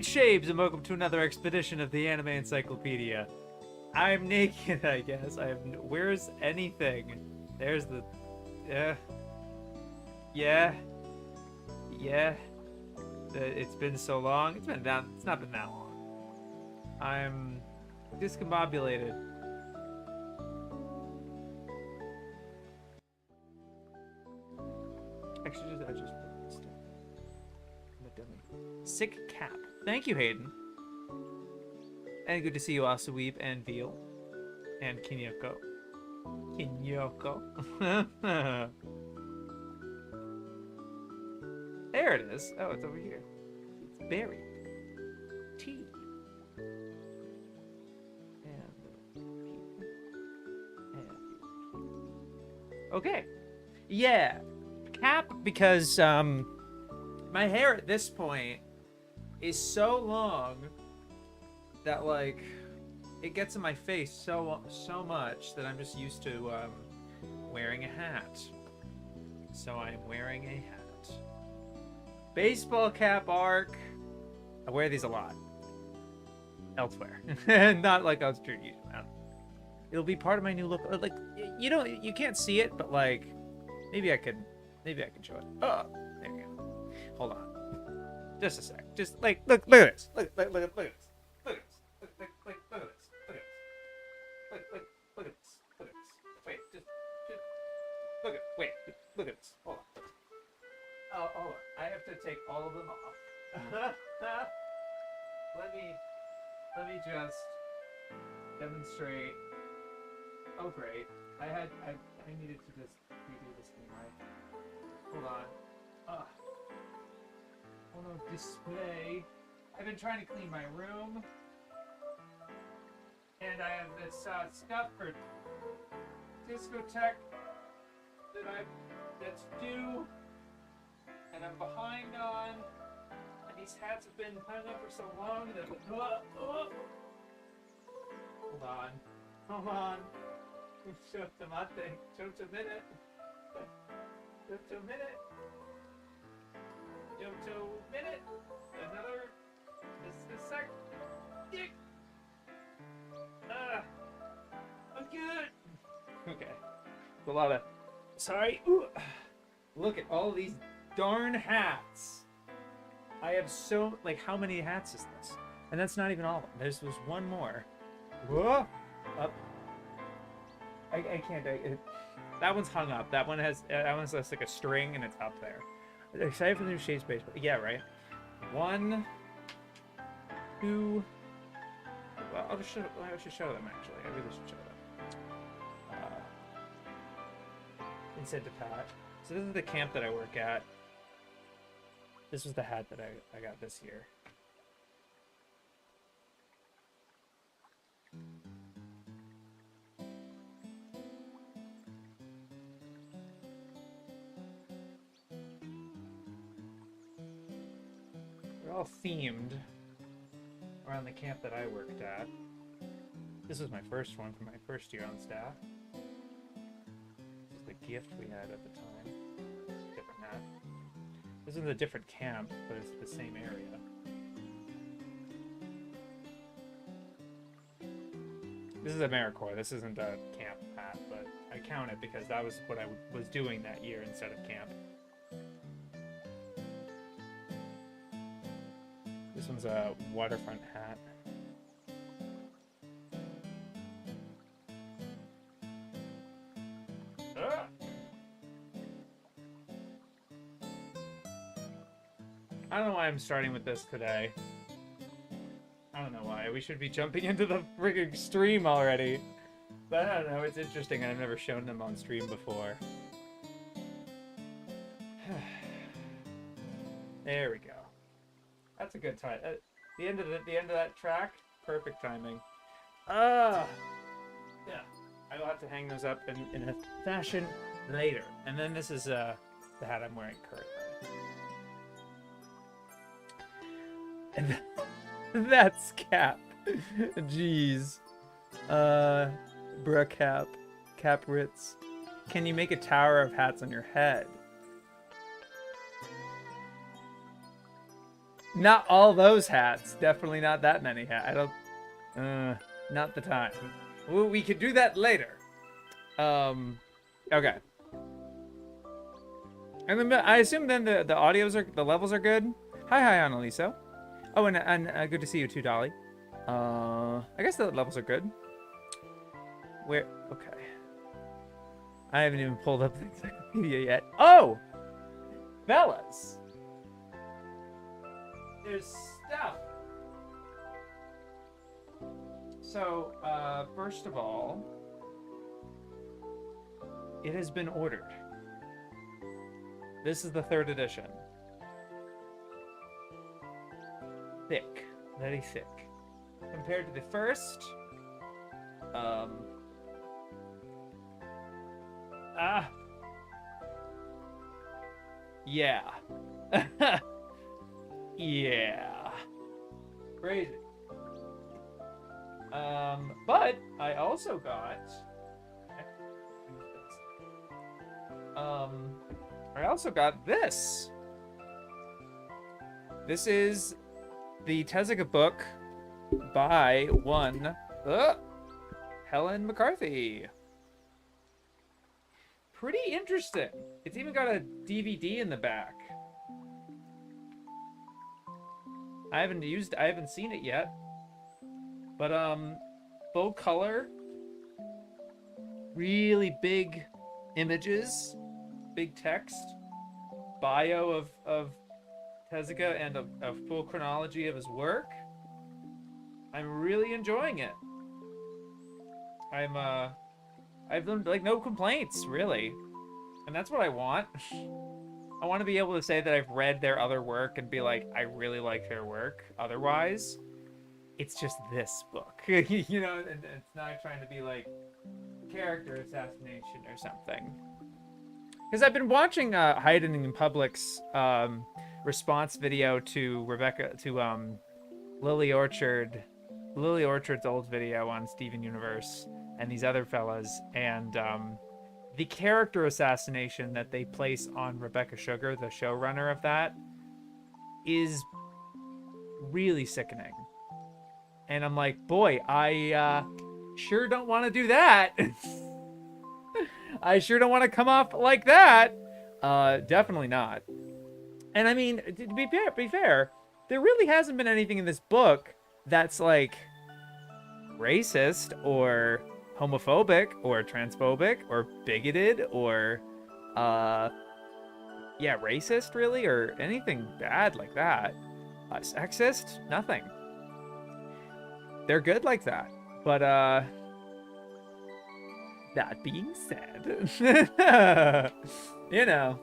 Great shapes, and welcome to another expedition of the Anime Encyclopedia. I'm naked, I guess. Where's anything? There's the... Yeah. It's been so long. It's not been that long. I'm discombobulated. Actually, I just put this stuff. I'm a dummy. Sick cap. Thank you, Hayden. And good to see you, Asaweeb and Veal. And Kinyoko. There it is. Oh, it's over here. It's buried. Tea. Okay. Yeah. Cap, because my hair at this point is so long that, like, it gets in my face so much that I'm just used to wearing a hat. So I'm wearing a hat. Baseball cap arc. I wear these a lot. Elsewhere. Not like on street. It'll be part of my new look. Like, you can't see it, but like, maybe I can show it. Oh, there you go. Hold on. Just a sec. Just like, look at this. Look at this. Look at this. Look at this. Look at this. Wait, look at this. Hold on. Oh, hold on. I have to take all of them off. Let me just demonstrate. Oh, great. I needed to just redo this thing, right? Hold on. Oh no, display. I've been trying to clean my room. And I have this stuff for discotheque that's due. And I'm behind on. And these hats have been hung up for so long that Hold on. Just a minute. Another. Just a sec. I'm good. Okay. A lot of. Sorry. Ooh. Look at all these darn hats. I have so, like, how many hats is this? And that's not even all of them. There's one more. Whoa! Up. I can't. That one's hung up. That one's just like a string and it's up there. Excited for the new Shade Space. Yeah, right. 1, 2. Well, I should show them actually. I really should show them. Instead to Pat. So this is the camp that I work at. This was the hat that I got this year. They're all themed around the camp that I worked at. This was my first one from my first year on staff. This is the gift we had at the time. Different hat. This is a different camp, but it's the same area. This is AmeriCorps. This isn't a camp hat, but I count it because that was what I was doing that year instead of camp. This one's a waterfront hat. I don't know why I'm starting with this today. I don't know why. We should be jumping into the frigging stream already. But I don't know. It's interesting. I've never shown them on stream before. There we go. That's a good time. The end of that track. Perfect timing. Yeah. I will have to hang those up in a fashion later. And then this is the hat I'm wearing currently. And that's Cap. Jeez. Bruh Cap. Cap Ritz. Can you make a tower of hats on your head? Not all those hats. Definitely not that many hats. I don't. Not the time. We could do that later. Okay. And then I assume then the levels are good. Hi, Annalisa. Oh, and good to see you too, Dolly. I guess the levels are good. Where? Okay. I haven't even pulled up the encyclopedia yet. Oh, fellas. There's stuff. So, first of all, it has been ordered. This is the 3rd edition. Thick. Very thick. Compared to the first, yeah. Yeah. Crazy. But I also got this. This is the Tezuka book by one Helen McCarthy. Pretty interesting. It's even got a DVD in the back. I haven't seen it yet. But full color, really big images, big text, bio of Tezuka, and a full chronology of his work. I'm really enjoying it. I've done like no complaints really, and that's what I want. I want to be able to say that I've read their other work and be like, I really like their work. Otherwise, it's just this book, you know, and it's not trying to be like character assassination or something. Because I've been watching Hiding in Public's response video to Lily Orchard's old video on Steven Universe and these other fellas, and the character assassination that they place on Rebecca Sugar, the showrunner of that, is really sickening. And I'm like, boy, I sure don't want to do that. I sure don't want to come off like that. Definitely not. And I mean, to be fair, there really hasn't been anything in this book that's like racist or homophobic or transphobic or bigoted or racist really, or anything bad like that. Sexist, nothing. They're good like that. But that being said, you know,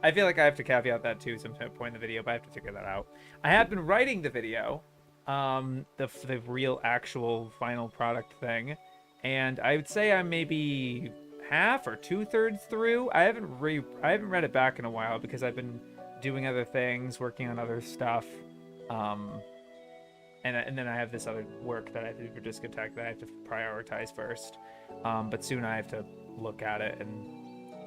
I feel like I have to caveat that too some point in the video, but I have to figure that out. I have been writing the video, the real actual final product thing, and I would say I'm maybe half or 2/3 through. I haven't read it back in a while because I've been doing other things, working on other stuff, and then I have this other work that I do for Discotheque that I have to prioritize first. But soon I have to look at it,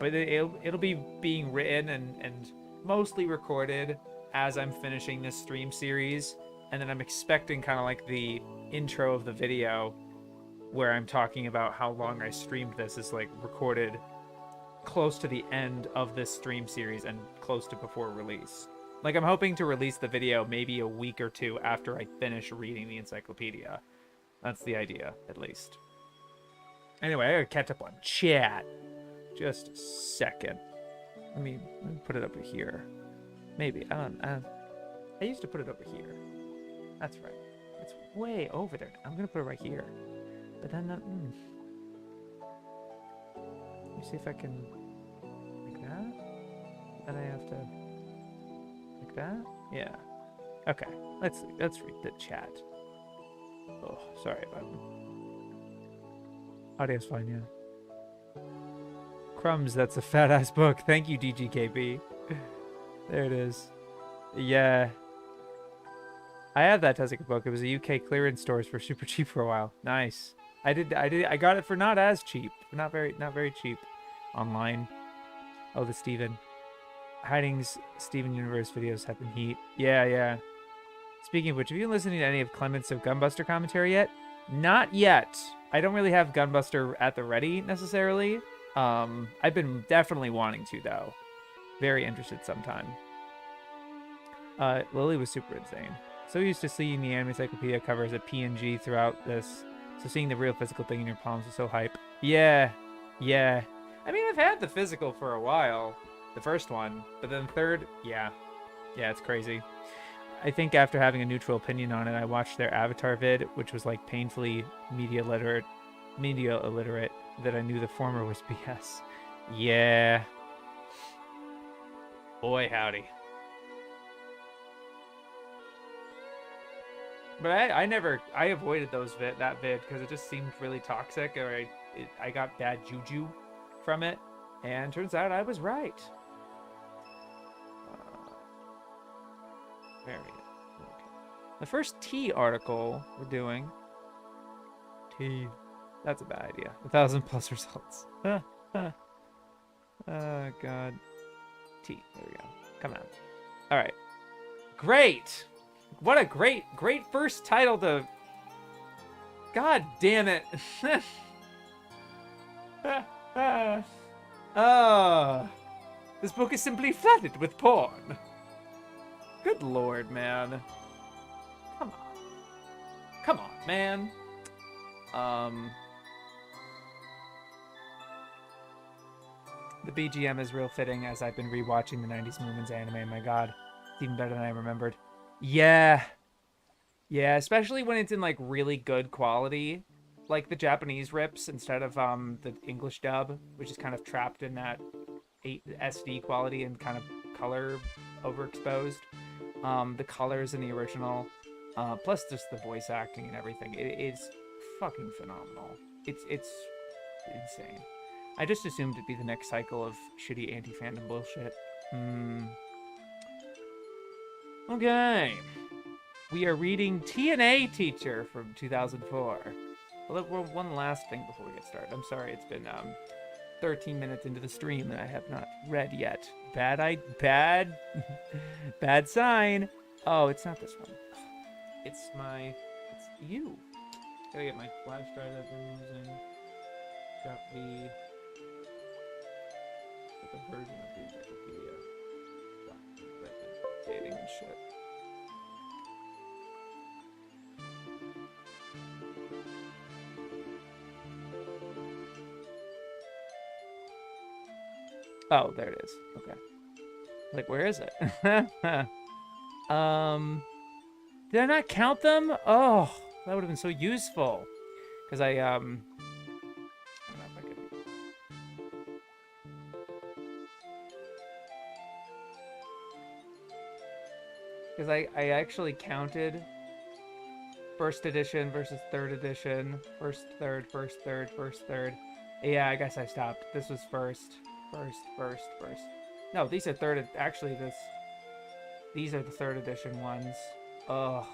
but it'll be being written and mostly recorded as I'm finishing this stream series, and then I'm expecting kind of like the intro of the video where I'm talking about how long I streamed this is like recorded close to the end of this stream series and close to before release. Like, I'm hoping to release the video maybe a week or two after I finish reading the encyclopedia. That's the idea, at least. Anyway, I gotta catch up on chat. Just a second. Let me put it over here. Maybe. I used to put it over here. That's right. It's way over there. I'm gonna put it right here. But then, let me see if I can, like that. Then I have to, like that. Yeah. Okay. Let's read the chat. Oh, sorry about it. Audio's fine, yeah. Crumbs, that's a fat ass book. Thank you, DGKB. There it is. Yeah. I have that Tezuka book. It was a UK clearance stores for super cheap for a while. Nice. I got it for not as cheap. Not very cheap online. Oh, the Steven. Hiding's Steven Universe videos have been heat. Yeah. Speaking of which, have you been listening to any of Clement's of Gunbuster commentary yet? Not yet. I don't really have Gunbuster at the ready necessarily. I've been definitely wanting to though. Very interested sometime. Lily was super insane. So used to seeing the anime encyclopedia cover as a PNG throughout this, so seeing the real physical thing in your palms was so hype. Yeah, yeah. I mean, I've had the physical for a while, the first one, but then the third, yeah, it's crazy. I think after having a neutral opinion on it, I watched their Avatar vid, which was like painfully media illiterate, that I knew the former was BS. Yeah. Boy, howdy. But I avoided that vid because it just seemed really toxic, or I got bad juju from it, and turns out I was right. Very good. Okay. The first T article we're doing. T. That's a bad idea. 1,000+ results. Oh God. T. There we go. Come on. All right. Great. What a great first title to. God damn it. This book is simply flooded with porn. Good lord, man. Come on, man. The BGM is real fitting as I've been rewatching the 90s Moomins anime. My god. It's even better than I remembered. Yeah. Yeah, especially when it's in like really good quality. Like the Japanese rips instead of the English dub, which is kind of trapped in that SD quality and kind of color overexposed. The colors in the original, plus just the voice acting and everything, it is fucking phenomenal. It's insane. I just assumed it'd be the next cycle of shitty anti-fandom bullshit. Okay. We are reading TNA Teacher from 2004. Well, one last thing before we get started. I'm sorry, it's been 13 minutes into the stream and I have not read yet. Bad sign. Oh, it's not this one. It's you. Gotta get my flash drive that I've been using. Got the version of the Encyclopedia. Updating and shit. Oh, there it is. Okay. Like, where is it? Did I not count them? Oh, that would have been so useful. Because I don't know if I could. Because I actually counted first edition versus third edition. First, third. Yeah, I guess I stopped. This was first. No, these are third. Actually, these are the third edition ones. Ugh.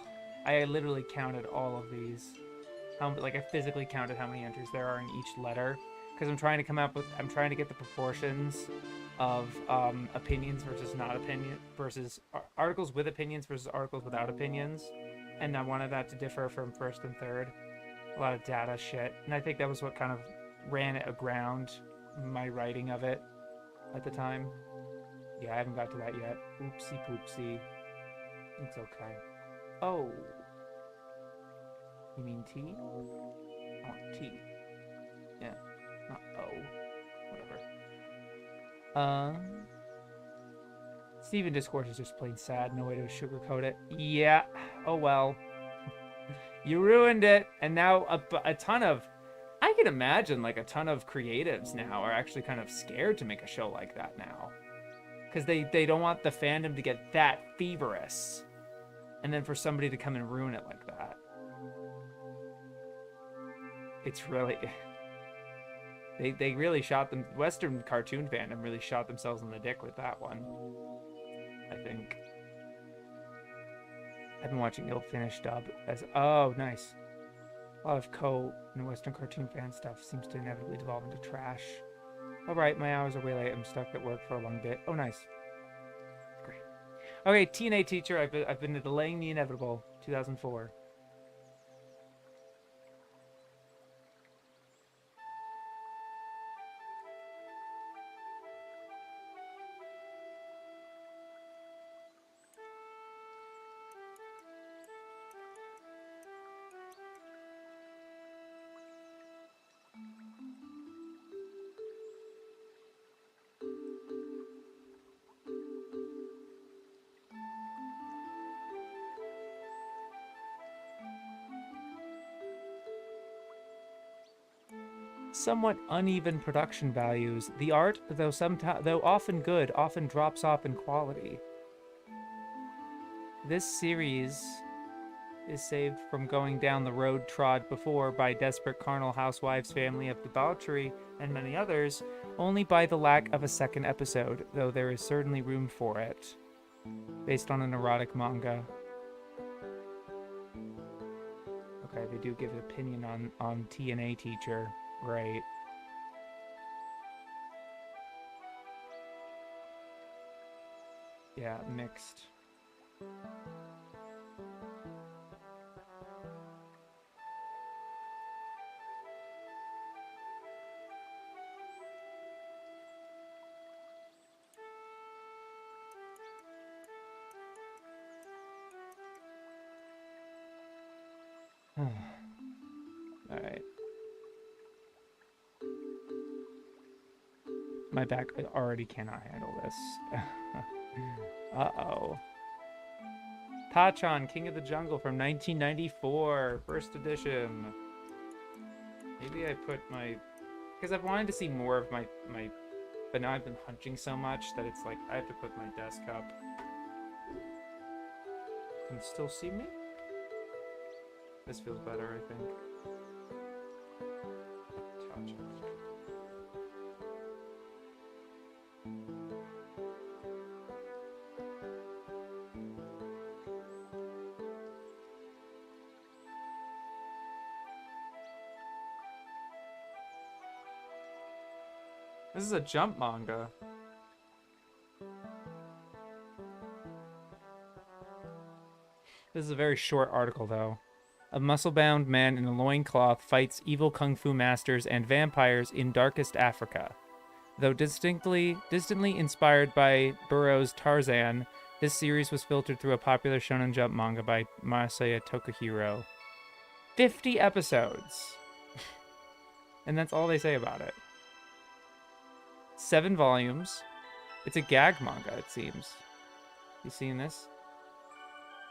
I literally counted all of these. I physically counted how many entries there are in each letter. Because I'm trying to get the proportions of opinions versus not opinion, versus articles with opinions versus articles without opinions. And I wanted that to differ from first and third. A lot of data shit. And I think that was what kind of ran it aground my writing of it at the time. Yeah, I haven't got to that yet. Oopsie poopsie. It's okay. Oh. You mean T? Oh, T. Yeah. Not O. Whatever. Steven Discourse is just plain sad. No way to sugarcoat it. Yeah. Oh well. You ruined it. And now a ton of... I can imagine like a ton of creatives now are actually kind of scared to make a show like that now. Because they don't want the fandom to get that feverous. And then for somebody to come and ruin it like that. It's really... They really shot them... Western cartoon fandom really shot themselves in the dick with that one. I think. I've been watching the old Finnish dub as... Oh, nice. A lot of and Western cartoon fan stuff seems to inevitably devolve into trash. Alright, my hours are way late. I'm stuck at work for a long bit. Oh, nice. Great. Okay, TNA teacher, I've been delaying the inevitable. 2004. Somewhat uneven production values. The art, though often good, often drops off in quality. This series is saved from going down the road trod before by desperate carnal housewives, family of debauchery, and many others, only by the lack of a second episode, though there is certainly room for it. Based on an erotic manga. Okay, they do give an opinion on TNA teacher, right? Yeah, mixed. Alright. My back already cannot handle this. Uh-oh. Tachan, King of the Jungle from 1994, first edition. Maybe I put my... Because I've wanted to see more of my... But now I've been hunching so much that it's like I have to put my desk up. Can you still see me? This feels better, I think. Tachan. This is a Jump manga. This is a very short article, though. A muscle-bound man in a loincloth fights evil kung fu masters and vampires in darkest Africa. Though distantly inspired by Burroughs' Tarzan, this series was filtered through a popular Shonen Jump manga by Masaya Tokahiro. 50 episodes! And that's all they say about it. 7 volumes. It's a gag manga, it seems. You seen this?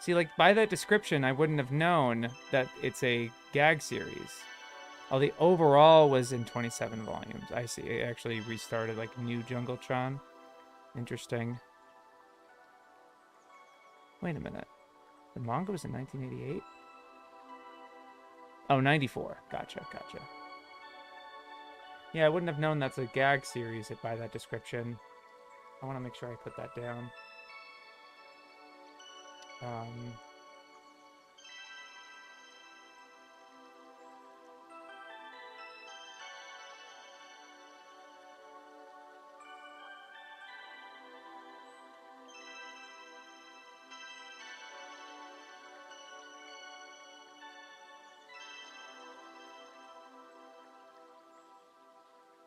See, like, by that description, I wouldn't have known that it's a gag series. Oh, the overall was in 27 volumes. I see. It actually restarted, like, New Jungle-chan. Interesting. Wait a minute. The manga was in 1988? Oh, 94. Gotcha. Yeah, I wouldn't have known that's a gag series by that description. I want to make sure I put that down.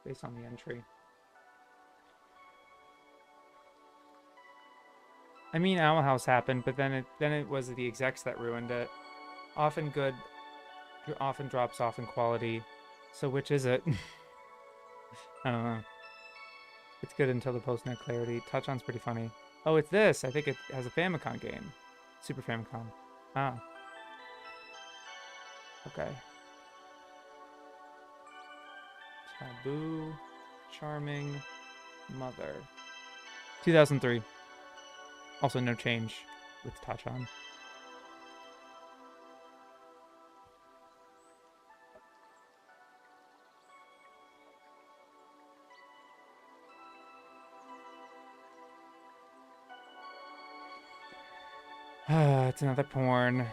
Based on the entry. I mean, Owl House happened, but then it was the execs that ruined it. Often good, often drops off in quality. So which is it? I don't know. It's good until the post-net clarity. Touch-on's pretty funny. Oh, it's this. I think it has a Famicom game. Super Famicom. Ah. Okay. Taboo. Charming. Mother. 2003. Also no change with Tachan. It's another porn.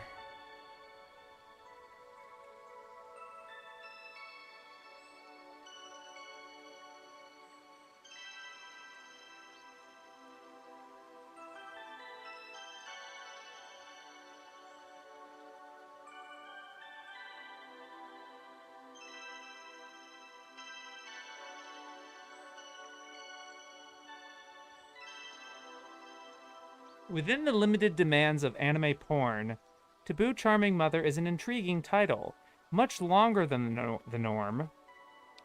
Within the limited demands of anime porn, Taboo Charming Mother is an intriguing title, much longer than the norm.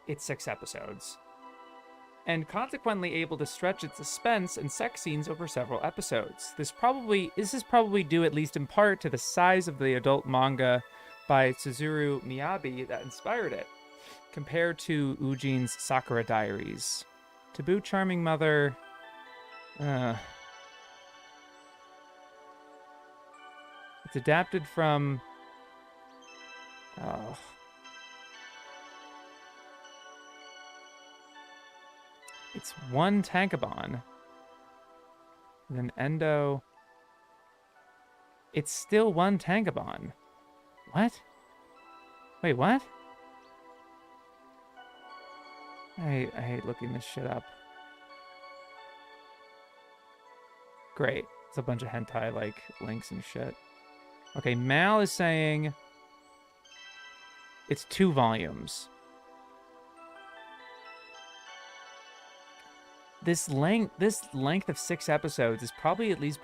It's 6 episodes. And consequently able to stretch its suspense and sex scenes over several episodes. This is probably due at least in part to the size of the adult manga by Tsuzuru Miyabi that inspired it, compared to Ujin's Sakura Diaries. Taboo Charming Mother... It's adapted from... Oh... It's 1 tankobon. Then Endo... It's still 1 tankobon. What? Wait, what? I hate looking this shit up. Great. It's a bunch of hentai, like, links and shit. Okay, Mal is saying... It's 2 volumes. This length of 6 episodes is probably at least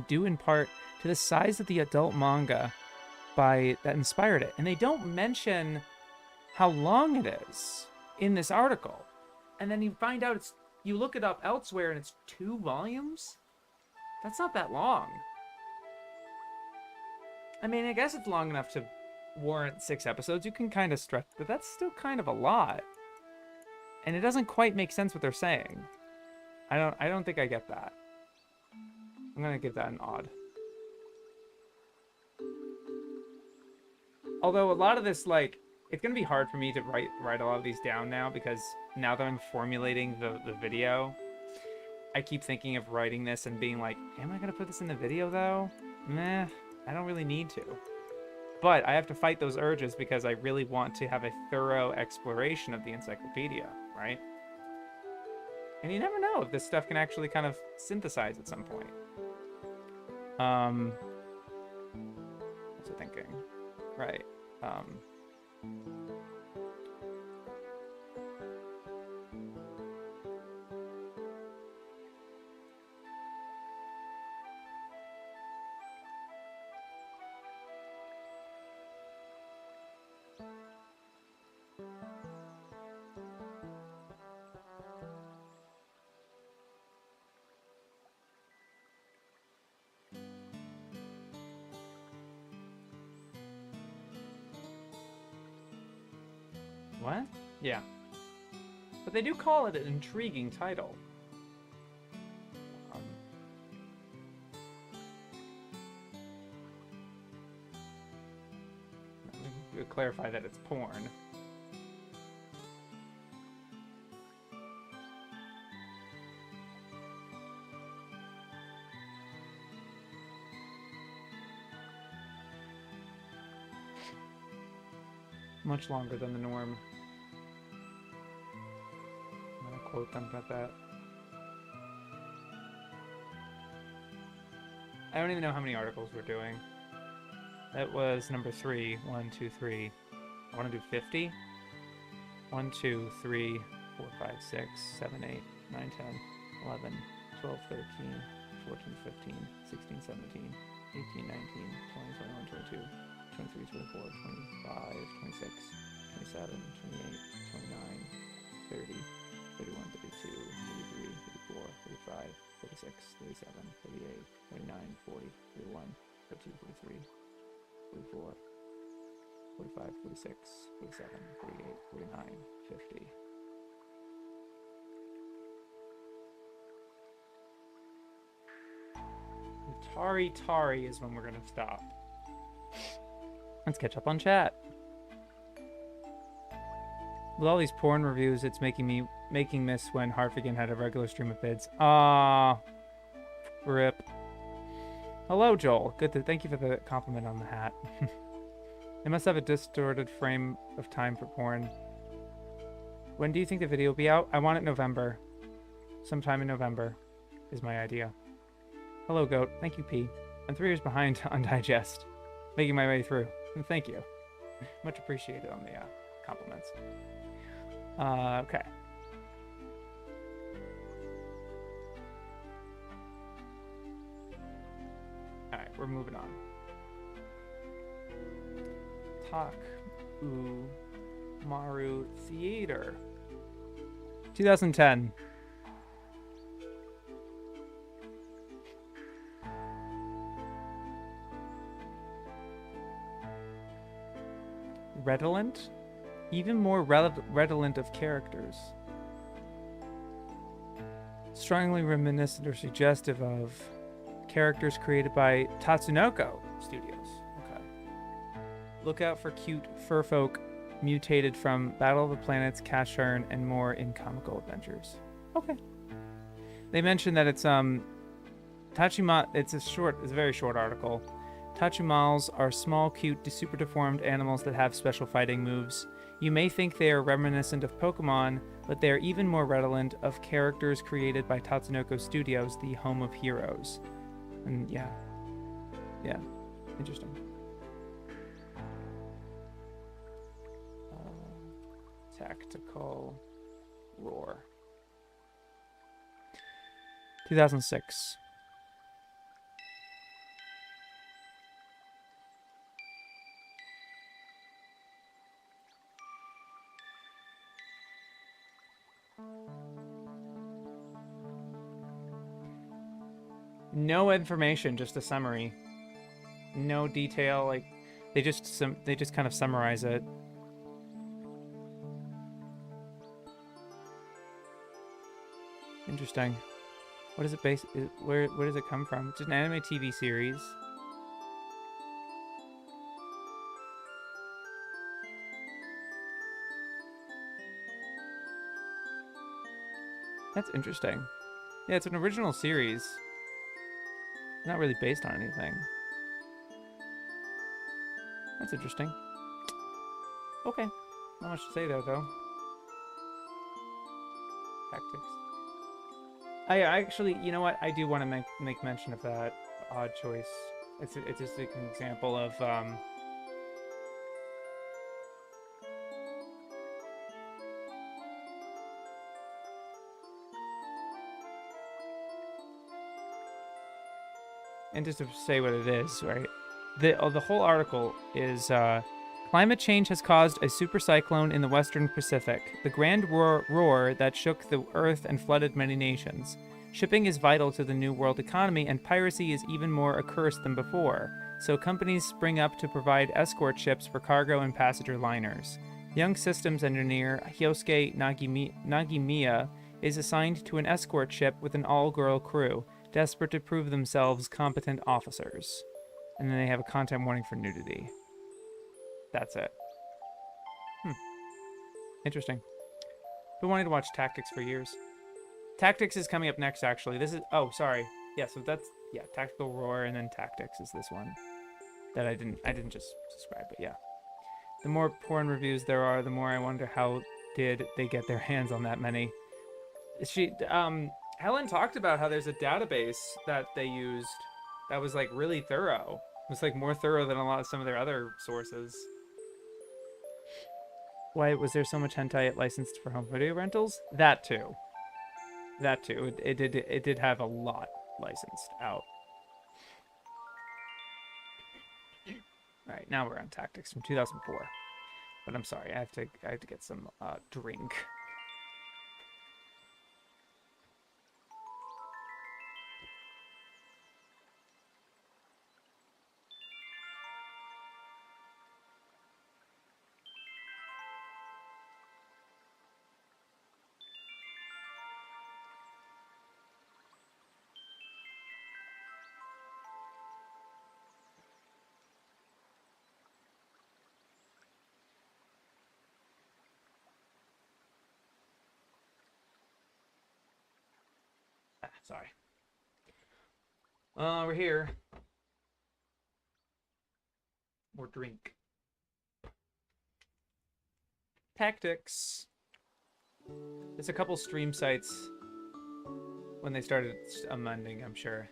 due in part to the size of the adult manga that inspired it. And they don't mention how long it is in this article. And then you find out you look it up elsewhere and it's 2 volumes? That's not that long. I mean, I guess it's long enough to warrant 6 episodes. You can kind of stretch, but that's still kind of a lot. And it doesn't quite make sense what they're saying. I don't think I get that. I'm gonna give that an odd. Although a lot of this, like, it's gonna be hard for me to write a lot of these down now, because now that I'm formulating the video, I keep thinking of writing this and being like, am I gonna put this in the video though? Meh, I don't really need to. But I have to fight those urges because I really want to have a thorough exploration of the encyclopedia, right? And you never know if this stuff can actually kind of synthesize at some point. What's it thinking? Right. What? Yeah. But they do call it an intriguing title. Let me clarify that it's porn. Much longer than the norm. I'm gonna quote them about that. I don't even know how many articles we're doing. That was number 3. 1, 2, 3. I want to do 50. 1, 2, 3, 4, 5, 6, 7, 8, 9, 10, 11, 12, 13, 14, 15, 16, 17, 18, 19, 20, 21, 22. 23, 24, 25, 26, 27, 28, 29, 30, 31, 32, 33, 34, 35, 36, 37, 38, 39, 40, 41, 42, 43, 44, 45, 46, 47, 48, 49, 50. Tari is when we're gonna stop. Let's catch up on chat. With all these porn reviews, it's making miss when Harfigan had a regular stream of vids. Ah, rip. Hello, Joel. Thank you for the compliment on the hat. It must have a distorted frame of time for porn. When do you think the video will be out? I want it November. Sometime in November is my idea. Hello, Goat. Thank you, P. I'm 3 years behind on Digest. Making my way through. Thank you. Much appreciated on the compliments. Okay. moving on. Maru Theater. 2010. Redolent? Even more redolent of characters. Strongly reminiscent or suggestive of characters created by Tatsunoko Studios. Okay. Look out for cute furfolk mutated from Battle of the Planets, Cash Earn, and more in comical adventures. Okay. They mentioned that it's Tachima. It's a very short article. Tachimals are small, cute, super deformed animals that have special fighting moves. You may think they are reminiscent of Pokemon, but they are even more redolent of characters created by Tatsunoko Studios, the home of heroes. And yeah, interesting. Tactical Roar. 2006. No information, just a summary. No detail, like they just kind of summarize it. Interesting. What is it based? Where does it come from? It's an anime TV series. That's interesting. Yeah, it's an original series. It's not really based on anything. That's interesting. Okay. Not much to say there, though. Tactics. I actually, you know what? I do want to make mention of that odd choice. It's just an example of and just to say what it is, right? The whole article is climate change has caused a supercyclone in the Western Pacific, the grand roar that shook the earth and flooded many nations. Shipping is vital to the new world economy, and piracy is even more accursed than before, so companies spring up to provide escort ships for cargo and passenger liners. Young systems engineer Hyosuke Nagimiya is assigned to an escort ship with an all-girl crew, desperate to prove themselves competent officers. And then they have a content warning for nudity. That's it. Interesting. Been wanting to watch Tactics for years. Tactics is coming up next, actually. This is... Oh, sorry. Yeah, so that's... Yeah, Tactical Roar, and then Tactics is this one. That I didn't just subscribe, but yeah. The more porn reviews there are, the more I wonder how did they get their hands on that many. Helen talked about how there's a database that they used that was, like, really thorough. It was, like, more thorough than some of their other sources. Why was there so much hentai licensed for home video rentals? That too. That too. It did have a lot licensed out. All right, now we're on Tactics from 2004. But I'm sorry, I have to get some drink. Sorry. We're here. More drink. Tactics. There's a couple stream sites when they started amending, I'm sure.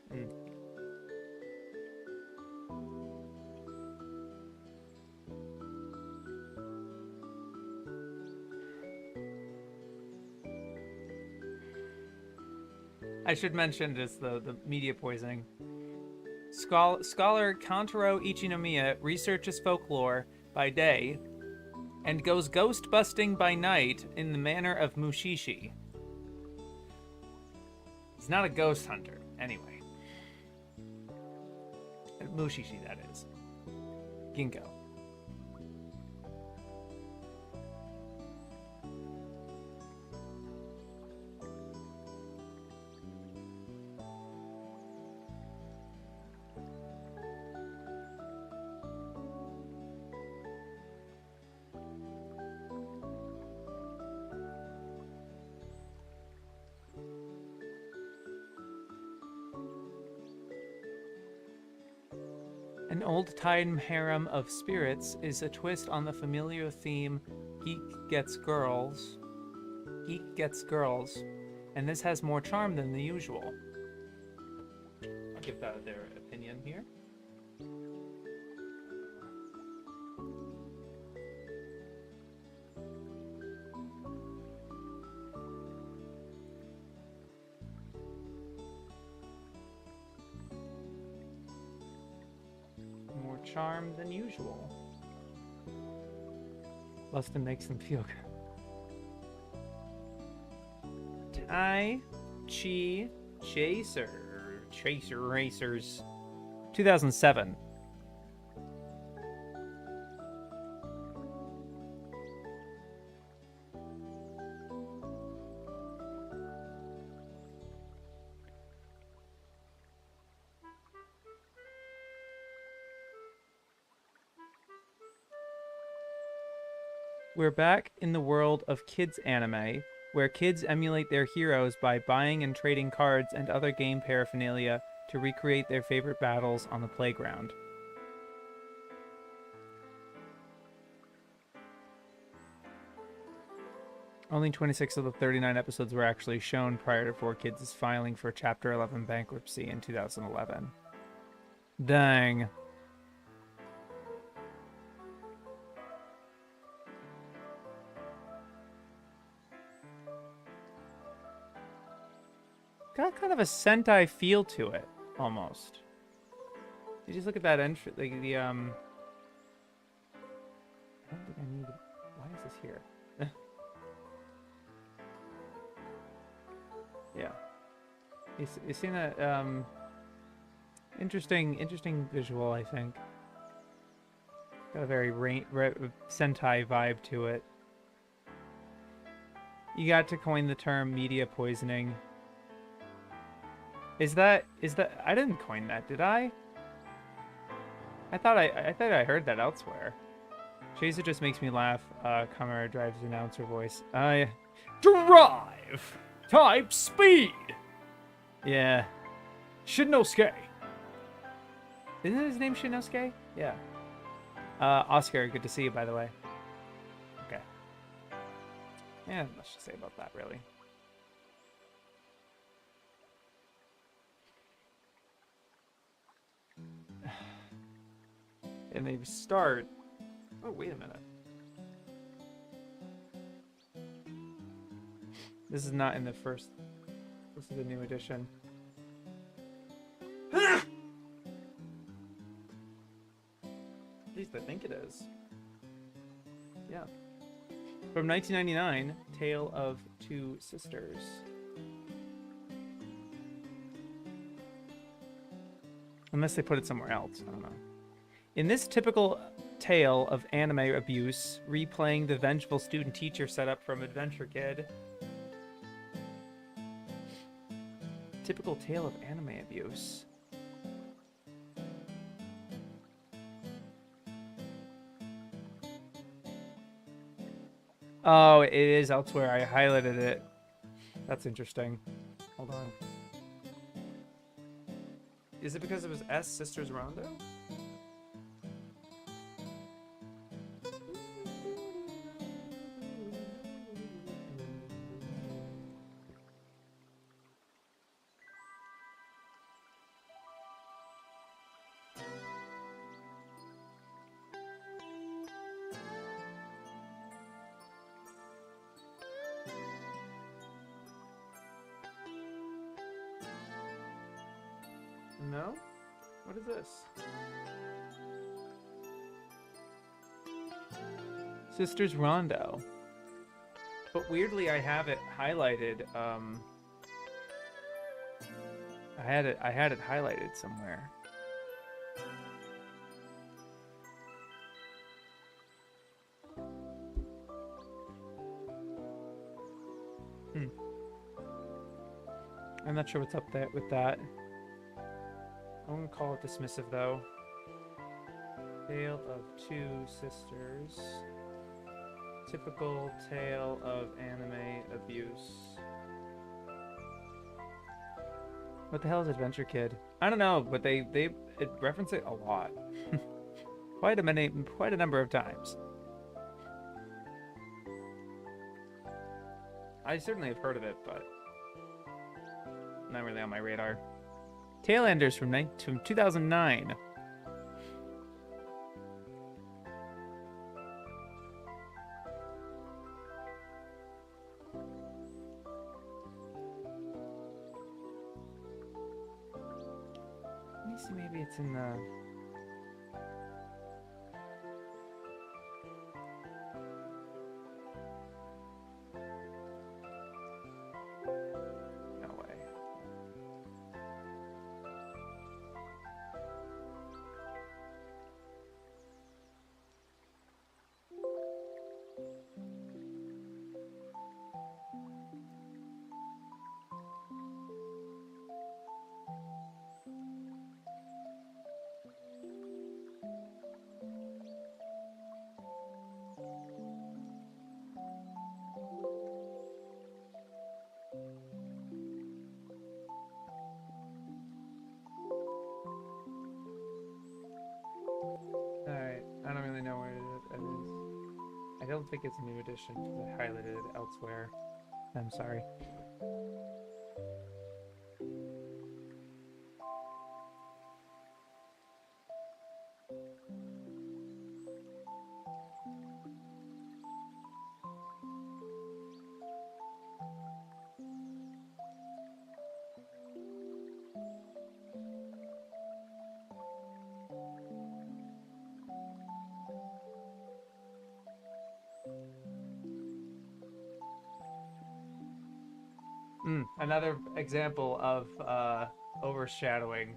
I should mention this, the media poisoning. Scholar Kantaro Ichinomiya researches folklore by day and goes ghost busting by night in the manner of Mushishi. He's not a ghost hunter, anyway. Mushishi, that is. Ginkgo. An old-time harem of spirits is a twist on the familiar theme Geek Gets Girls. Geek Gets Girls, and this has more charm than the usual. I'll give that their opinion here. More charm than usual. Lustin makes them feel good. Tai Chi Chaser Racers 2007. We're back in the world of kids anime, where kids emulate their heroes by buying and trading cards and other game paraphernalia to recreate their favorite battles on the playground. Only 26 of the 39 episodes were actually shown prior to 4Kids' filing for Chapter 11 bankruptcy in 2011. Dang. Got kind of a Sentai feel to it, almost. You just look at that entry, like the I don't think I need. Why is this here? Yeah, you've seen that interesting visual. I think got a very Sentai vibe to it. You got to coin the term media poisoning. Is that I didn't coin that, did I? I thought I heard that elsewhere. Chaser just makes me laugh. Kamara drives announcer voice. Drive! Type speed! Yeah. Shinosuke. Isn't his name Shinosuke? Yeah. Oscar, good to see you, by the way. Okay. Yeah, not much to say about that, really. And they start... Oh, wait a minute. This is not in the first... This is the new edition. At least I think it is. Yeah. From 1999, Tale of Two Sisters. Unless they put it somewhere else. I don't know. In this typical tale of anime abuse, replaying the vengeful student-teacher setup from Adventure Kid. Typical tale of anime abuse. Oh, it is elsewhere. I highlighted it. That's interesting. Hold on. Is it because it was S Sisters Rondo? No? What is this? Sisters Rondo. But weirdly, I have it highlighted. I had it highlighted somewhere. I'm not sure what's up there with that. I'm gonna call it dismissive though. Tale of two sisters. Typical tale of anime abuse. What the hell is Adventure Kid? I don't know, but they reference it a lot. quite a number of times. I certainly have heard of it, but not really on my radar. Tailenders from 2009. Let me see, maybe it's in the... No way. Alright, I don't really know where it is. I don't think it's a new edition because I highlighted it elsewhere. I'm sorry. Another example of overshadowing.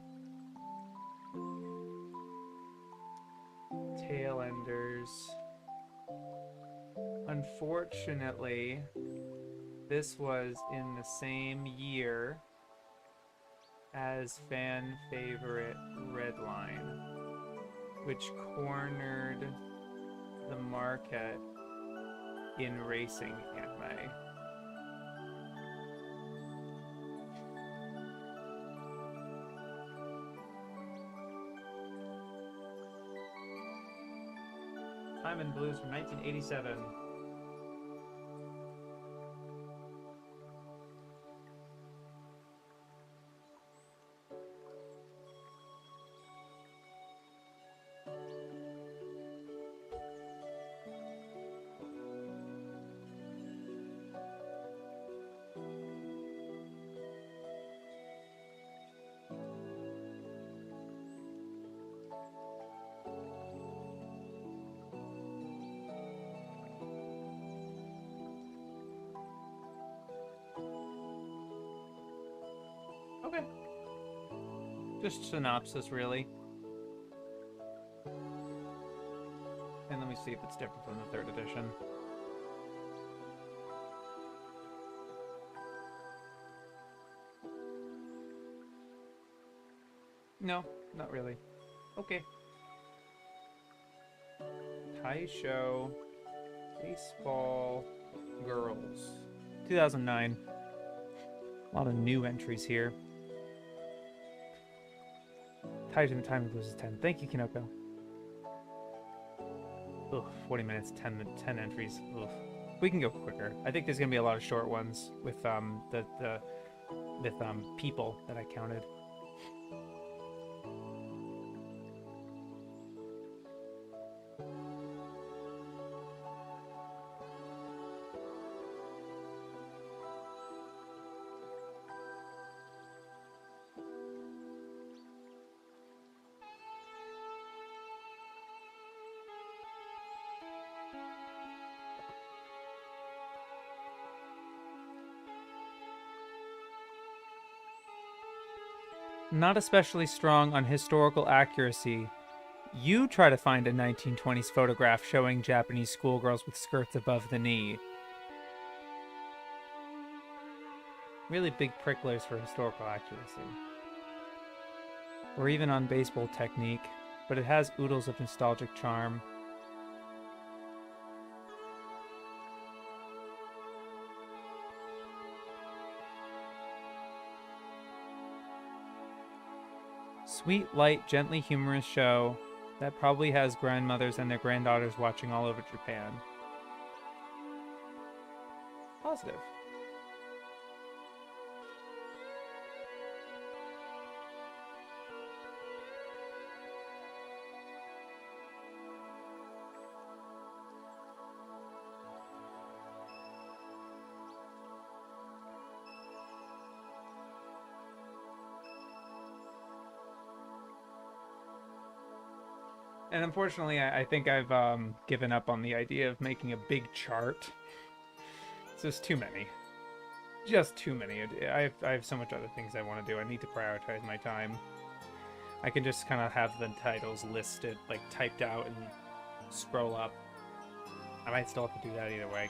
Tailenders. Unfortunately, this was in the same year as fan favorite Redline, which cornered the market in racing anime. Time and Blues from 1987. Okay. Just synopsis, really. And let me see if it's different from the 3rd edition. No, not really. Okay. Taisho Baseball Girls. 2009. A lot of new entries here. Tied in the time of loses 10. Thank you, Kinoko. Ugh, 40 minutes, 10 entries. Ugh. We can go quicker. I think there's gonna be a lot of short ones with people that I counted. Not especially strong on historical accuracy. You try to find a 1920s photograph showing Japanese schoolgirls with skirts above the knee. Really big pricklers for historical accuracy. Or even on baseball technique, but it has oodles of nostalgic charm. Sweet, light, gently humorous show that probably has grandmothers and their granddaughters watching all over Japan. Positive. And unfortunately, I think I've given up on the idea of making a big chart. It's just too many. Just too many. I have so much other things I want to do. I need to prioritize my time. I can just kind of have the titles listed, like typed out and scroll up. I might still have to do that either way,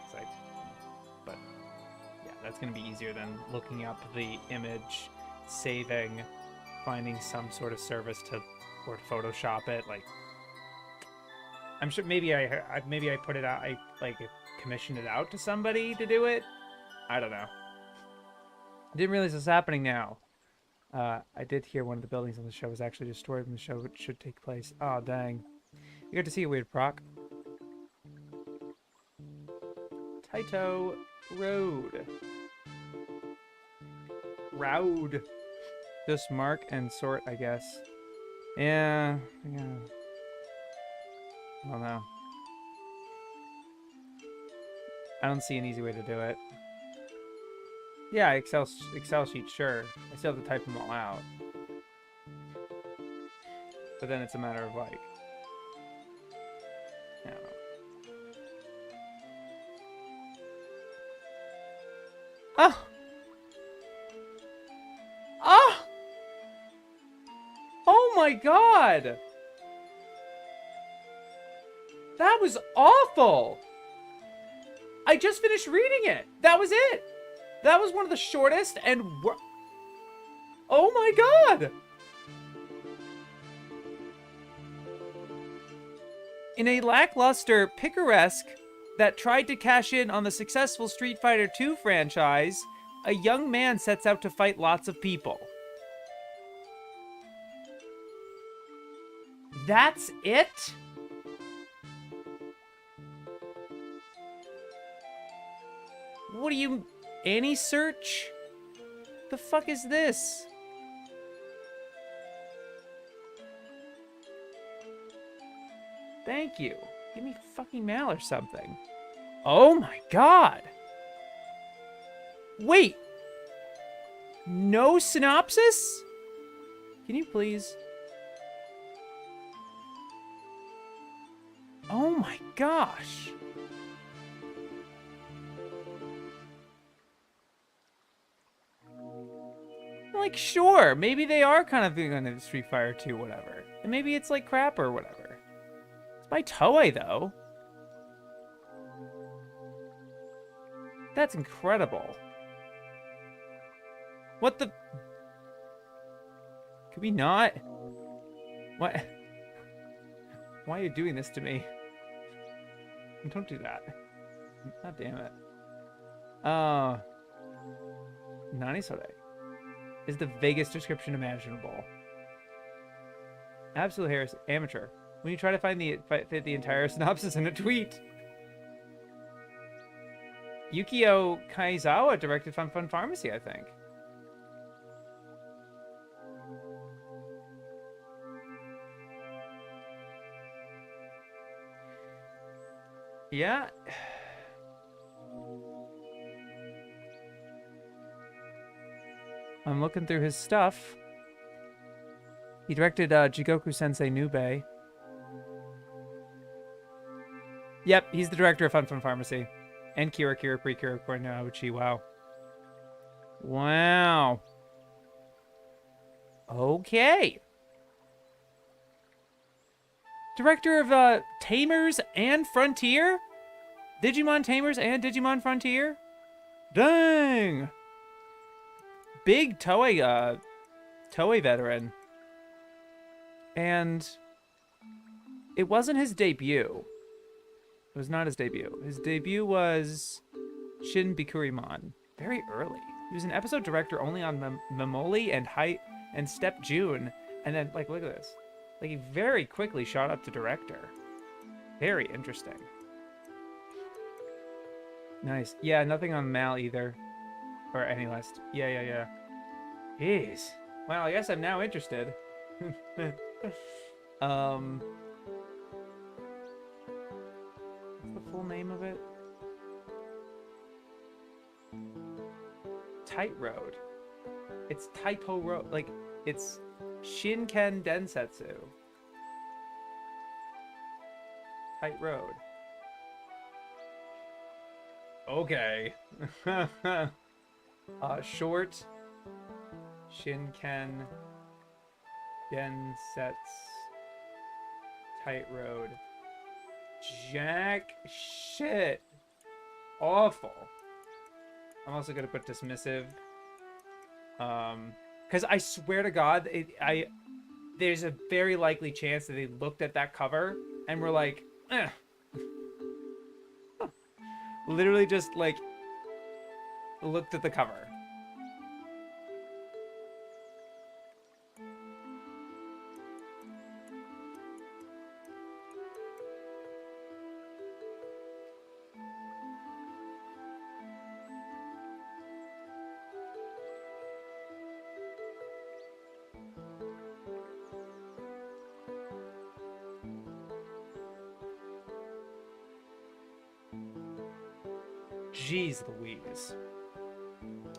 but yeah, that's going to be easier than looking up the image, saving, finding some sort of service or to Photoshop it, like. I'm sure maybe I put it out. I commissioned it out to somebody to do it. I don't know. I didn't realize this was happening now. I did hear one of the buildings on the show was actually destroyed when the show should take place. Oh dang! You got to see a weird proc. Taito Road. Road. Just mark and sort, I guess. Yeah. I don't know. I don't see an easy way to do it. Yeah, Excel sheet, sure. I still have to type them all out. But then it's a matter of like... I don't know. Oh! Oh! Oh my god! That was awful! I just finished reading it! That was it! That was one of the shortest and... Oh my god! In a lackluster picaresque that tried to cash in on the successful Street Fighter II franchise, a young man sets out to fight lots of people. That's it? What do you... Any search? The fuck is this? Thank you. Give me fucking mail or something. Oh my god! Wait! No synopsis? Can you please? Oh my gosh! Like, sure, maybe they are kind of doing on Street Fighter 2, whatever. And maybe it's like crap or whatever. It's by Toei, though. That's incredible. What the... Could we not? What? Why are you doing this to me? Don't do that. God damn it. Nani Sore is the vaguest description imaginable. Absolute amateur. When you try to fit the entire synopsis in a tweet. Yukio Kaizawa directed Fun Fun Pharmacy, I think. Yeah. I'm looking through his stuff. He directed Jigoku Sensei Nube. Yep, he's the director of Fun Fun Pharmacy. And Kira Kira Precure according to Auchi. Wow. Wow. Okay. Director of Tamers and Frontier? Digimon Tamers and Digimon Frontier? Dang! Big Toei veteran. And it wasn't his debut. It was not his debut. His debut was Shin Bikurimon. Very early. He was an episode director only on Memoli and Step June. And then, like, look at this. Like, he very quickly shot up to director. Very interesting. Nice. Yeah, nothing on Mal either. Or any list. Yeah. Jeez. Well, I guess I'm now interested. What's the full name of it? Tight Road. It's Taito Road. Like, it's Shinken Densetsu. Tight Road. Okay. Short. Shinken Densetsu. Tight Road. Jack shit. Awful. I'm also gonna put dismissive. Because I swear to God, there's a very likely chance that they looked at that cover and were like, eh. Literally just, like, looked at the cover. Jeez Louise.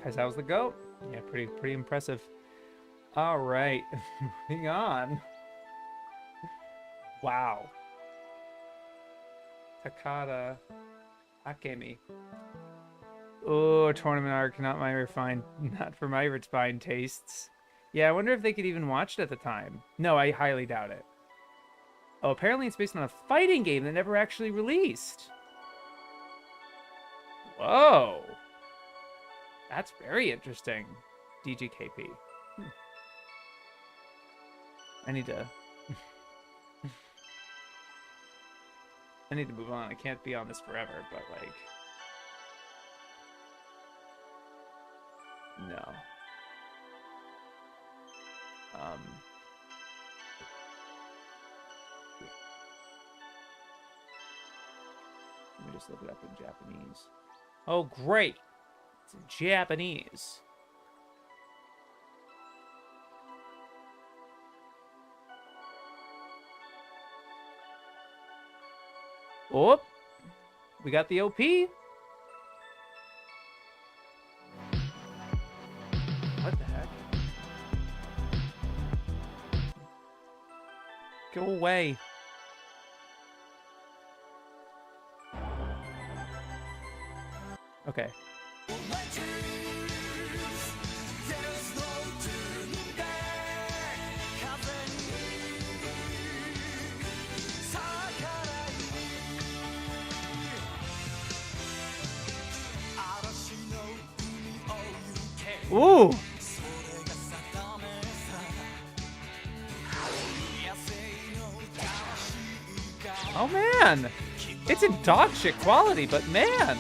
Guys, how's the goat? Yeah, pretty impressive. All right, moving on. Wow. Takada Akemi. Oh, tournament arc, not for my refined tastes. Yeah, I wonder if they could even watch it at the time. No, I highly doubt it. Oh, apparently it's based on a fighting game that never actually released. Whoa. That's very interesting. DGKP. I need to move on. I can't be on this forever, but like no. Let me just look it up in Japanese. Oh, great. It's in Japanese. Oh, we got the OP. What the heck? Go away. Okay. Ooh. Oh man, it's in dog shit quality, but man.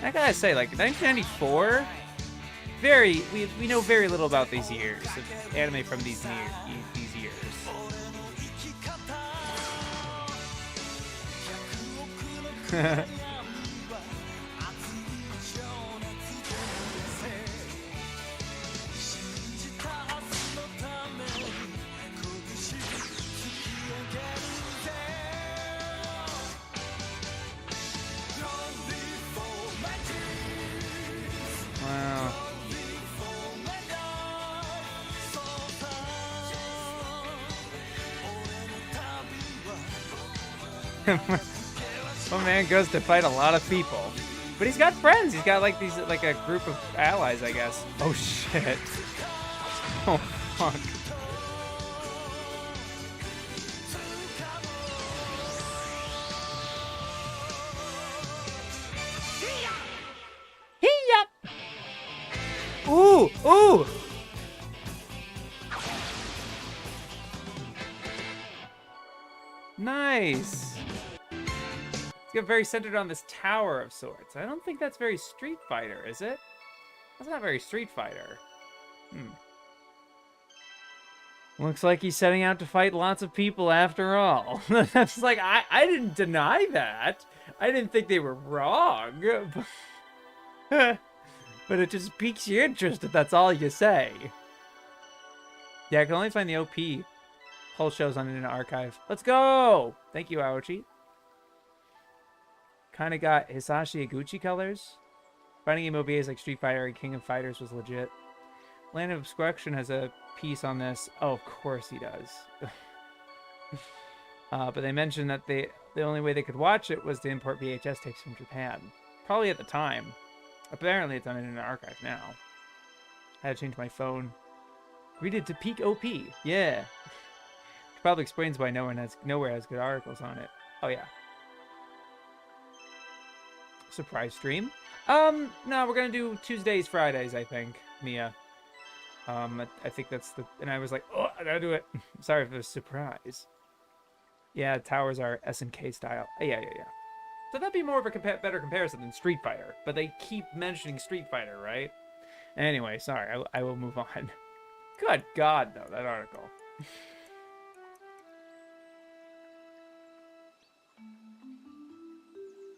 I gotta say, like 1994, we know very little about these years of anime from these years. Wow. One man goes to fight a lot of people. But he's got friends. He's got like these, like a group of allies, I guess. Oh shit. Oh fuck. Hee-yup. Ooh, ooh. Nice. It's got very centered on this tower of sorts. I don't think that's very Street Fighter, is it? That's not very Street Fighter. Looks like he's setting out to fight lots of people after all. That's like, I didn't deny that. I didn't think they were wrong. But it just piques your interest if that's all you say. Yeah, I can only find the OP. Whole show's on Internet Archive. Let's go! Thank you, Aochi. Kind of got Hisashi Iguchi colors. Finding game OVAs like Street Fighter and King of Fighters was legit. Land of Obstruction has a piece on this. Oh, of course he does. But they mentioned that the only way they could watch it was to import VHS tapes from Japan. Probably at the time. Apparently it's on Internet Archive now. I had to change my phone. Greeted to peak OP. Yeah. Which probably explains why nowhere has good articles on it. Oh yeah. Surprise stream. No, we're gonna do Tuesdays, Fridays, I think, Mia. I think that's the... And I was like, oh, I gotta do it. Sorry for the surprise. Yeah, towers are SNK style. Yeah. So that'd be more of a better comparison than Street Fighter. But they keep mentioning Street Fighter, right? Anyway, sorry, I will move on. Good God, though, that article.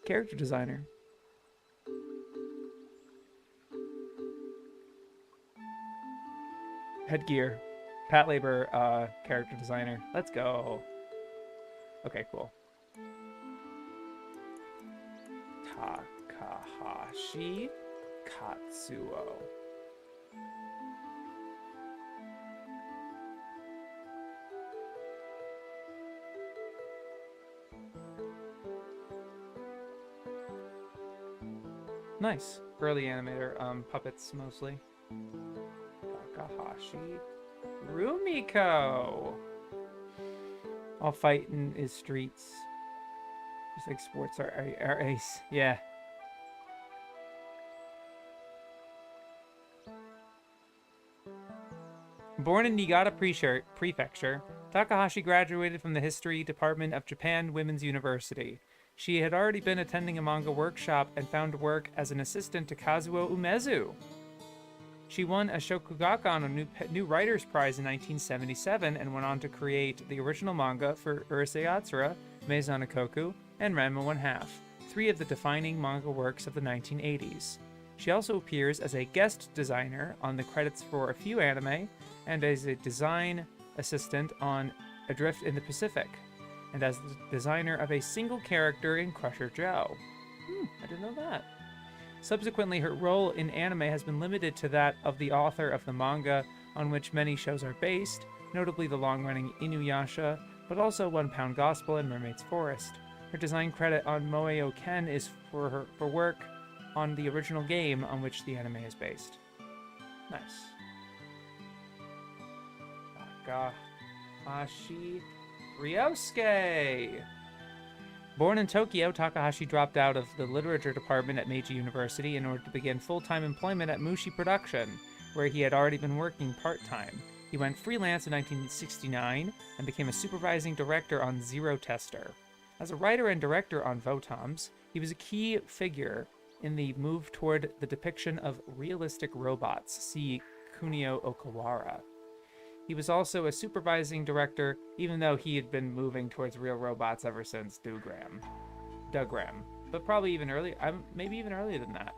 Character designer. Headgear. Pat Labor, character designer. Let's go. Okay, cool. Takahashi Katsuo. Nice. Early animator, puppets mostly. Takahashi. Rumiko! All fighting is streets. Just like sports are ace. Yeah. Born in Niigata Prefecture, Takahashi graduated from the History Department of Japan Women's University. She had already been attending a manga workshop and found work as an assistant to Kazuo Umezu. She won a Shokugakan, a new Writers' Prize in 1977, and went on to create the original manga for Urusei Yatsura, Maison Ikkoku, and Ranma 1/2, three of the defining manga works of the 1980s. She also appears as a guest designer on the credits for a few anime, and as a design assistant on Adrift in the Pacific, and as the designer of a single character in Crusher Joe. I didn't know that. Subsequently, her role in anime has been limited to that of the author of the manga on which many shows are based, notably the long-running Inuyasha, but also One Pound Gospel and Mermaid's Forest. Her design credit on Moe Ken is for work on the original game on which the anime is based. Nice. Takahashi Ryosuke! Born in Tokyo, Takahashi dropped out of the literature department at Meiji University in order to begin full-time employment at Mushi Production, where he had already been working part-time. He went freelance in 1969 and became a supervising director on Zero Tester. As a writer and director on Votoms, he was a key figure in the move toward the depiction of realistic robots, see Kunio Okawara. He was also a supervising director, even though he had been moving towards real robots ever since Dougram. But probably even earlier, maybe even earlier than that.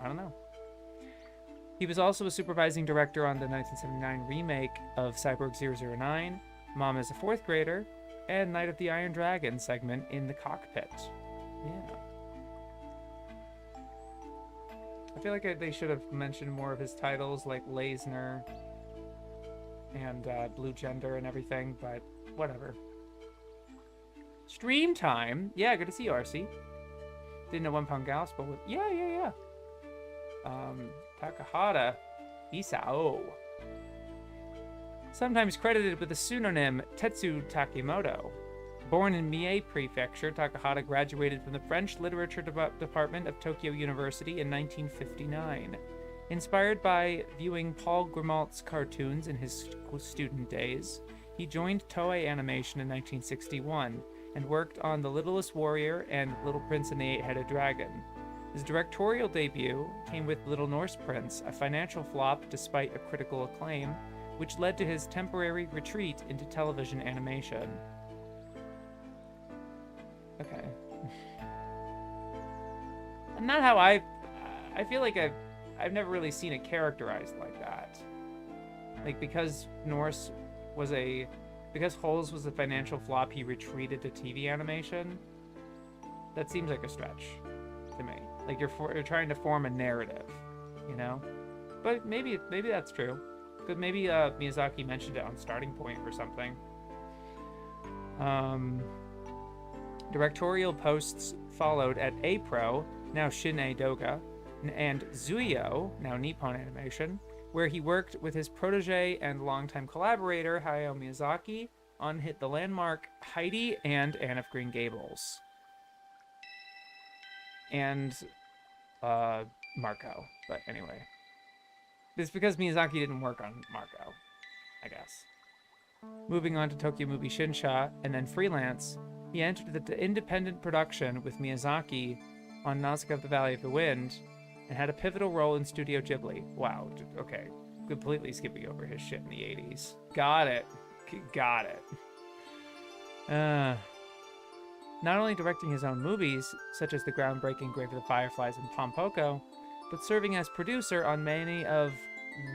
I don't know. He was also a supervising director on the 1979 remake of Cyborg 009, Mom is a Fourth Grader, and Night of the Iron Dragon segment in the cockpit. Yeah. I feel like they should have mentioned more of his titles, like Leisner and Blue Gender and everything, but whatever. Stream time! Yeah, good to see you, RC. Didn't know 1 Pound Gospel was... Yeah. Takahata Isao. Sometimes credited with the pseudonym Tetsu Takimoto. Born in Mie Prefecture, Takahata graduated from the French Literature Department of Tokyo University in 1959. Inspired by viewing Paul Grimalt's cartoons in his student days, he joined Toei Animation in 1961 and worked on The Littlest Warrior and Little Prince and the Eight-Headed Dragon. His directorial debut came with Little Norse Prince, a financial flop despite a critical acclaim, which led to his temporary retreat into television animation. Okay. Not how I feel like I've never really seen it characterized like that. Like, because Holes was a financial flop, he retreated to TV animation. That seems like a stretch to me. Like, you're trying to form a narrative, you know? But maybe that's true. But maybe Miyazaki mentioned it on Starting Point or something. Directorial posts followed at A-Pro, now Shin-Ei Doga, and Zuyo, now Nippon Animation, where he worked with his protege and longtime collaborator Hayao Miyazaki on the landmark Heidi and Anne of Green Gables. And Marco, but anyway. It's because Miyazaki didn't work on Marco, I guess. Moving on to Tokyo Movie Shinsha and then freelance, he entered the independent production with Miyazaki on Nausicaa of the Valley of the Wind and had a pivotal role in Studio Ghibli. Wow, okay. Completely skipping over his shit in the 80s. Got it. Not only directing his own movies, such as the groundbreaking Grave of the Fireflies and Pompoko, but serving as producer on many of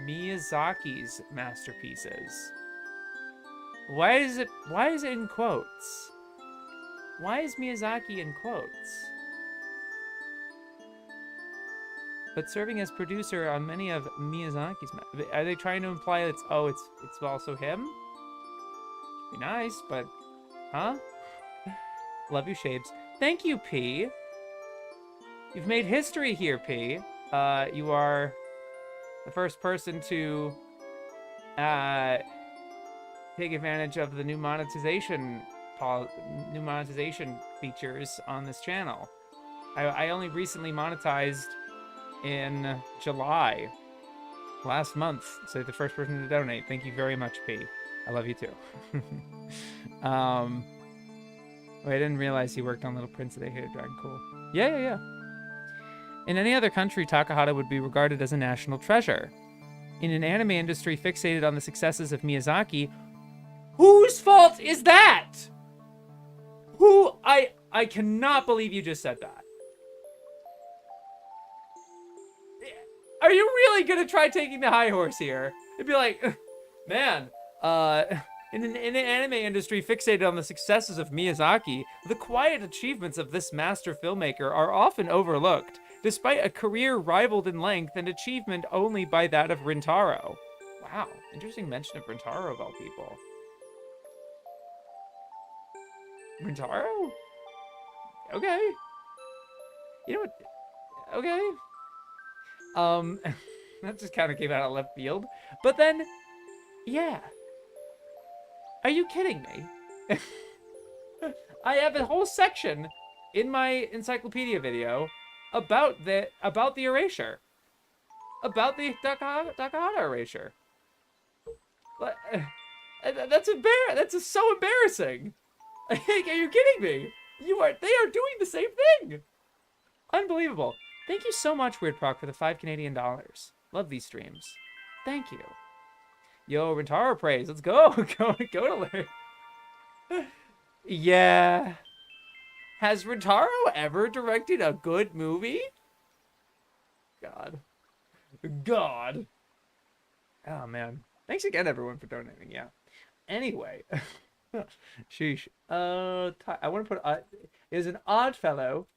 Miyazaki's masterpieces. Why is it in quotes? Why is Miyazaki in quotes? But serving as producer on many of Miyazaki's... Are they trying to imply it's also him? Be nice, but... Huh? Love you, Shapes. Thank you, P. You've made history here, P. You are the first person to take advantage of the new monetization features on this channel. I only recently monetized in July, last month, so you're the first person to donate. Thank you very much, P. I love you too. Wait, I didn't realize he worked on Little Prince of the Eight-Headed Dragon. Cool. Yeah. In any other country, Takahata would be regarded as a national treasure. In an anime industry fixated on the successes of Miyazaki, whose fault is that? I cannot believe you just said that. Are you really gonna try taking the high horse here? It'd be like, man, in an anime industry fixated on the successes of Miyazaki, the quiet achievements of this master filmmaker are often overlooked, despite a career rivaled in length and achievement only by that of Rintaro. Wow, interesting mention of Rintaro of all people. Rintaro? Okay. You know what? Okay. That just kind of came out of left field. But then, yeah. Are you kidding me? I have a whole section in my Encyclopedia video about the erasure. About the Takahata erasure. That's so embarrassing. Are you kidding me? They are doing the same thing. Unbelievable. Thank you so much, Weird Proc, for the $5 Canadian. Love these streams. Thank you. Yo, Rintaro praise. Let's go. Go to learn. Yeah. Has Rintaro ever directed a good movie? God. Oh, man. Thanks again, everyone, for donating. Yeah. Anyway. Sheesh. I want to put... is an odd fellow,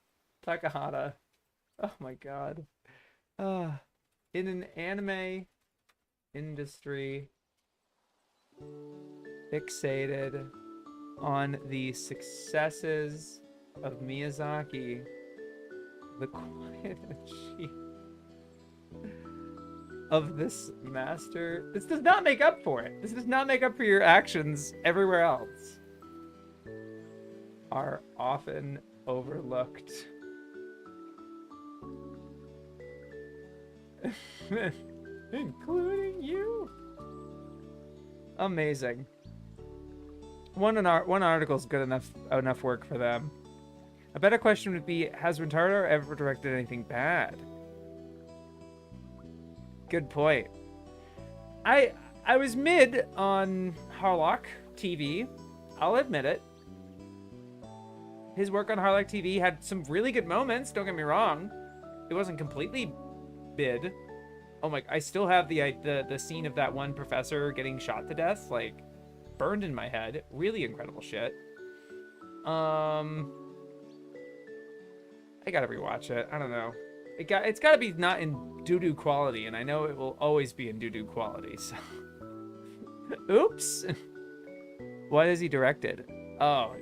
Takahata. Oh, my God. In an anime industry fixated on the successes of Miyazaki, the quiet achievement of this master. This does not make up for it. This does not make up for your actions everywhere else. Are often overlooked. Including you. Amazing. One article is good enough work for them. A better question would be, has Rentaro ever directed anything bad? Good point. I was mid on Harlock TV. I'll admit it. His work on Harlock TV had some really good moments, don't get me wrong. It wasn't completely bid. Oh my, I still have the scene of that one professor getting shot to death, like, burned in my head. Really incredible shit. I gotta rewatch it. I don't know. It's gotta be not in doo-doo quality, and I know it will always be in doo-doo quality, so. Oops! What has he directed? Oh,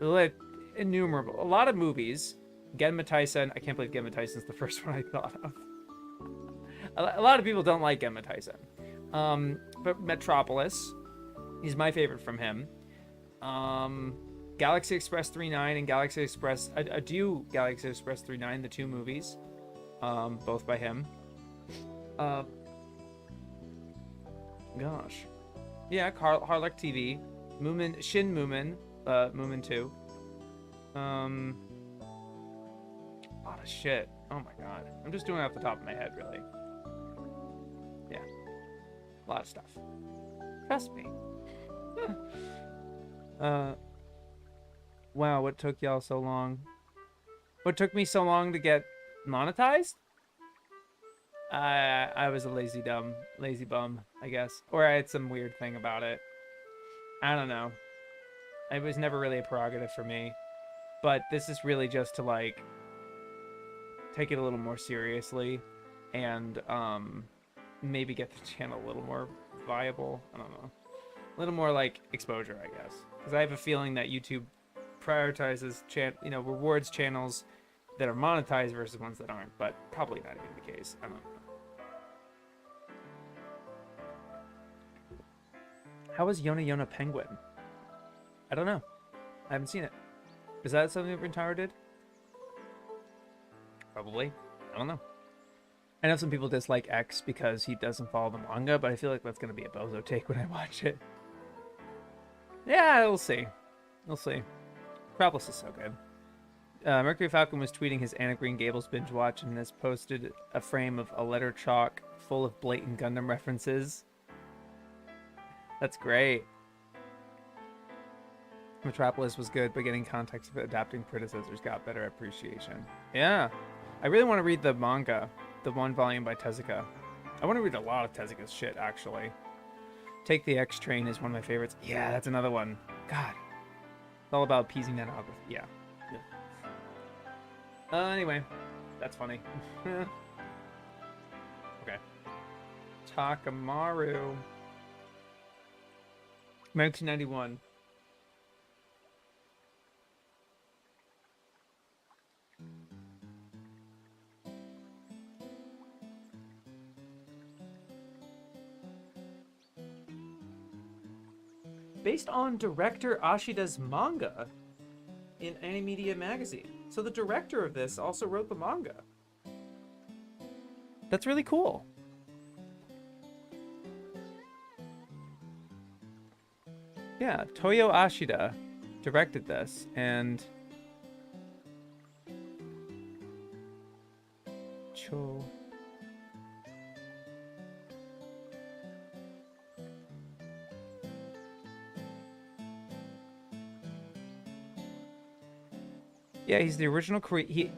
like, innumerable. A lot of movies. Genma Tyson. I can't believe Genma Tyson's the first one I thought of. A lot of people don't like Genma Tyson. But Metropolis. He's my favorite from him. Galaxy Express 39 and Galaxy Express... Adieu Galaxy Express 39, the two movies. Both by him. Gosh. Yeah, Harlock TV. Shin Moomin. Moomin 2. A lot of shit. Oh my god. I'm just doing it off the top of my head, really. Yeah. A lot of stuff. Trust me. Wow, what took y'all so long? What took me so long to get monetized? I was a lazy bum, I guess. Or I had some weird thing about it. I don't know. It was never really a prerogative for me. But this is really just to, like, take it a little more seriously and maybe get the channel a little more viable. I don't know. A little more, like, exposure, I guess. Because I have a feeling that YouTube prioritizes, rewards channels that are monetized versus ones that aren't. But probably not even the case. I don't know. How is Yona Yona Penguin? I don't know. I haven't seen it. Is that something that Rentaro did? Probably. I don't know. I know some people dislike X because he doesn't follow the manga, but I feel like that's going to be a bozo take when I watch it. Yeah, we'll see. We'll see. Metropolis is so good. Mercury Falcon was tweeting his Anna Green Gables binge watch and has posted a frame of a letter chalk full of blatant Gundam references. That's great. Metropolis was good, but getting context of adapting predecessors got better appreciation. Yeah. I really want to read the manga, the one volume by Tezuka. I want to read a lot of Tezuka's shit, actually. Take the X Train is one of my favorites. Yeah, that's another one. God. It's all about appeasing that algorithm. Yeah. Anyway. That's funny. Okay. Takamaru. 1991. Based on director Ashida's manga in Animedia magazine. So the director of this also wrote the manga. That's really cool. Yeah, Toyo Ashida directed this, and Cho. Yeah, he's the original he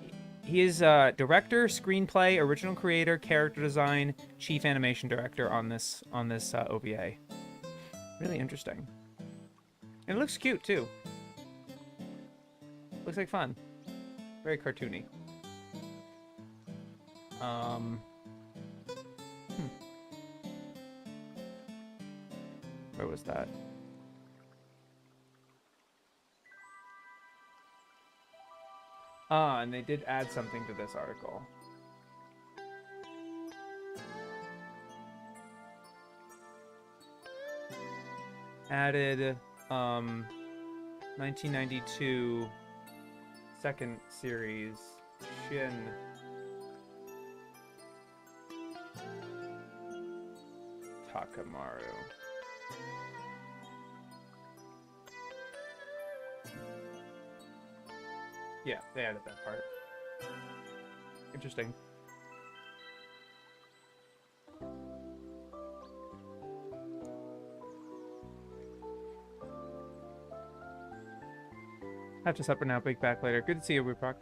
is director, screenplay, original creator, character design, chief animation director on this OVA. Really interesting. And it looks cute too. Looks like fun. Very cartoony. Where was that? Ah, and they did add something to this article. Added 1992 second series Shin Takamaru. Yeah, they added that part. Interesting. Have to supper now, big back later. Good to see you, Rupak.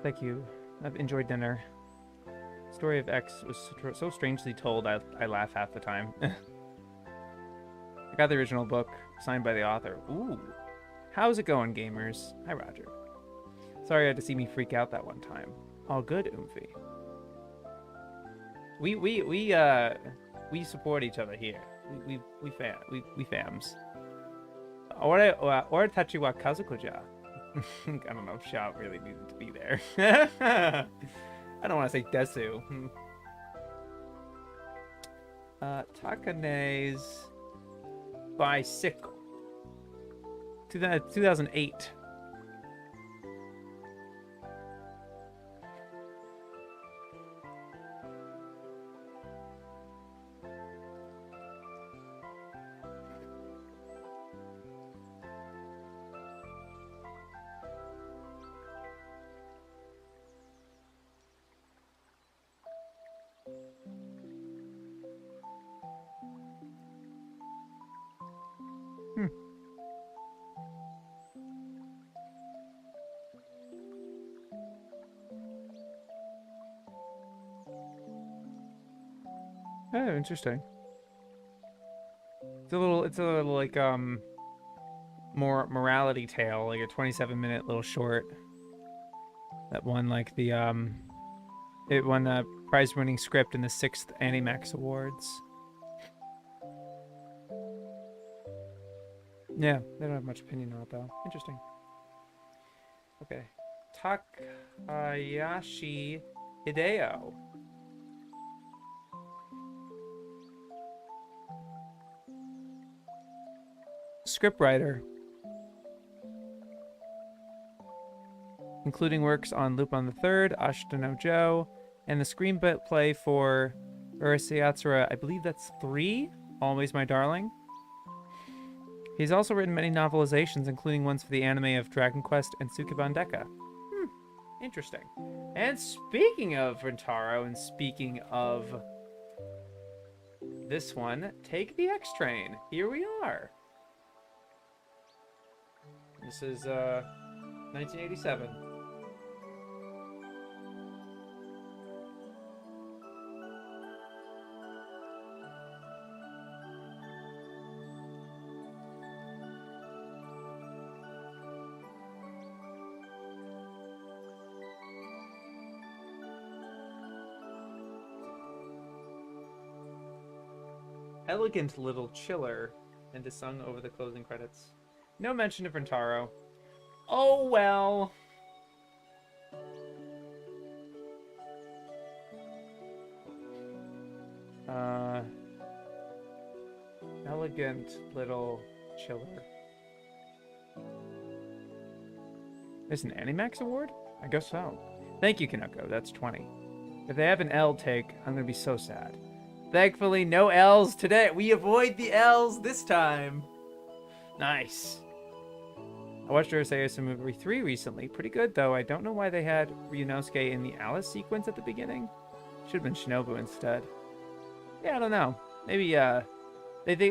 Thank you. I've enjoyed dinner. Story of X was so strangely told, I laugh half the time. I got the original book, signed by the author. Ooh. How's it going, gamers? Hi, Roger. Sorry you had to see me freak out that one time. All good, Oomphy. We support each other here. We fams. Ore tachi wa kazuko-ja. I don't know if Sha really needed to be there. I don't want to say Desu. Takane's Bicycle. 2008. Oh, interesting. It's a little like more morality tale, like a 27-minute little short that won like the it won a prize-winning script in the 6th Animax Awards. Yeah, they don't have much opinion on it though. Interesting. Okay. Takayashi Hideo. Scriptwriter, including works on Lupin the Third, Ashita no Joe, and the screenplay for Urusei Yatsura. I believe that's 3. Always My Darling. He's also written many novelizations, including ones for the anime of Dragon Quest and Sukeban Deka. Interesting. And speaking of Rentaro, and speaking of this one, Take the X Train. Here we are. This is 1987. Elegant little chiller, and is sung over the closing credits. No mention of Rentaro. Oh well. Elegant little chiller. There's an Animax award? I guess so. Thank you, Kaneko. That's 20. If they have an L take, I'm gonna be so sad. Thankfully, no L's today. We avoid the L's this time. Nice. I watched Urusei Yatsura movie 3 recently. Pretty good, though. I don't know why they had Ryunosuke in the Alice sequence at the beginning. Should have been Shinobu instead. Yeah, I don't know. Maybe,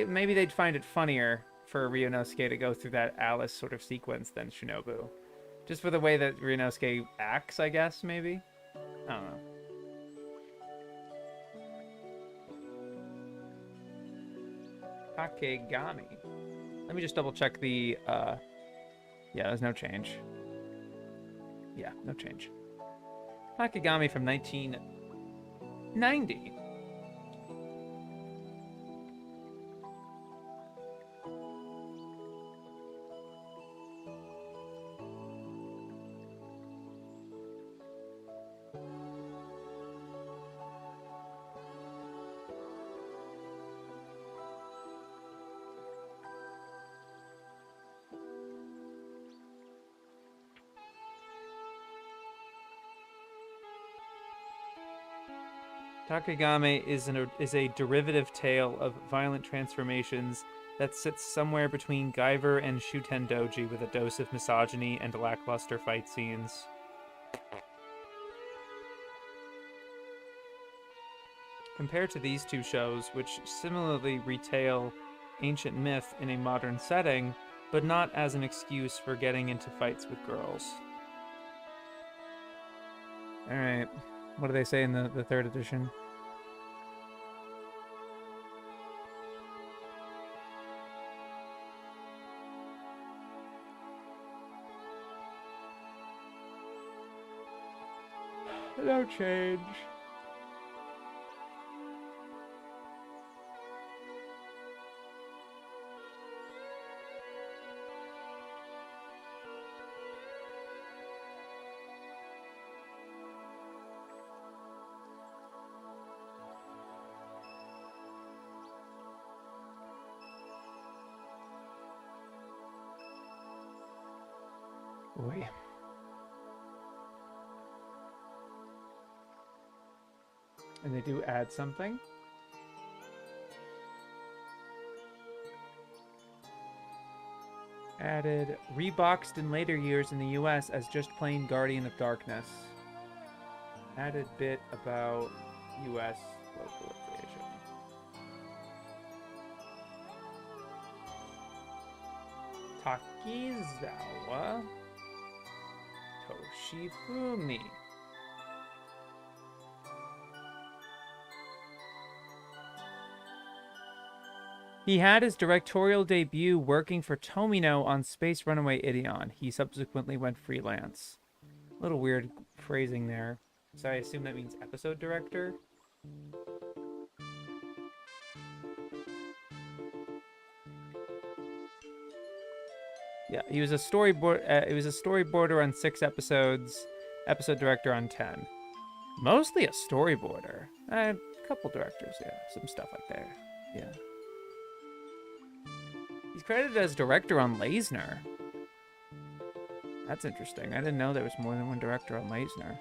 maybe they'd find it funnier for Ryunosuke to go through that Alice sort of sequence than Shinobu. Just for the way that Ryunosuke acts, I guess, maybe? I don't know. Takegami. Let me just double check the, yeah, there's no change. Yeah, no change. Takegami from 1990. Takagame is a derivative tale of violent transformations that sits somewhere between Guyver and Shuten Doji with a dose of misogyny and lackluster fight scenes. Compared to these two shows, which similarly retell ancient myth in a modern setting, but not as an excuse for getting into fights with girls. Alright, what do they say in the third edition? No change. Boy. And they do add something. Added, reboxed in later years in the US as just plain Guardian of Darkness. Added bit about US localization. Takizawa Toshifumi. He had his directorial debut working for Tomino on Space Runaway Ideon. He subsequently went freelance. A little weird phrasing there. So I assume that means episode director? Yeah, he was a storyboarder on 6 episodes, episode director on 10. Mostly a storyboarder. A couple directors, yeah, some stuff like that. Yeah. He's credited as director on Leisner. That's interesting. I didn't know there was more than one director on Leisner.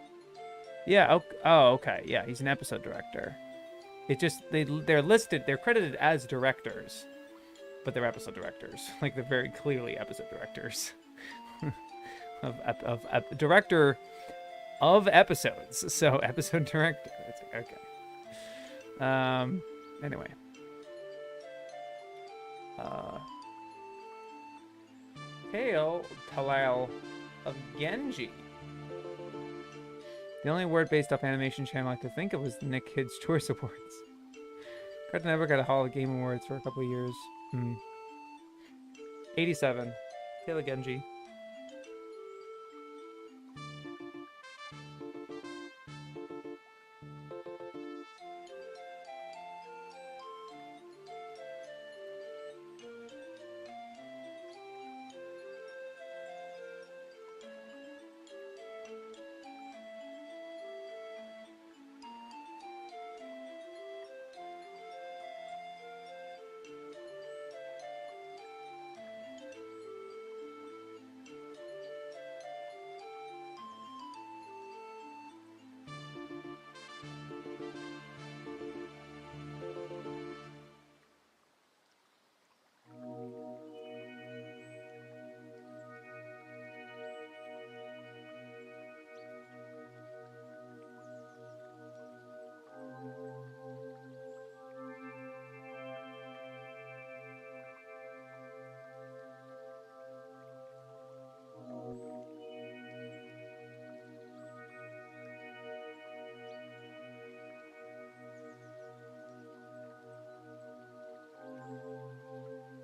Yeah. Oh, okay. Yeah, he's an episode director. It just they're listed. They're credited as directors, but they're episode directors. Like they're very clearly episode directors of director of episodes. So episode director. It's like, okay. Anyway. Hail Talal of Genji. The only word based off animation channel I could think of was the Nick Kids Choice Awards. Cartoon Network got a Hall of Game Awards for a couple of years. 87. Hail of Genji.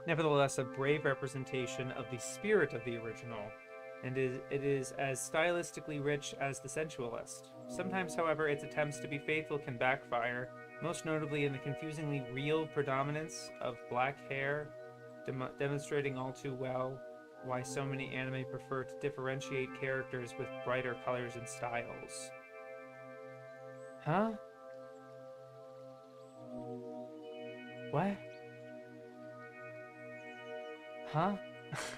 Nevertheless, a brave representation of the spirit of the original, and it is as stylistically rich as The Sensualist. Sometimes, however, its attempts to be faithful can backfire, most notably in the confusingly real predominance of black hair, demonstrating all too well why so many anime prefer to differentiate characters with brighter colors and styles. Huh? What? Huh?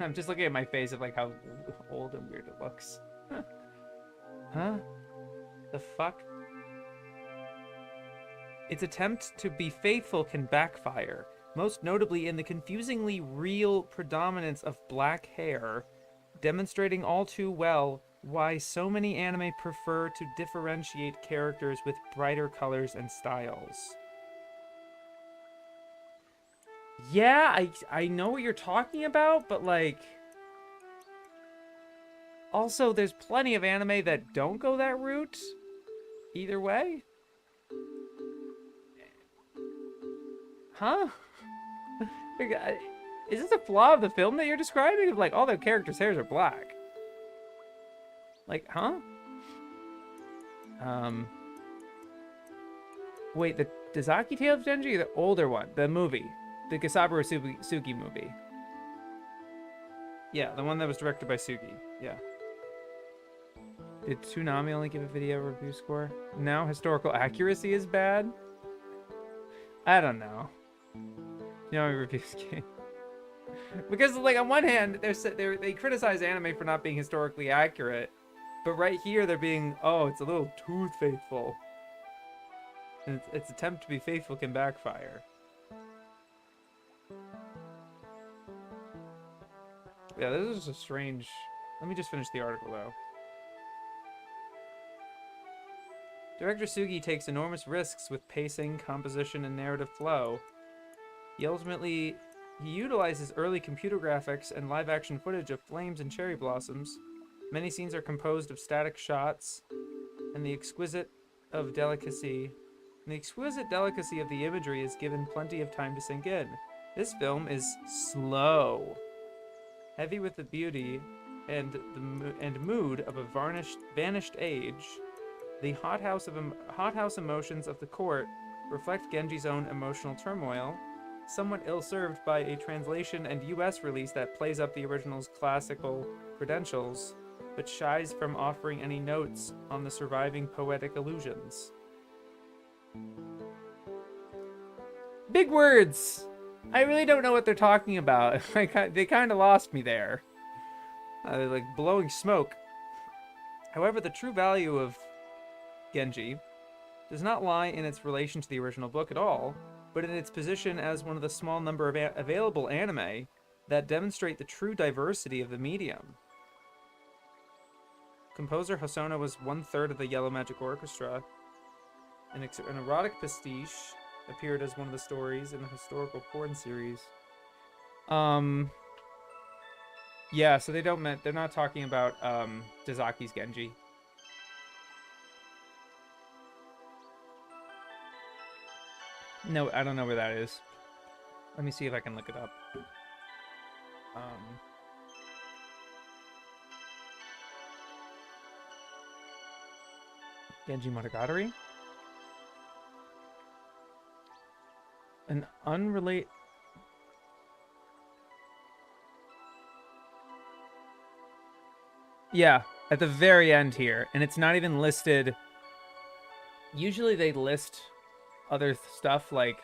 I'm just looking at my face of like how old and weird it looks. Huh? The fuck? Its attempt to be faithful can backfire, most notably in the confusingly real predominance of black hair, demonstrating all too well why so many anime prefer to differentiate characters with brighter colors and styles. Yeah, I know what you're talking about, but like also there's plenty of anime that don't go that route either way. Huh? Is this a flaw of the film that you're describing? Like all the characters' hairs are black. Like, huh? Um Wait, the Dazaki Tale of Genji, the older one, the movie. The Gasabaru Sugi movie. Yeah, the one that was directed by Sugi. Yeah. Did Toonami only give a video review score? Now historical accuracy is bad? I don't know. Toonami reviews game. Because, like, on one hand, they criticize anime for not being historically accurate, but right here they're being, oh, it's a little too faithful. And its attempt to be faithful can backfire. Yeah, this is a strange... Let me just finish the article, though. Director Sugi takes enormous risks with pacing, composition, and narrative flow. He utilizes early computer graphics and live-action footage of flames and cherry blossoms. Many scenes are composed of static shots, and the exquisite delicacy of the imagery is given plenty of time to sink in. This film is slow, heavy with the beauty and mood of a vanished age. The hothouse emotions of the court reflect Genji's own emotional turmoil, somewhat ill-served by a translation and US release that plays up the original's classical credentials, but shies from offering any notes on the surviving poetic allusions. Big words! I really don't know what they're talking about. They kind of lost me there. They're like blowing smoke. However, the true value of Genji does not lie in its relation to the original book at all, but in its position as one of the small number of available anime that demonstrate the true diversity of the medium. Composer Hosono was 1/3 of the Yellow Magic Orchestra. An erotic pastiche appeared as one of the stories in the historical porn series. Yeah, so they're not talking about Dazaki's Genji. No, I don't know where that is. Let me see if I can look it up. Genji Monogatari? An unrelated... Yeah, at the very end here. And it's not even listed... Usually they list other stuff like...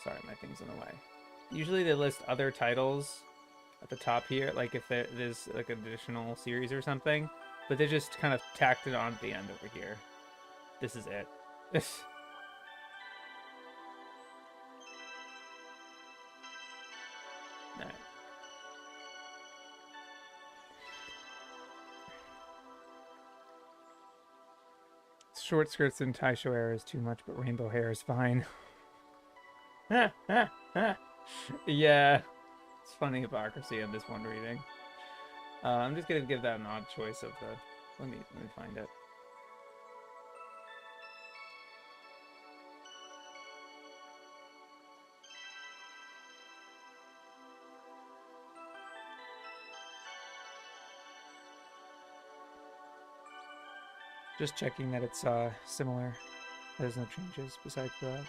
Sorry, my thing's in the way. Usually they list other titles at the top here, like if there's like an additional series or something. But they just kind of tacked it on at the end over here. This is it. Alright. Short skirts and Taisho hair is too much, but rainbow hair is fine. Yeah. It's funny hypocrisy in this one reading. I'm just gonna give that an odd choice of the... Let me find it. Just checking that it's similar. There's no changes besides that.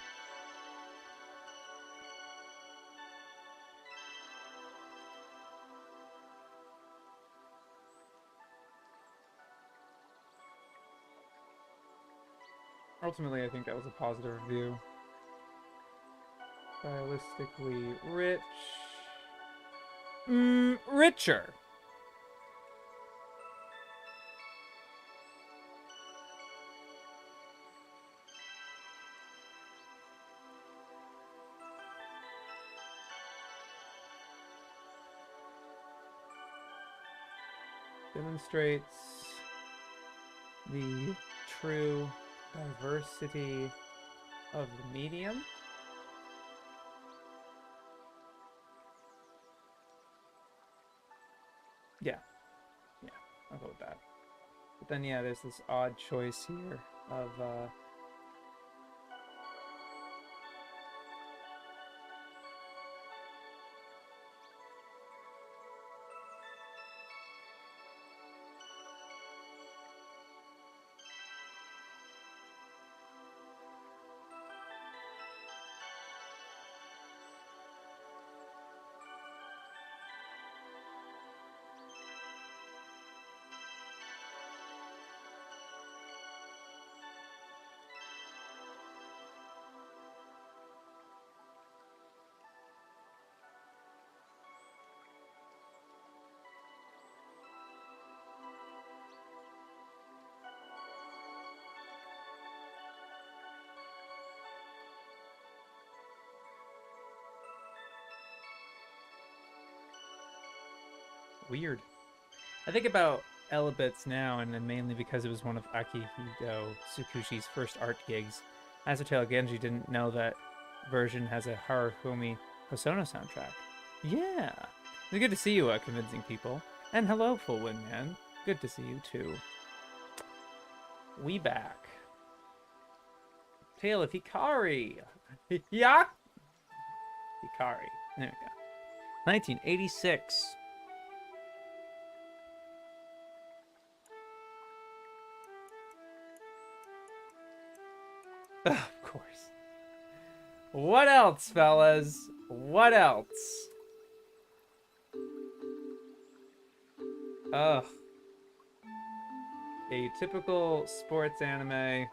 Ultimately, I think that was a positive review. Stylistically rich. Richer. demonstrates the true diversity of the medium. Yeah, I'll go with that. But then, yeah, there's this odd choice here of, weird. I think about Elebits now, and then mainly because it was one of Akihito Tsukushi's first art gigs. Asotale Genji didn't know that version has a Haruhumi Hosono soundtrack. Yeah. It's good to see you, convincing people. And hello, Full Wingman. Good to see you, too. We back. Tale of Hikari. Yeah. Hikari. There we go. 1986. Of course. What else, fellas? What else? Ugh. A typical sports anime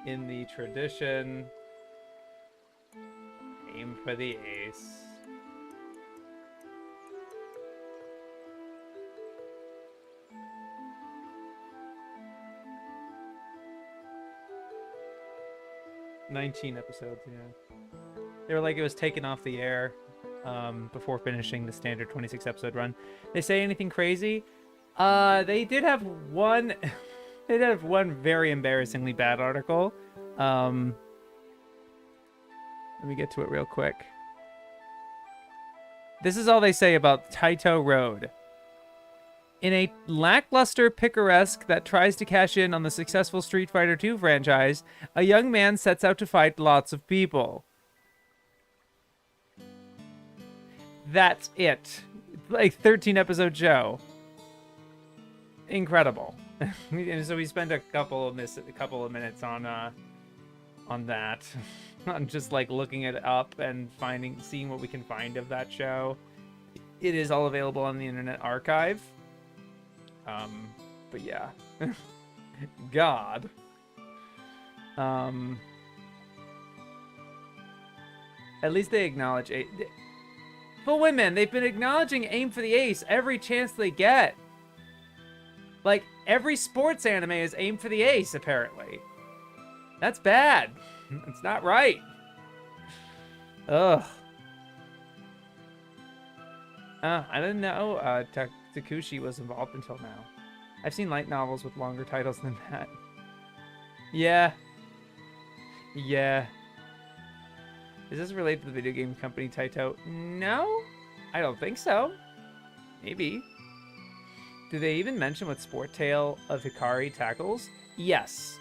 in the tradition. Aim for the ace. "19 episodes, yeah. They were like it was taken off the air before finishing the standard 26 episode run. They say anything crazy? They did have one. They did have one very embarrassingly bad article. Let me get to it real quick. This is all they say about Taito Road. In a lackluster picaresque that tries to cash in on the successful Street Fighter II franchise, a young man sets out to fight lots of people. That's it. Like 13 episode show. Incredible. So we spent a couple of minutes on that, on just like looking it up and seeing what we can find of that show. It is all available on the Internet Archive. But yeah. God. At least they acknowledge it. For women, they've been acknowledging Aim for the Ace every chance they get. Like, every sports anime is Aim for the Ace, apparently. That's bad. It's not right. Ugh. I didn't know Takushi was involved until now. I've seen light novels with longer titles than that. Yeah. Yeah. Is this related to the video game company Taito? No, I don't think so. Maybe. Do they even mention what Sport Tale of Hikari tackles? Yes.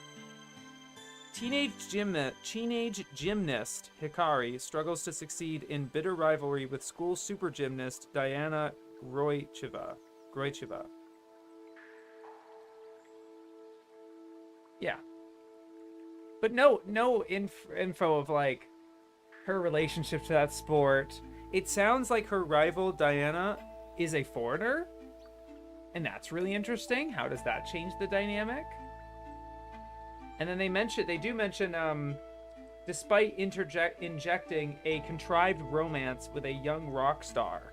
Teenage gymnast Hikari struggles to succeed in bitter rivalry with school super gymnast Diana Groycheva. Yeah. But no info of like her relationship to that sport. It sounds like her rival Diana is a foreigner, and that's really interesting. How does that change the dynamic? And then they do mention despite injecting a contrived romance with a young rock star.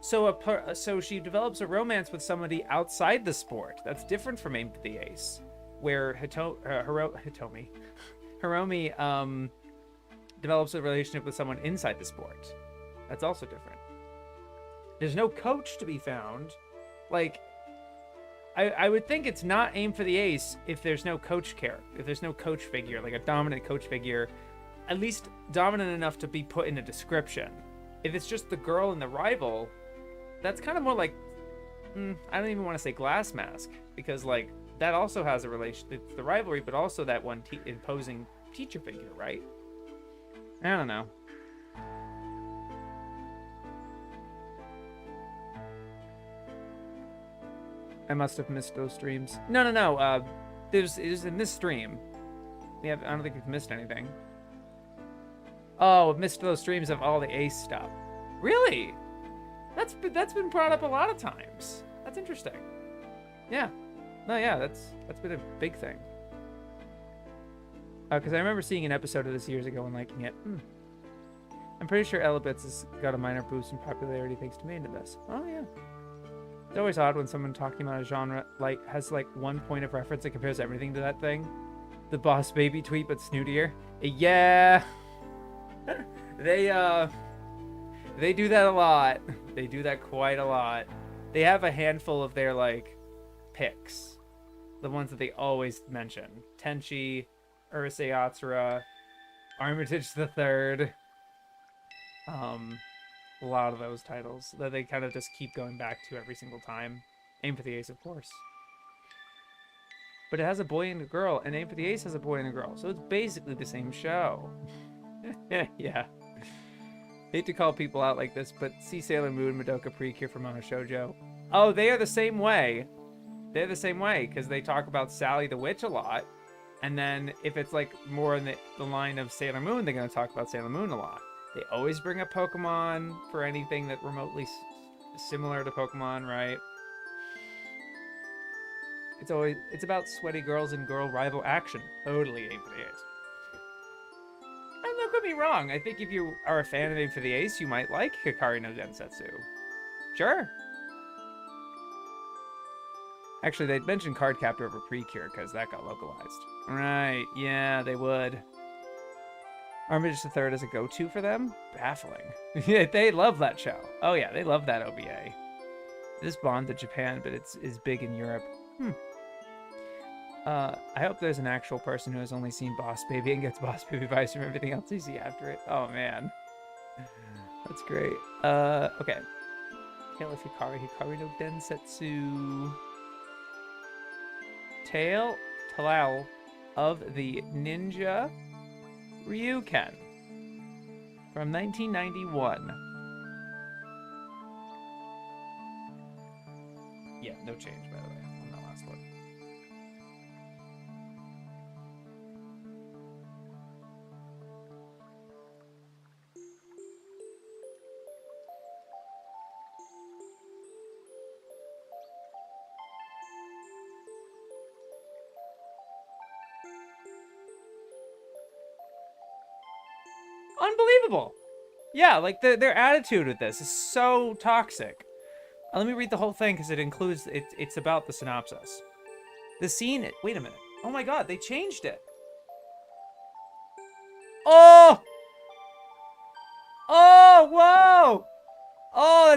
So she develops a romance with somebody outside the sport. That's different from Aim for the Ace, where Hiromi develops a relationship with someone inside the sport. That's also different. There's no coach to be found. Like, I would think it's not Aim for the Ace if there's no coach character, if there's no coach figure, like a dominant coach figure, at least dominant enough to be put in a description. If it's just the girl and the rival, that's kind of more like, I don't even want to say Glass Mask, because like that also has a relation, it's the rivalry, but also that one imposing teacher figure, right? I don't know. I must have missed those streams. No. It was in this stream. I don't think we've missed anything. Oh, I've missed those streams of all the Ace stuff. Really? That's been brought up a lot of times. That's interesting. Yeah. No, yeah, that's been a big thing. Because I remember seeing an episode of this years ago and liking it. I'm pretty sure Elabits has got a minor boost in popularity thanks to Maiden this. Oh, yeah. It's always odd when someone talking about a genre has one point of reference that compares everything to that thing. The Boss Baby tweet, but snootier. Yeah. They do that a lot. They do that quite a lot. They have a handful of their picks, the ones that they always mention: Tenchi, Urusei Yatsura, Armitage the Third. A lot of those titles that they kind of just keep going back to every single time. Aim for the Ace, of course. But it has a boy and a girl, and Aim for the Ace has a boy and a girl, so it's basically the same show. Yeah. Hate to call people out like this, but see Sailor Moon, Madoka Precure from Mono Shoujo. Oh, they are the same way. They're the same way, because they talk about Sally the Witch a lot. And then if it's more in the line of Sailor Moon, they're going to talk about Sailor Moon a lot. They always bring up Pokemon for anything that remotely similar to Pokemon, right? It's about sweaty girls and girl rival action. Totally Aim for the Ace. And don't get me wrong, I think if you are a fan of Aim for the Ace, you might like Hikari no Densetsu. Sure. Actually, they'd mentioned Cardcaptor over Precure because that got localized. Right, yeah, they would. Armitage the Third is a go-to for them? Baffling. Yeah, they love that show. Oh yeah, they love that OVA. This Bond to Japan, but is big in Europe. I hope there's an actual person who has only seen Boss Baby and gets Boss Baby vibes from everything else you see after it. Oh man. That's great. Okay. Tale of Hikari no Densetsu. Tale of the Ninja Ryuken from 1991. Yeah, no change, by the way, on that last one. Unbelievable. Yeah, their attitude with this is so toxic. Let me read the whole thing because it includes it's about the synopsis. The scene. Wait a minute. Oh my god, they changed it. Oh! Oh, whoa! Oh,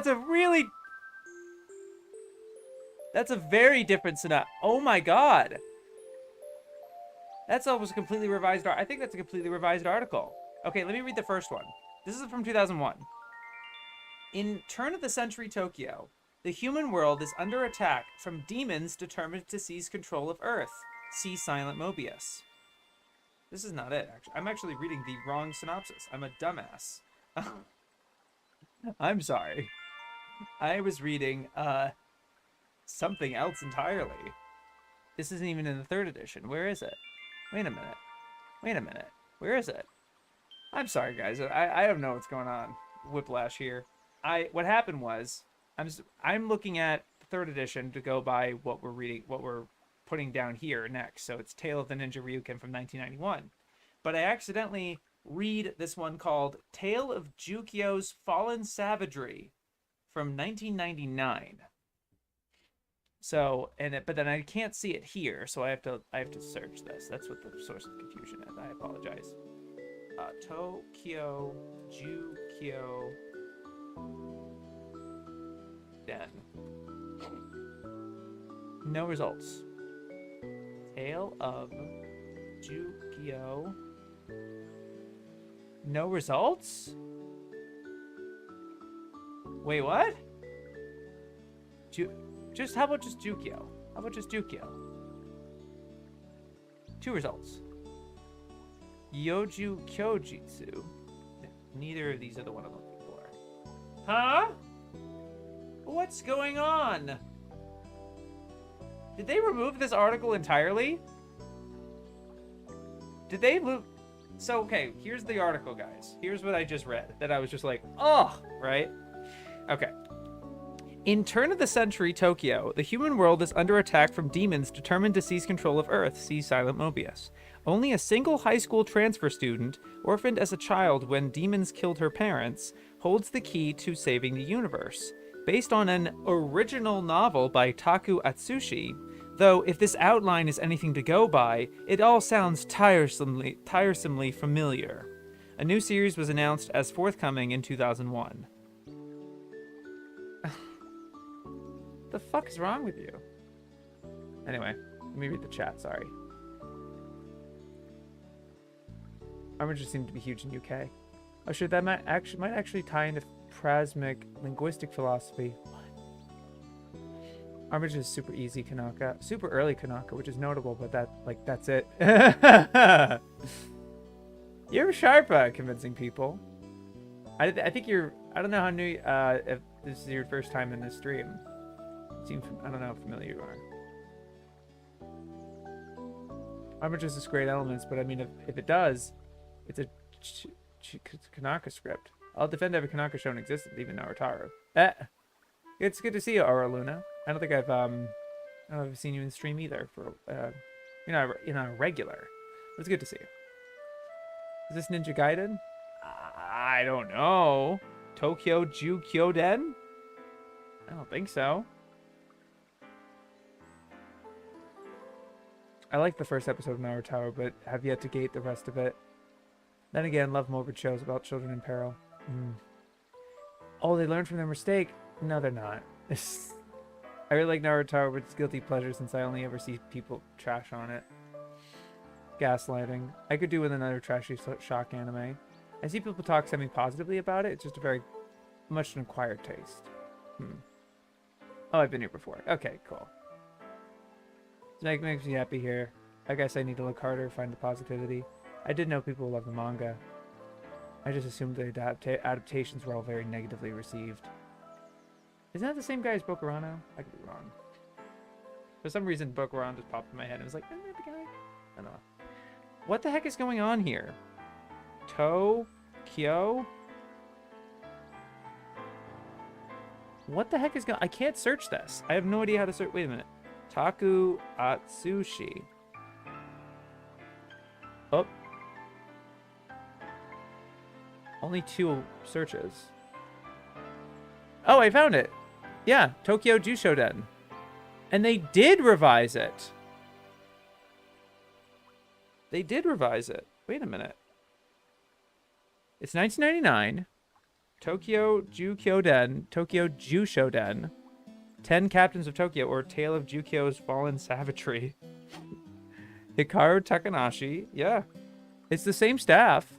that's a very different synopsis. Oh my god. That's almost a completely revised I think that's a completely revised article. Okay, let me read the first one. This is from 2001. In turn of the century Tokyo, the human world is under attack from demons determined to seize control of Earth. See Silent Mobius. This is not it, actually. I'm actually reading the wrong synopsis. I'm a dumbass. I'm sorry. I was reading, something else entirely. This isn't even in the 3rd edition. Where is it? Wait a minute. Where is it? I'm sorry, guys. I don't know what's going on. Whiplash here. What happened was, I'm looking at the 3rd edition to go by what we're putting down here next. So it's Tale of the Ninja Ryuken from 1991. But I accidentally read this one called Tale of Jukyo's Fallen Savagery from 1999. So, but then I can't see it here, so I have to search this. That's what the source of confusion is. I apologize. Tokyo Jukyo Den. No results. Tale of Jukio. No results? Wait, what? How about just Jukio? How about just Jukio? 2 results. Yoju Kyojitsu. Neither of these are the one I'm looking for. Huh? What's going on? Did they remove this article entirely? Did they move? So, okay, here's the article, guys. Here's what I just read that I was just like, oh, right? Okay. In turn of the century Tokyo, the human world is under attack from demons determined to seize control of Earth. See Silent Mobius. Only a single high school transfer student, orphaned as a child when demons killed her parents, holds the key to saving the universe. Based on an original novel by Taku Atsushi, though if this outline is anything to go by, it all sounds tiresomely familiar. A new series was announced as forthcoming in 2001. The fuck is wrong with you? Anyway, let me read the chat, sorry. Armitage seemed to be huge in UK. Oh shit, that might actually tie into prasmic linguistic philosophy. What? Armitage is super easy Kanaka. Super early Kanaka, which is notable, but that's it. You're sharp at convincing people. I think you're, I don't know how new, if this is your first time in this stream. I don't know how familiar you are. Armitage has great elements, but I mean, if it does, it's a Kanaka script. I'll defend every Kanaka show in existence, even Naruto. It's good to see you, Aura Luna. I don't think I've seen you in stream either for you're not a regular. But it's good to see you. Is this Ninja Gaiden? I don't know. Tokyo Ju Kyoden? I don't think so. I like the first episode of Naruto, but have yet to gate the rest of it. Then again, love morbid shows about children in peril. Oh, they learned from their mistake? No, they're not. I really like Naruto, but it's guilty pleasure since I only ever see people trash on it. Gaslighting. I could do with another trashy shock anime. I see people talk semi-positively about it. It's just a very much an acquired taste. Oh, I've been here before. Okay, cool. It makes me happy here. I guess I need to look harder, find the positivity. I did know people love the manga. I just assumed the adaptations were all very negatively received. Isn't that the same guy as Bokurano? I could be wrong. For some reason, Bokurano just popped in my head. It was like, isn't that the guy? I don't know. What the heck is going on here? Tokyo? What the heck is going on? I can't search this. I have no idea how to search. Wait a minute. Taku Atsushi. Oh. Only 2 searches. Oh, I found it. Yeah, Tokyo Jushoden. And they did revise it. They did revise it. Wait a minute. It's 1999. Tokyo Jushoden. 10 Captains of Tokyo, or Tale of Jukio's Fallen Savagery. Hikaru Takanashi. Yeah. It's the same staff.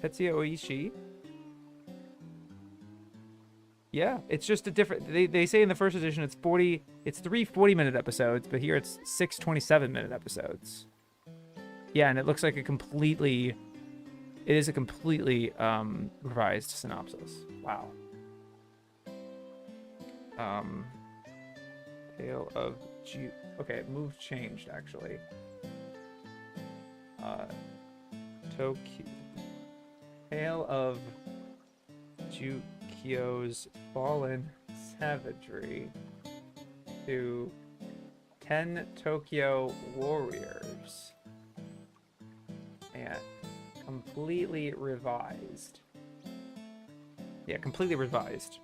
Tetsuya Oishi. Yeah, it's just a different... They say in the first edition it's 3 40-minute episodes, but here it's 6 27-minute episodes. Yeah, and it looks like a completely... It is a completely revised synopsis. Wow. Tale of okay, move changed actually. Tokyo. Tale of Jukio's Fallen Savagery to 10 Tokyo Warriors. And completely revised. Yeah, completely revised.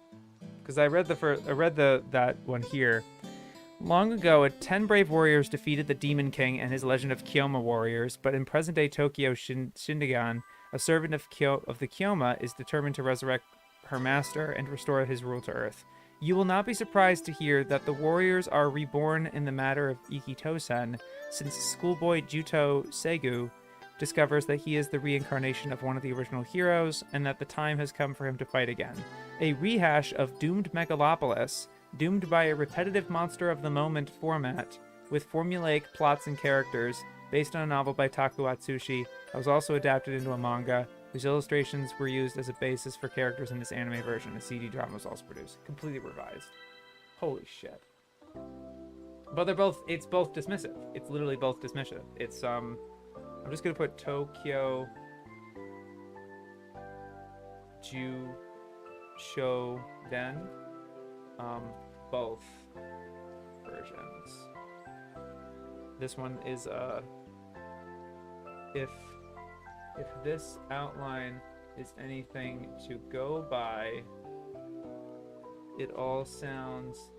Because I read that one here. Long ago, 10 brave warriors defeated the Demon King and his legend of Kyoma warriors, but in present-day Tokyo, Shindegan, a servant of the Kyoma, is determined to resurrect her master and restore his rule to Earth. You will not be surprised to hear that the warriors are reborn in the matter of Ikitosen, since schoolboy Juto Segu discovers that he is the reincarnation of one of the original heroes, and that the time has come for him to fight again. A rehash of doomed Megalopolis, doomed by a repetitive monster of the moment format, with formulaic plots and characters, based on a novel by Taku Atsushi that was also adapted into a manga, whose illustrations were used as a basis for characters in this anime version. A CD drama was also produced. Completely revised. Holy shit. But it's both dismissive. It's literally both dismissive. It's, I'm just gonna put Tokyo Shoden. Both versions. This one is, if this outline is anything to go by, it all sounds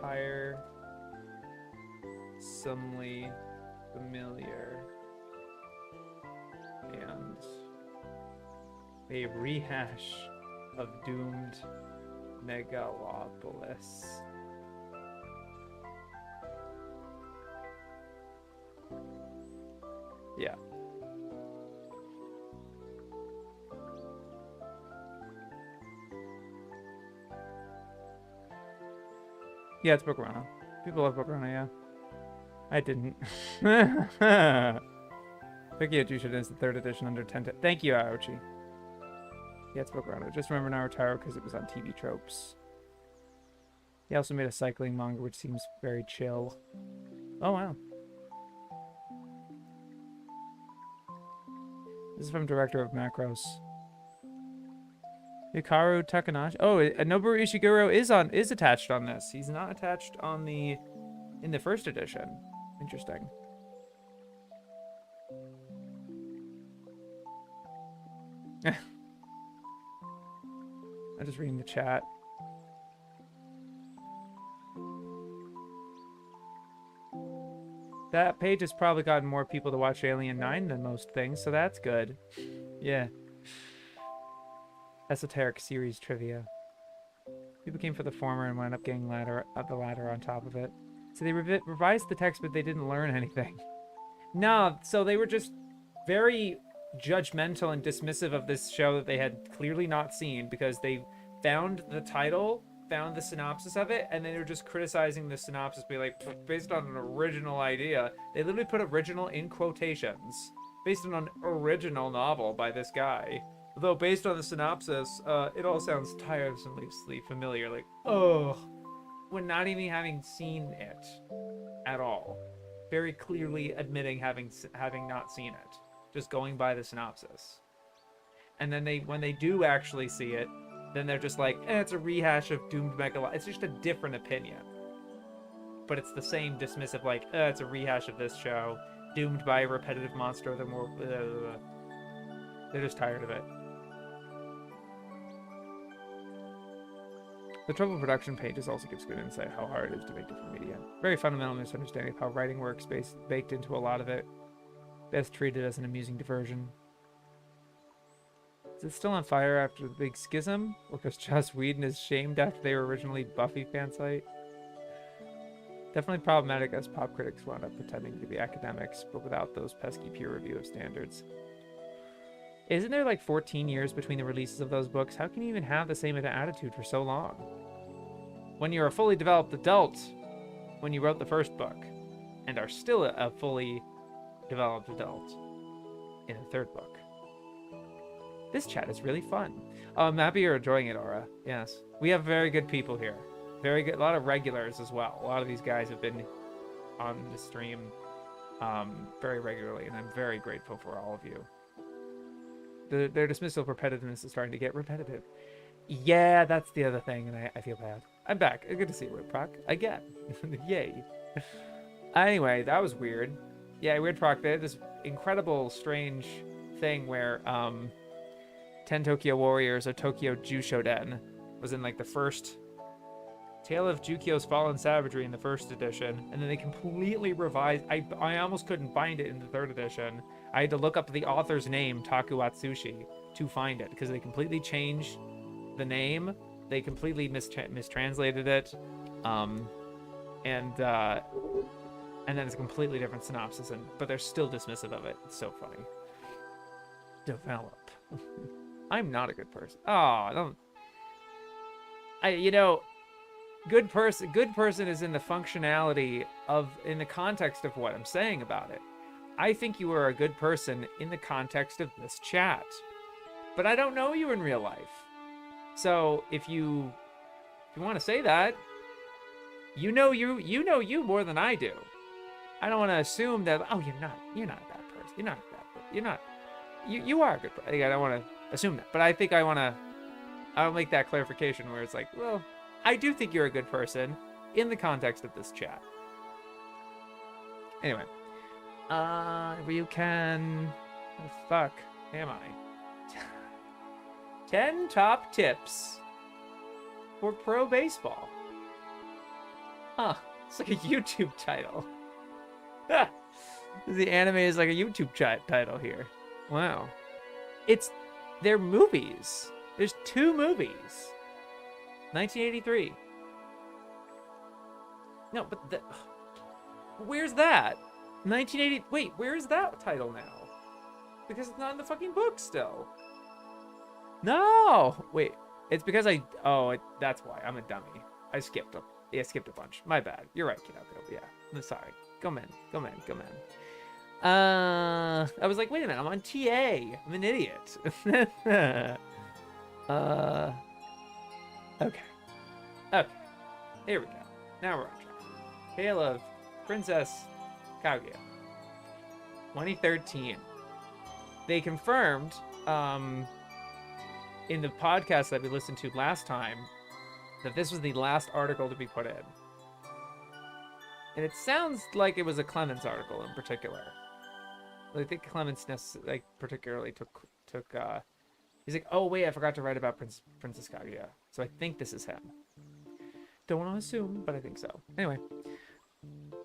tiresomely familiar, and a rehash of doomed Megalopolis. Yeah. Yeah, it's Bokurano. People love Bokurano, yeah. I didn't. Tokyo Jushin is the 3rd edition under 10. Thank you, Aochi. Yeah, it's Bokurano. Just remember Naruto because it was on TV Tropes. He also made a cycling manga, which seems very chill. Oh, wow. This is from director of Macros. Hikaru Takanashi. Oh, Noboru Ishiguro is attached on this. He's not attached on in the 1st edition. Interesting. I'm just reading the chat. That page has probably gotten more people to watch Alien 9 than most things, so that's good. Yeah. Esoteric series trivia. People came for the former and wound up getting the latter on top of it. So they revised the text, but they didn't learn anything. No, so they were just very judgmental and dismissive of this show that they had clearly not seen, because they found the title, found the synopsis of it, and then they were just criticizing the synopsis, being like, based on an original idea. They literally put original in quotations, based on an original novel by this guy. Though based on the synopsis, it all sounds tiresomely familiar. Like, ugh. When not even having seen it at all. Very clearly admitting having not seen it. Just going by the synopsis. And then when they do actually see it, then they're just like, it's a rehash of Doomed Megalopolis. It's just a different opinion. But it's the same dismissive, like, it's a rehash of this show. Doomed by a repetitive monster. They're just tired of it. The Trouble Production pages also gives good insight how hard it is to make different media. Very fundamental misunderstanding of how writing works, baked into a lot of it. Best treated as an amusing diversion. Is it still on fire after the big schism? Or because Joss Whedon is shamed after they were originally Buffy fan site? Definitely problematic as pop critics wound up pretending to be academics, but without those pesky peer review of standards. Isn't there like 14 years between the releases of those books? How can you even have the same attitude for so long? When you're a fully developed adult, when you wrote the first book, and are still a fully developed adult in the 3rd book. This chat is really fun. Oh, I'm happy you're enjoying it, Aura. Yes. We have very good people here. Very good. A lot of regulars as well. A lot of these guys have been on the stream very regularly, and I'm very grateful for all of you. Their dismissal of repetitiveness is starting to get repetitive. Yeah, that's the other thing, and I feel bad. I'm back. Good to see you, Proc. Again. Yay. Anyway, that was weird. Yeah, Weird Proc, they had this incredible, strange thing where 10 Tokyo Warriors or Tokyo Jushoden was in like the first Tale of Jukio's Fallen Savagery in the 1st edition, and then they completely revised. I almost couldn't find it in the 3rd edition. I had to look up the author's name, Taku Atsushi, to find it, because they completely changed the name they completely mistranslated it, and then it's a completely different synopsis, but they're still dismissive of it. It's so funny. Develop. I'm not a good person. Oh, don't. Good person is in the functionality in the context of what I'm saying about it. I think you are a good person in the context of this chat, but I don't know you in real life. So if you want to say that, you know you more than I do. I don't want to assume that, oh, you're not a bad person. You're not a bad person. You are a good person. I don't want to assume that, but I think I'll make that clarification where it's like, well, I do think you're a good person in the context of this chat. Anyway, you can, what the fuck am I? 10 top tips for pro baseball. Huh, it's like a YouTube title. The anime is like a YouTube title here. Wow. They're movies. There's 2 movies. 1983. No, but where's that? 1980. Wait, where's that title now? Because it's not in the fucking book still. No. Wait, it's because that's why I'm a dummy. I skipped a bunch. My bad. You're right, Kinoko. Yeah, I'm sorry. Go man. I was like, wait a minute, I'm on TA. I'm an idiot. Okay. Here we go. Now we're on track. Tale of Princess Kaguya. 2013. They confirmed in the podcast that we listened to last time that this was the last article to be put in. And it sounds like it was a Clemens article in particular. I think Clemens particularly took he's like, oh wait, I forgot to write about Princess Kaguya. So I think this is him. Don't want to assume, but I think so. Anyway.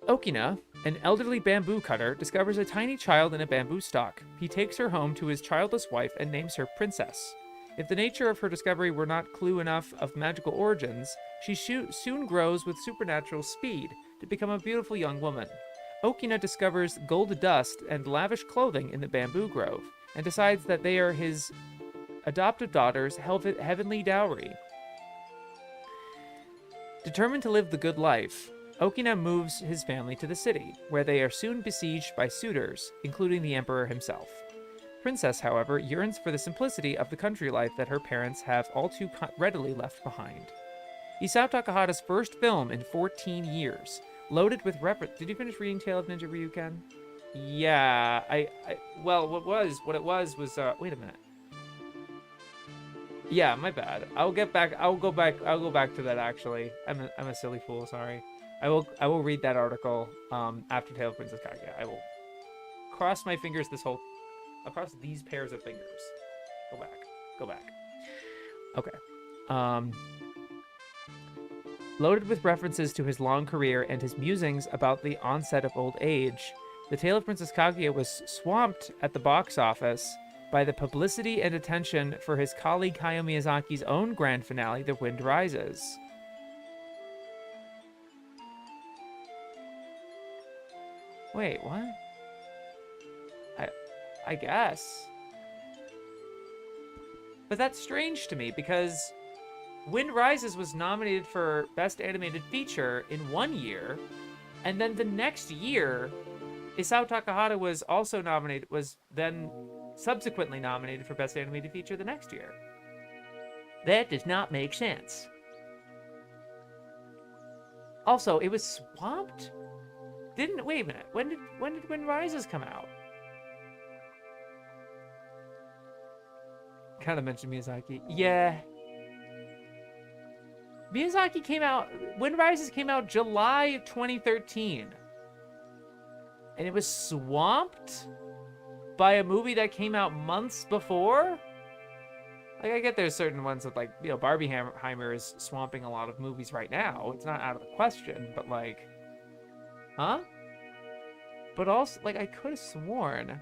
Okina, an elderly bamboo cutter, discovers a tiny child in a bamboo stalk. He takes her home to his childless wife and names her Princess. If the nature of her discovery were not clue enough of magical origins, she soon grows with supernatural speed to become a beautiful young woman. Okina discovers gold dust and lavish clothing in the bamboo grove, and decides that they are his adoptive daughter's heavenly dowry. Determined to live the good life, Okina moves his family to the city, where they are soon besieged by suitors, including the emperor himself. Princess, however, yearns for the simplicity of the country life that her parents have all too readily left behind. Isao Takahata's first film in 14 years, loaded with Did you finish reading Tale of Ninja Ryuken? Yeah, well, what it was, wait a minute. Yeah, my bad. I'll go back to that actually. I'm a silly fool, sorry. I will read that article after Tale of Princess Kaguya. I will cross my fingers I'll cross these pairs of fingers. Go back. Okay. Loaded with references to his long career and his musings about the onset of old age, The Tale of Princess Kaguya was swamped at the box office by the publicity and attention for his colleague Hayao Miyazaki's own grand finale, The Wind Rises. Wait, what? I guess. But that's strange to me because Wind Rises was nominated for Best Animated Feature in one year, and then the next year, Isao Takahata was also nominated, was then subsequently nominated for Best Animated Feature the next year. That does not make sense. Also, it was swamped? Wait a minute, when did Wind Rises come out? Kind of mentioned Miyazaki. Yeah. Miyazaki came out, Wind Rises came out July of 2013. And it was swamped by a movie that came out months before? Like, I get there's certain ones that, like, you know, Barbieheimer is swamping a lot of movies right now. It's not out of the question, but, like, huh? But also, like, I could have sworn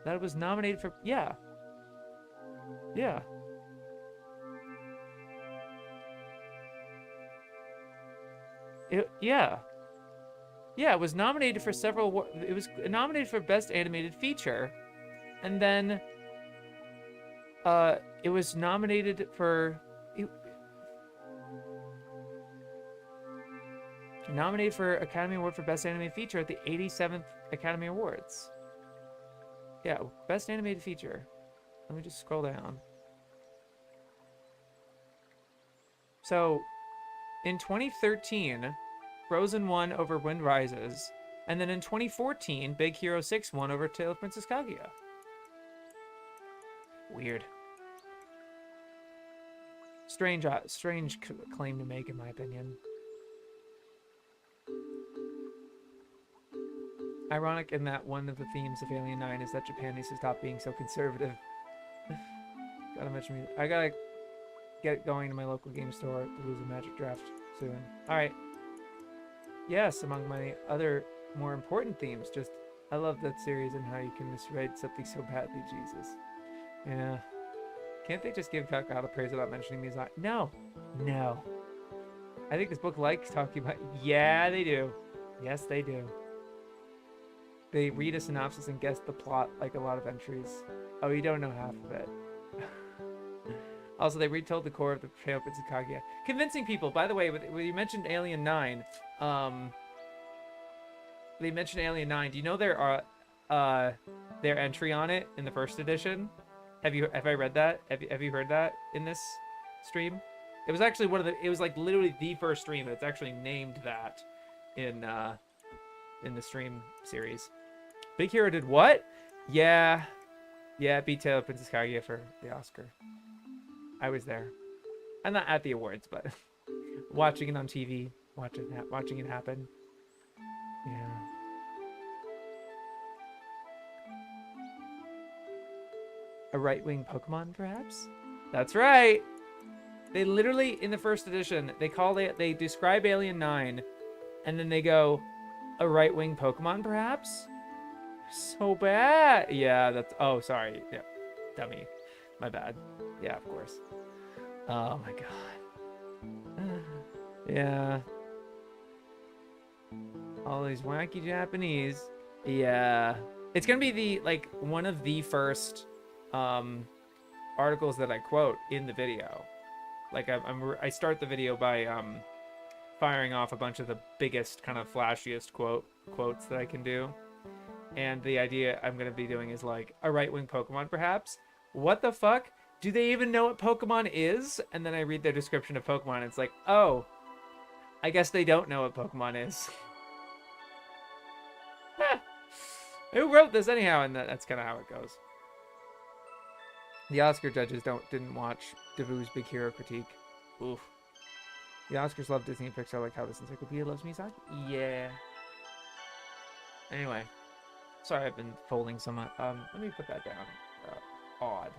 that it was nominated for, yeah. Yeah. Yeah, it was nominated for several. It was nominated for Best Animated Feature, and then it was nominated for Academy Award for Best Animated Feature at the 87th Academy Awards. Yeah, Best Animated Feature. Let me just scroll down. So, in 2013, Frozen won over Wind Rises, and then in 2014, Big Hero 6 won over Tale of Princess Kaguya. Weird. Strange claim to make, in my opinion. Ironic in that one of the themes of Alien 9 is that Japan needs to stop being so conservative. Gotta mention me. I gotta get going to my local game store to lose a Magic Draft soon. Alright. Yes, among my other more important themes, just I love that series and how you can misread something so badly, Jesus. Yeah. Can't they just give Kakata praise without mentioning Miyazaki? No. No. I think this book likes talking about... Yeah, they do. Yes, they do. They read a synopsis and guess the plot like a lot of entries. Oh, you don't know half of it. Also, they retold the core of the Tale of Princess Kaguya. Convincing people, by the way, when you mentioned Alien 9, they mentioned Alien 9. Do you know their entry on it in the first edition? Have I read that? Have you heard that in this stream? It was actually it was like literally the first stream. It's actually named that in the stream series. Big Hero did what? Yeah, beat Tale of Princess Kaguya for the Oscar. I was there. I'm not at the awards, but watching it on TV, watching it happen. Yeah. A right-wing Pokemon, perhaps? That's right. They literally, in the first edition, they describe Alien 9, and then they go, a right-wing Pokemon, perhaps? So bad. Yeah, oh, sorry. Yeah, dummy. My bad. Yeah, of course. Oh my god. Yeah. All these wacky Japanese. Yeah. It's gonna be one of the first articles that I quote in the video. Like I start the video by firing off a bunch of the biggest, kind of flashiest quotes that I can do. And the idea I'm gonna be doing is like, a right-wing Pokemon, perhaps? What the fuck? Do they even know what Pokemon is? And then I read their description of Pokemon, and it's like, oh, I guess they don't know what Pokemon is. Who wrote this anyhow? And that's kind of how it goes. The Oscar judges didn't watch Davu's Big Hero critique. Oof. The Oscars love Disney and Pixar like how this Encyclopedia loves Miyazaki. Yeah. Anyway. Sorry, I've been folding so much. Let me put that down. Odd.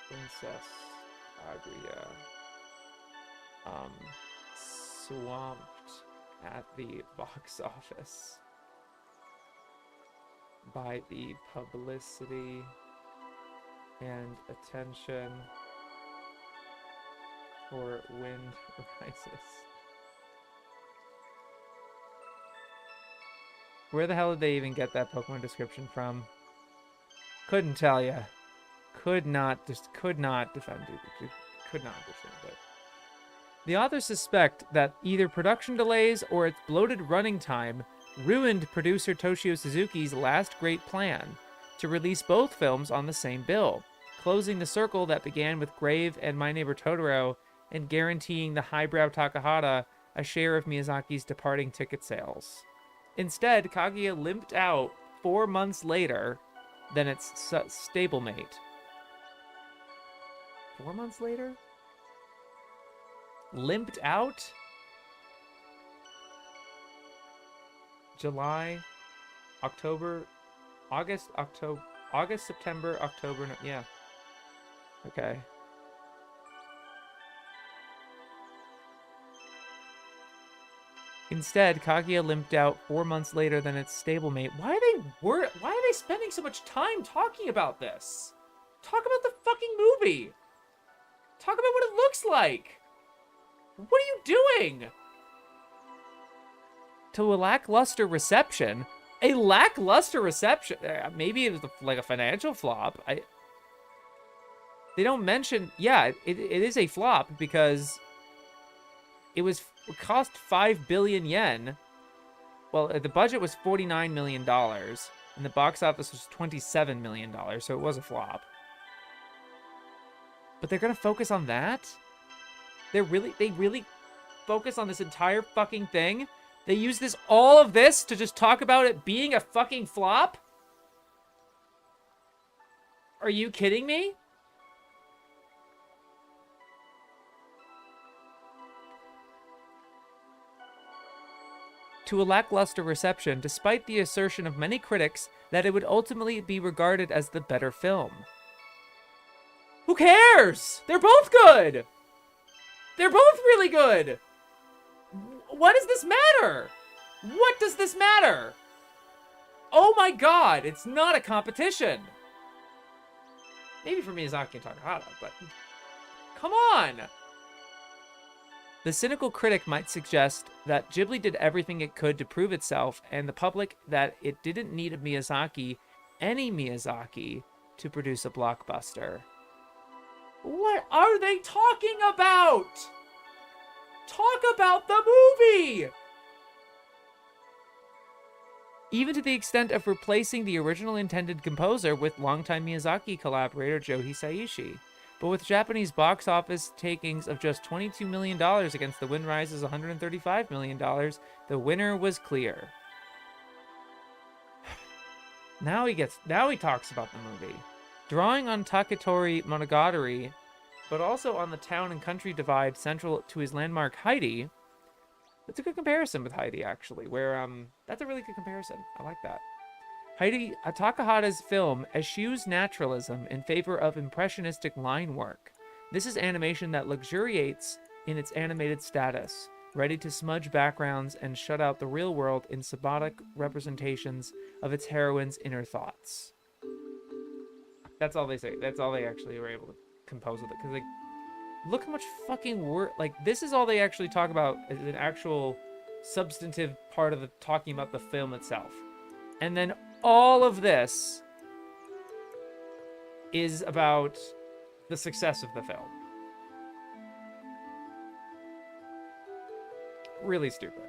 Princess Kaguya. Swamped at the box office by the publicity and attention for Wind Rises. Where the hell did they even get that Pokemon description from? Couldn't tell ya. Could not defend it. Could not defend it. The authors suspect that either production delays or its bloated running time ruined producer Toshio Suzuki's last great plan to release both films on the same bill, closing the circle that began with Grave and My Neighbor Totoro and guaranteeing the highbrow Takahata a share of Miyazaki's departing ticket sales. Instead, Kaguya limped out 4 months later than its stablemate. 4 months later? Limped out? July, October, August, September, October, no, yeah. Okay. Instead, Kaguya limped out 4 months later than its stablemate. Why are they spending so much time talking about this? Talk about the fucking movie. Talk about what it looks like. What are you doing? To a lackluster reception? A lackluster reception? Maybe it was like a financial flop. They don't mention... Yeah, it is a flop because it cost 5 billion yen. Well, the budget was $49 million, and the box office was $27 million, so it was a flop. But they're gonna focus on that? They really focus on this entire fucking thing? They use all of this to just talk about it being a fucking flop? Are you kidding me? To a lackluster reception, despite the assertion of many critics that it would ultimately be regarded as the better film. Who cares? They're both good! They're both really good! What does this matter? What does this matter? Oh my god, it's not a competition! Maybe for Miyazaki and Takahata, but... Come on! The cynical critic might suggest that Ghibli did everything it could to prove itself, and the public that it didn't need a Miyazaki, any Miyazaki, to produce a blockbuster. What are they talking about? Talk about the movie! Even to the extent of replacing the original intended composer with longtime Miyazaki collaborator Joe Hisaishi. But with Japanese box office takings of just $22 million against The Wind Rise's $135 million, the winner was clear. Now he talks about the movie. Drawing on Taketori Monogatari, but also on the town and country divide central to his landmark Heidi. That's a good comparison with Heidi, actually, where, that's a really good comparison. I like that. Heidi Takahata's film eschews naturalism in favor of impressionistic line work. This is animation that luxuriates in its animated status, ready to smudge backgrounds and shut out the real world in symbolic representations of its heroine's inner thoughts. That's all they say. That's all they actually were able to compose with it. Because, like, look how much fucking work... Like, this is all they actually talk about as an actual substantive part of the talking about the film itself. And then all of this is about the success of the film. Really stupid.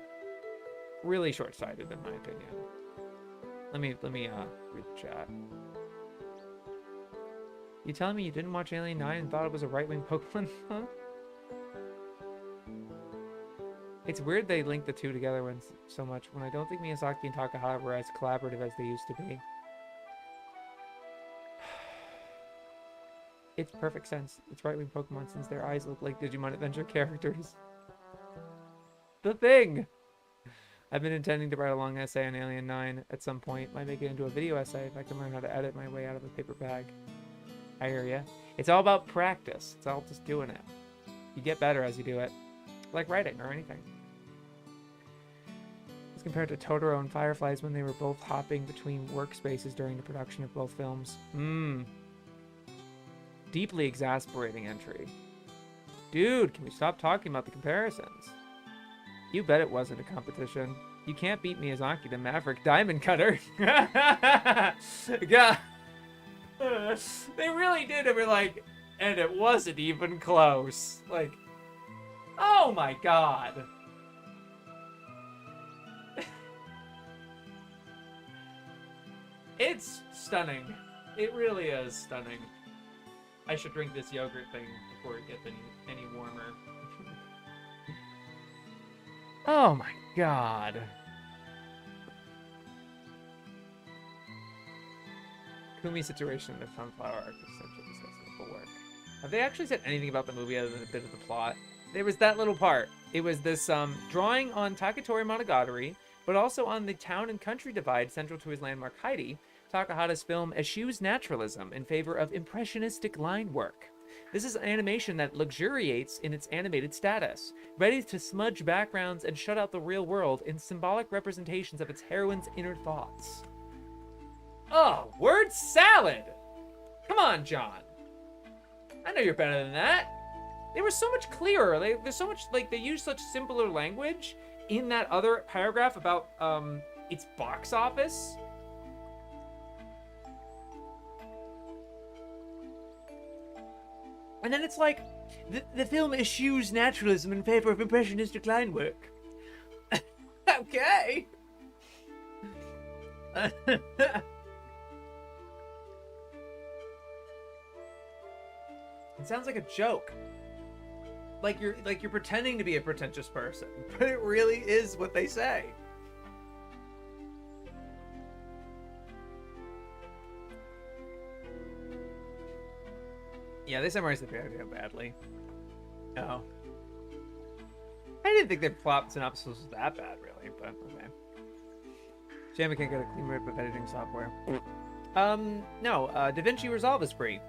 Really short-sighted, in my opinion. Let me read the chat. You telling me you didn't watch Alien 9 and thought it was a right-wing Pokemon? Huh? It's weird they link the two together so much when I don't think Miyazaki and Takahata were as collaborative as they used to be. It's perfect sense. It's right-wing Pokemon since their eyes look like Digimon Adventure characters. The thing! I've been intending to write a long essay on Alien 9 at some point. Might make it into a video essay if I can learn how to edit my way out of a paper bag. I hear ya. It's all about practice. It's all just doing it. You get better as you do it. Like writing or anything. As compared to Totoro and Fireflies when they were both hopping between workspaces during the production of both films. Deeply exasperating entry. Dude, can we stop talking about the comparisons? You bet it wasn't a competition. You can't beat Miyazaki, the Maverick Diamond Cutter. God. They really did. They were like, and it wasn't even close. Like, oh my god. It's stunning. It really is stunning. I should drink this yogurt thing before it gets any warmer. Oh my god. Kumi situation in the Sunflower Arc is essentially discussing the full work. Have they actually said anything about the movie other than a bit of the plot? There was that little part. It was this drawing on Taketori Monogatari, but also on the town and country divide central to his landmark Heidi. Takahata's film eschews naturalism in favor of impressionistic line work. This is animation that luxuriates in its animated status, ready to smudge backgrounds and shut out the real world in symbolic representations of its heroine's inner thoughts. Oh, word salad! Come on, John. I know you're better than that. They were so much clearer. There's so much, like, they use such simpler language in that other paragraph about its box office. And then it's like, the film eschews naturalism in favor of impressionistic line work. Okay. It sounds like a joke. Like you're pretending to be a pretentious person, but it really is what they say. Yeah, they summarized the paragraph badly. Oh. I didn't think their plot synopsis was that bad, really, but okay. Jamie can't get a clean rip of editing software. No, DaVinci Resolve is free.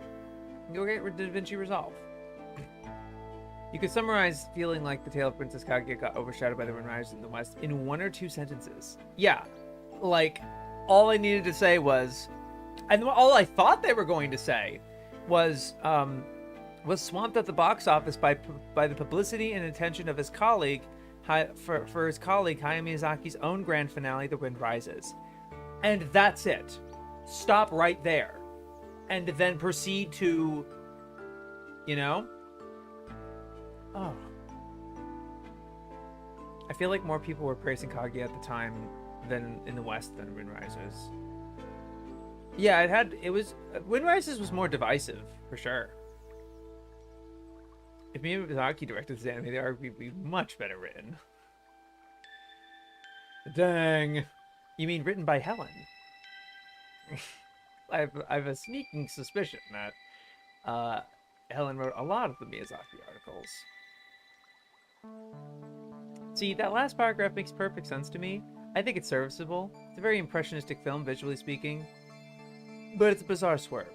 Go get DaVinci Resolve. You could summarize feeling like the tale of Princess Kaguya got overshadowed by the Moonrise in the West in 1 or 2 sentences. Yeah, like, all I needed to say was, and all I thought they were going to say was swamped at the box office by the publicity and attention of his colleague, for his colleague Hayao Miyazaki's own grand finale, The Wind Rises. And that's it. Stop right there. And then proceed to, you know? Oh. I feel like more people were praising Kaguya at the time than in the West than Wind Rises. Yeah, Wind Rises was more divisive, for sure. If Miyazaki directed this anime, the arc would be much better written. Dang. You mean written by Helen? I have a sneaking suspicion that Helen wrote a lot of the Miyazaki articles. See, that last paragraph makes perfect sense to me. I think it's serviceable. It's a very impressionistic film, visually speaking. But it's a bizarre swerve.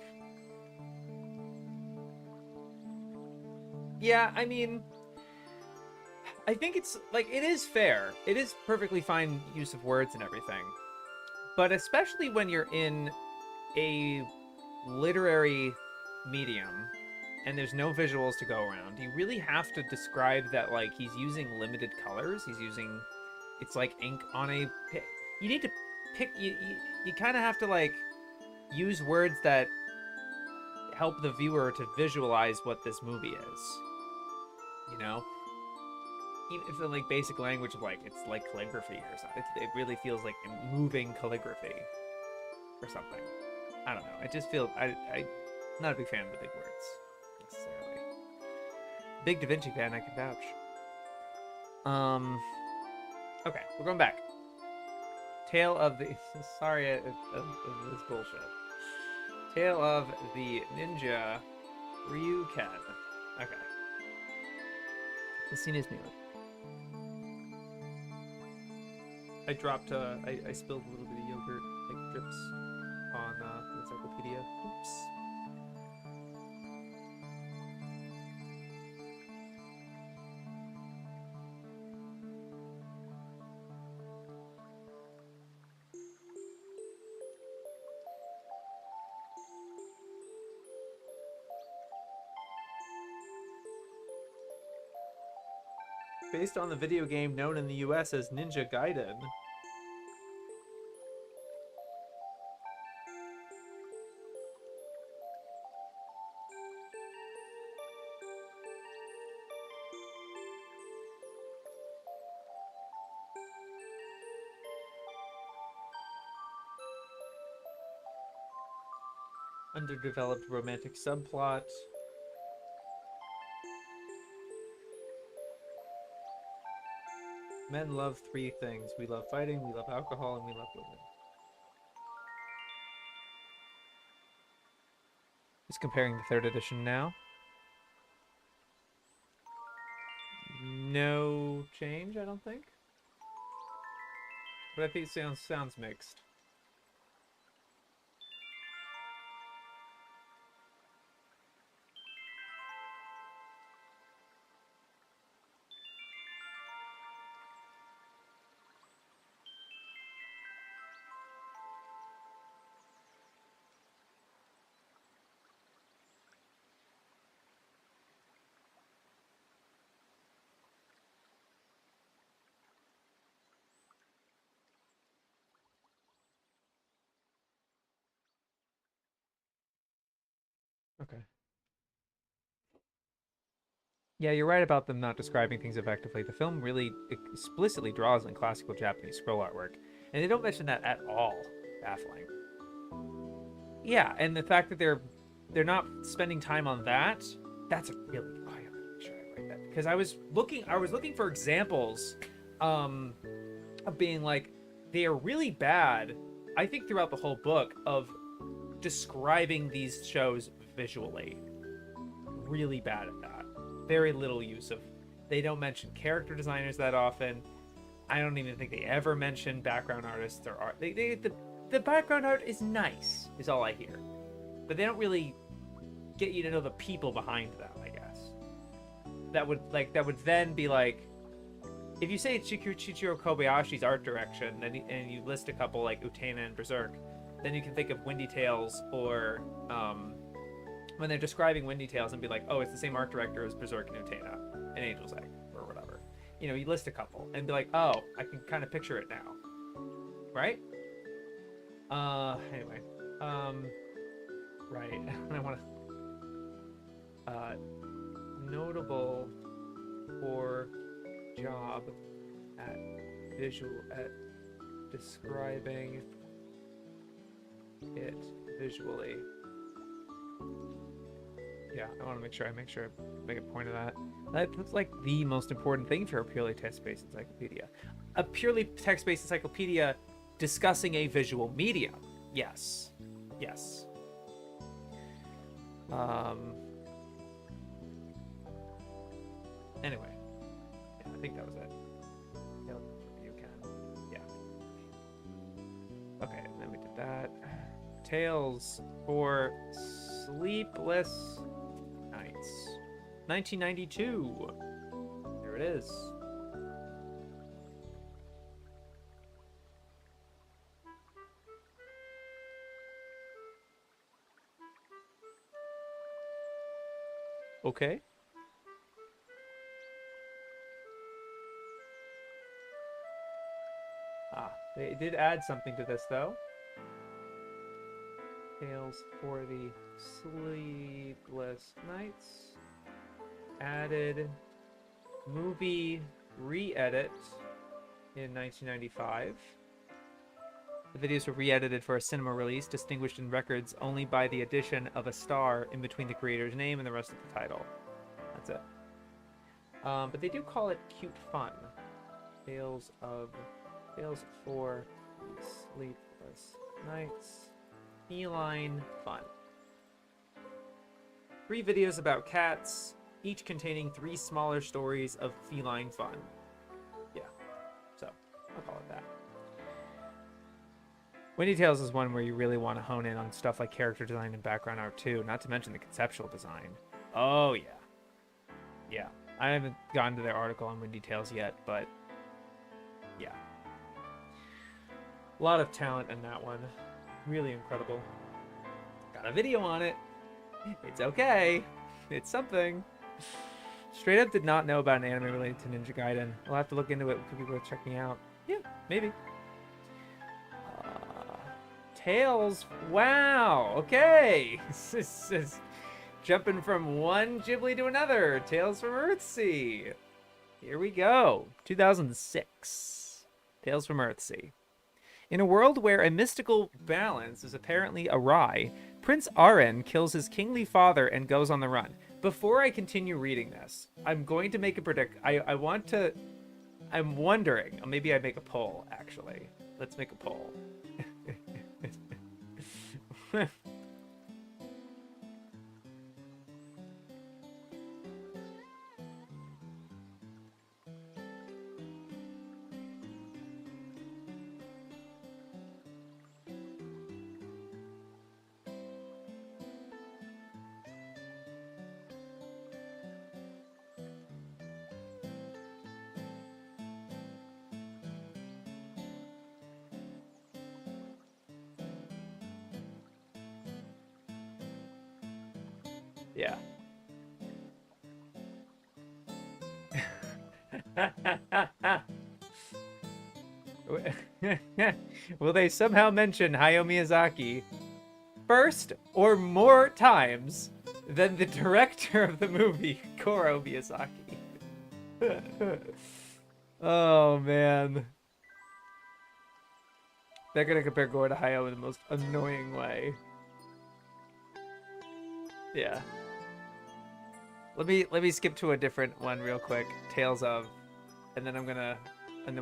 Yeah, I mean, I think it's, like, it is fair. It is perfectly fine use of words and everything. But especially when you're in a literary medium and there's no visuals to go around, you really have to describe that, like, he's using limited colors. He's using, it's like ink on a, you need to pick, you kind of have to, like, use words that help the viewer to visualize what this movie is. You know? Even if in, like, basic language of, like, it's like calligraphy or something. It really feels like moving calligraphy or something. I don't know. I just feel, I'm not a big fan of the big words, necessarily. Big Da Vinci fan, I can vouch. Okay, we're going back. Tale of the, sorry of this bullshit. Tale of the Ninja Ryuken. Okay. The scene is new. I dropped, I spilled a little bit of yogurt, like, drips on the Encyclopedia. Oops. Based on the video game known in the US as Ninja Gaiden. Underdeveloped romantic subplot. Men love 3 things. We love fighting, we love alcohol, and we love women. He's comparing the 3rd edition now. No change, I don't think. But I think it sounds mixed. Okay. Yeah, you're right about them not describing things effectively. The film really explicitly draws on classical Japanese scroll artwork, and they don't mention that at all. Baffling. Yeah, and the fact that they're not spending time on that, that's a really. Oh, I gotta make sure I write that because I was looking for examples, of being like they are really bad. I think throughout the whole book of describing these shows visually, really bad at that. Very little use of. They don't mention character designers that often. I don't even think they ever mention background artists or art. The background art is nice, is all I hear, but they don't really get you to know the people behind them. I guess that would then be like, if you say Chichiro Kobayashi's art direction, and you list a couple like Utena and Berserk, then you can think of Windy Tales or when they're describing Windy Tales and be like, oh, it's the same art director as Berserk and Utena and Angel's Egg or whatever. You know, you list a couple and be like, oh, I can kind of picture it now, right? Anyway, right. I want to notable for job at describing it visually. Yeah, I want to make sure I make a point of that. That's like the most important thing for a purely text-based encyclopedia. A purely text-based encyclopedia discussing a visual medium. Yes. Yes. Anyway. Yeah, I think that was it. You can. Yeah. Okay, and then we did that. Tales for Sleepless Nights. 1992. There it is. Okay. They did add something to this, though. Tales for the Sleepless Nights. Added movie re-edit in 1995. The videos were re-edited for a cinema release, distinguished in records only by the addition of a star in between the creator's name and the rest of the title. That's it. But they do call it Cute Fun. Tales for Sleepless Nights. Feline Fun. 3 videos about cats, each containing 3 smaller stories of feline fun. Yeah, so I'll call it that. Windy Tales is one where you really want to hone in on stuff like character design and background art too, not to mention the conceptual design. Oh yeah. Yeah, I haven't gotten to their article on Windy Tales yet, but yeah. A lot of talent in that one. Really incredible. Got a video on it. It's okay. It's something. Straight up did not know about an anime related to Ninja Gaiden. I'll have to look into it. Could be worth checking out. Yeah, maybe. Tales. Wow. Okay. This is jumping from one Ghibli to another. Tales from Earthsea. Here we go. 2006. Tales from Earthsea. In a world where a mystical balance is apparently awry, Prince Aren kills his kingly father and goes on the run. Before I continue reading this, I'm going to make a prediction. I'm wondering, or maybe I make a poll, actually. Let's make a poll. Yeah. Will they somehow mention Hayao Miyazaki first or more times than the director of the movie, Koro Miyazaki. Oh man. They're gonna compare Gore to Hayao in the most annoying way. Yeah. Let me skip to a different one real quick. Tales of, and then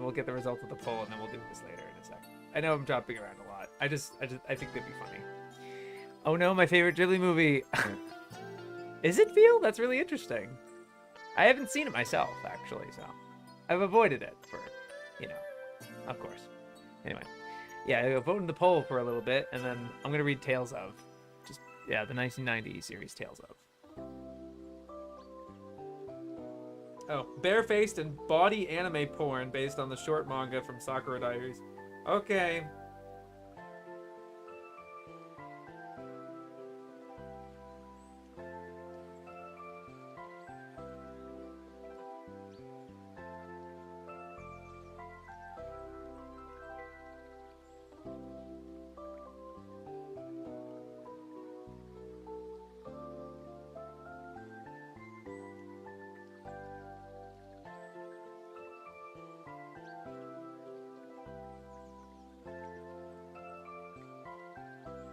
we'll get the results of the poll, and then we'll do this later in a second. I know I'm jumping around a lot. I think they'd be funny. Oh no, my favorite Ghibli movie. Is it Veal? That's really interesting. I haven't seen it myself, actually, so I've avoided it for, of course. Anyway, yeah, I'll vote in the poll for a little bit, and then I'm gonna read Tales of, the 1990 series Tales of. Oh, barefaced and body anime porn based on the short manga from Sakura Diaries. Okay.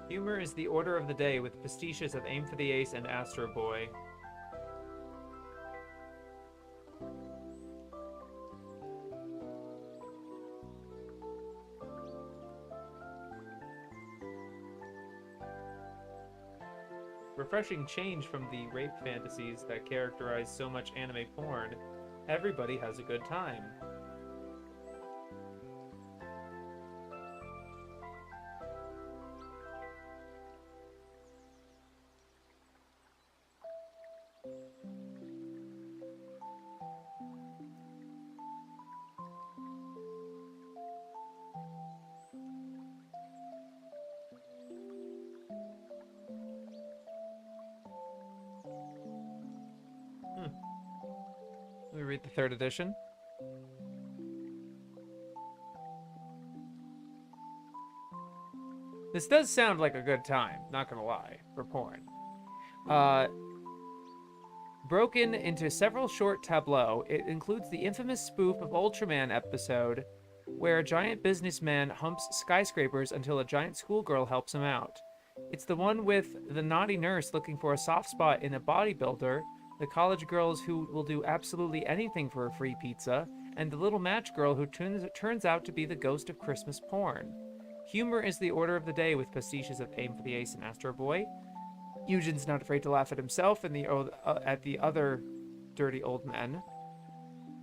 Humor is the order of the day with pastiches of Aim for the Ace and Astro Boy. Refreshing change from the rape fantasies that characterize so much anime porn. Everybody has a good time. Let me read the third edition. This does sound like a good time, not gonna lie, for porn. Broken into several short tableaux, it includes the infamous spoof of Ultraman episode, where a giant businessman humps skyscrapers until a giant schoolgirl helps him out. It's the one with the naughty nurse looking for a soft spot in a bodybuilder, the college girls who will do absolutely anything for a free pizza, and the little match girl who turns out to be the ghost of Christmas porn. Humor is the order of the day with pastiches of Aim for the Ace and Astro Boy. Eugen's not afraid to laugh at himself and at the other dirty old men.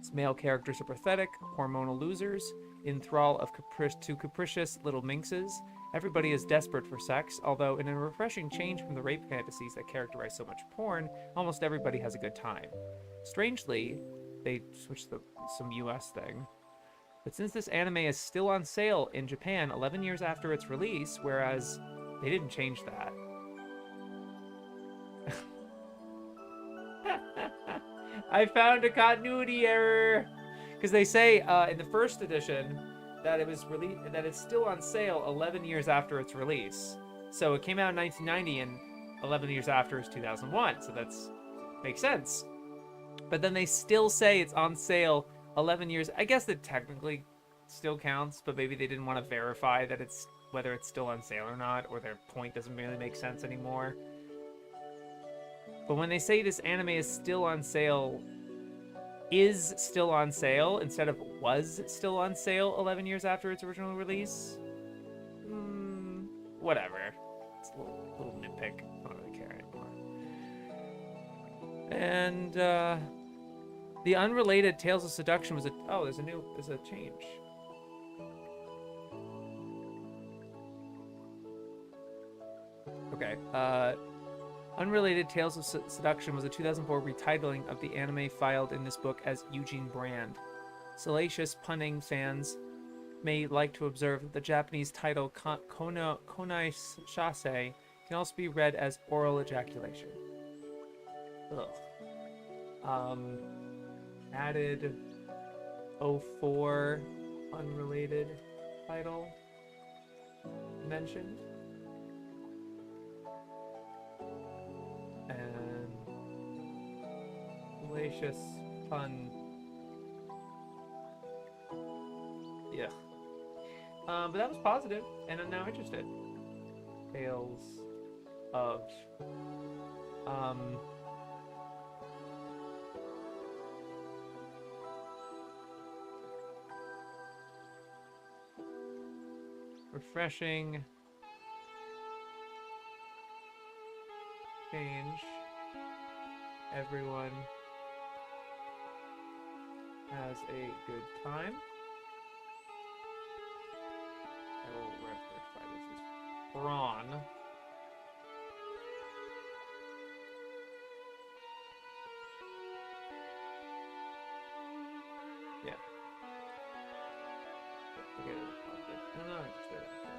His male characters are pathetic, hormonal losers, in thrall of capricious little minxes. Everybody is desperate for sex, although in a refreshing change from the rape fantasies that characterize so much porn, almost everybody has a good time. Strangely, they switched some US thing. But since this anime is still on sale in Japan 11 years after its release, whereas they didn't change that. I found a continuity error! Because they say in the first edition that it was that it's still on sale 11 years after its release. So it came out in 1990 and 11 years after is 2001. So that's makes sense. But then they still say it's on sale 11 years. I guess that technically still counts, but maybe they didn't want to verify that whether it's still on sale or not, or their point doesn't really make sense anymore. But when they say this anime is still on sale instead of was still on sale 11 years after its original release, whatever. It's a little nitpick. I don't really care anymore. And the unrelated Tales of Seduction was there's a change. Okay. Unrelated Tales of Seduction was a 2004 retitling of the anime filed in this book as Eugene Brand. Salacious punning fans may like to observe that the Japanese title Konai Shase can also be read as oral ejaculation. Ugh. Added 04 unrelated title mentioned. And Gracious pun. Yeah. But that was positive, and I'm now interested. Tales of refreshing change. Everyone has a good time. I will rectify this as prawn. Yeah. Forget it. I'm not interested actually.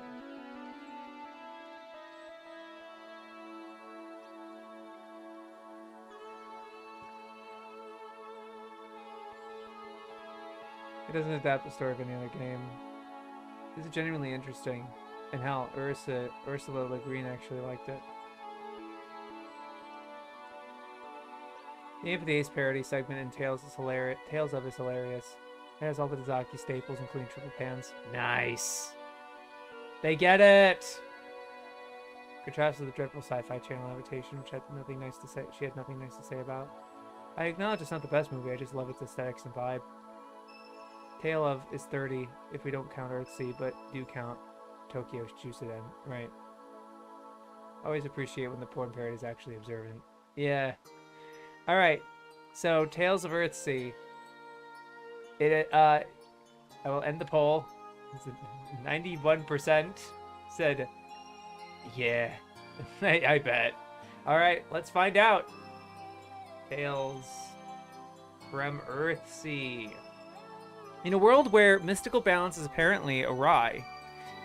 It doesn't adapt the story of any other game. This is genuinely interesting, and how Ursula Le Guin actually liked it. The Aim for the Ace parody segment in Tales of is hilarious. It has all the Dazaki staples, including triple pans. Nice. They get it. Contrast with the dreadful sci-fi channel adaptation, which had nothing nice to say. She had nothing nice to say about. I acknowledge it's not the best movie. I just love its aesthetics and vibe. Tale of is 30 if we don't count Earthsea, but do count Tokyo Shusuden. Right. Always appreciate when the porn parody is actually observant. Yeah. All right. So Tales of Earthsea. I will end the poll. 91% said, yeah. I bet. All right, let's find out. Tales from Earthsea. In a world where mystical balance is apparently awry,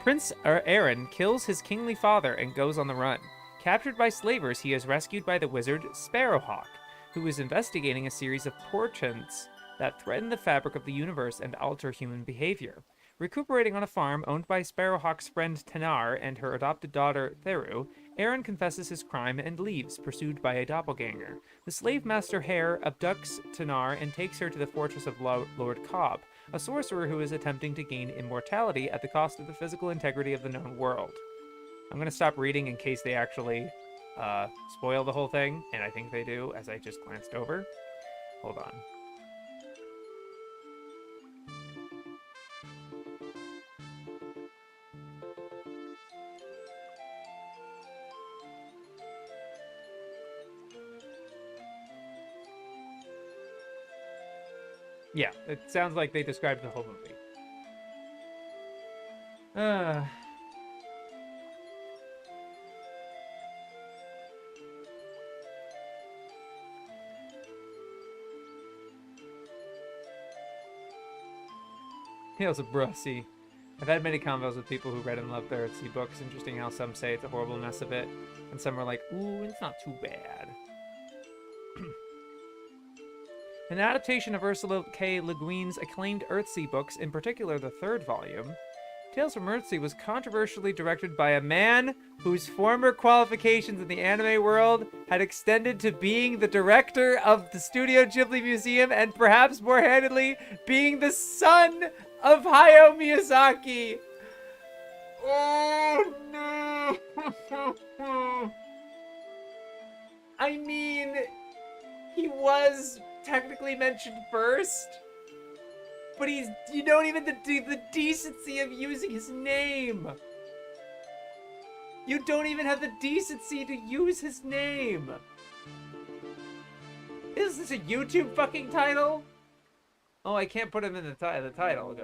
Prince Aaron kills his kingly father and goes on the run. Captured by slavers, he is rescued by the wizard Sparrowhawk, who is investigating a series of portents that threaten the fabric of the universe and alter human behavior. Recuperating on a farm owned by Sparrowhawk's friend Tanar and her adopted daughter Theru, Aaron confesses his crime and leaves, pursued by a doppelganger. The slave master Hare abducts Tanar and takes her to the fortress of Lord Cobb, a sorcerer who is attempting to gain immortality at the cost of the physical integrity of the known world. I'm going to stop reading in case they actually spoil the whole thing, and I think they do, as I just glanced over. Hold on. Yeah, it sounds like they described the whole movie. Tales of Earthsea. I've had many convos with people who read and loved the Earthsea books. Interesting how some say it's a horrible mess of it, and some are like, ooh, it's not too bad. An adaptation of Ursula K. Le Guin's acclaimed Earthsea books, in particular the third volume, Tales from Earthsea was controversially directed by a man whose former qualifications in the anime world had extended to being the director of the Studio Ghibli Museum and perhaps more handedly, being the son of Hayao Miyazaki. Oh no! I mean, he was technically mentioned first, but you don't even have the decency of using his name. You don't even have the decency to use his name. Is this a YouTube fucking title? Oh, I can't put him in the title.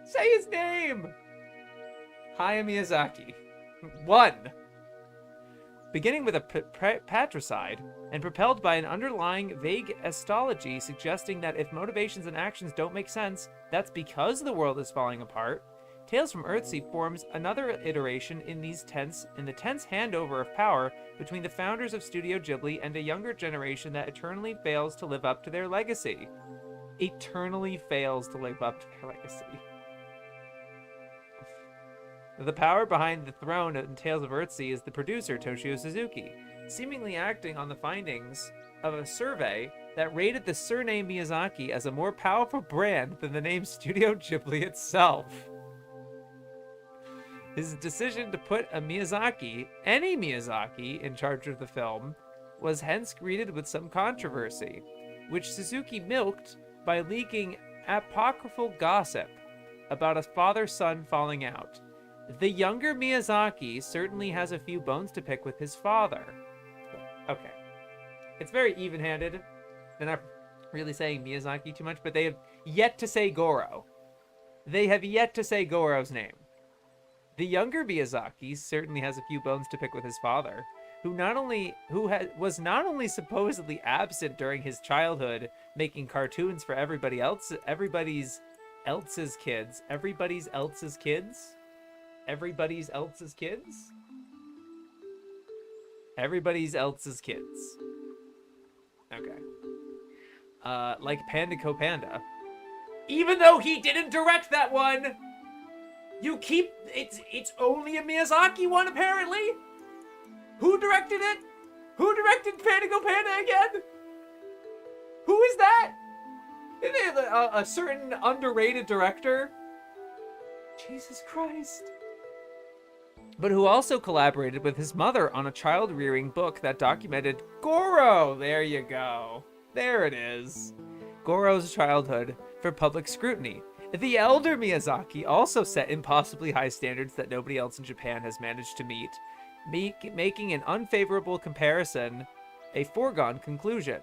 Say his name! Hayao Miyazaki. 1. Beginning with a patricide, and propelled by an underlying vague astrology suggesting that if motivations and actions don't make sense, that's because the world is falling apart, Tales from Earthsea forms another iteration in the tense handover of power between the founders of Studio Ghibli and a younger generation that eternally fails to live up to their legacy. Eternally fails to live up to their legacy. The power behind the throne in Tales of Earthsea is the producer, Toshio Suzuki, seemingly acting on the findings of a survey that rated the surname Miyazaki as a more powerful brand than the name Studio Ghibli itself. His decision to put a Miyazaki, any Miyazaki, in charge of the film was hence greeted with some controversy, which Suzuki milked by leaking apocryphal gossip about a father-son falling out. The younger Miyazaki certainly has a few bones to pick with his father. Okay. It's very even-handed. They're not really saying Miyazaki too much, but they have yet to say Goro. They have yet to say Goro's name. The younger Miyazaki certainly has a few bones to pick with his father, who was not only supposedly absent during his childhood, making cartoons for everybody else's kids. Okay. Like Panda Co Panda. Even though he didn't direct that one! It's only a Miyazaki one, apparently? Who directed it? Who directed Panda Go Panda again? Who is that? Isn't it a certain underrated director? Jesus Christ. But who also collaborated with his mother on a child-rearing book that documented Goro. There you go. There it is. Goro's childhood for public scrutiny. The elder Miyazaki also set impossibly high standards that nobody else in Japan has managed to meet, making an unfavorable comparison a foregone conclusion,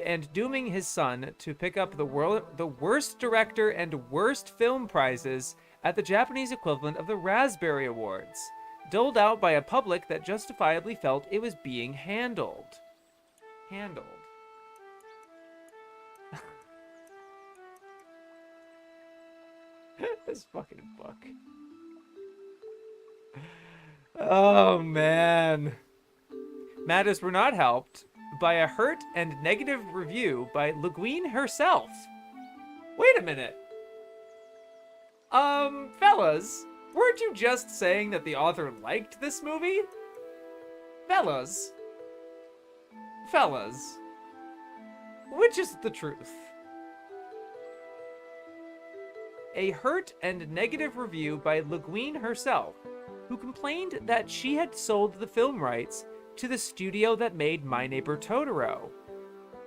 and dooming his son to pick up the worst director and worst film prizes at the Japanese equivalent of the Raspberry Awards, doled out by a public that justifiably felt it was being handled. This fucking book. Oh, man. Matters were not helped by a hurt and negative review by Le Guin herself. Wait a minute. Fellas, weren't you just saying that the author liked this movie? Fellas, which is the truth? A hurt and negative review by Le Guin herself, who complained that she had sold the film rights to the studio that made My Neighbor Totoro,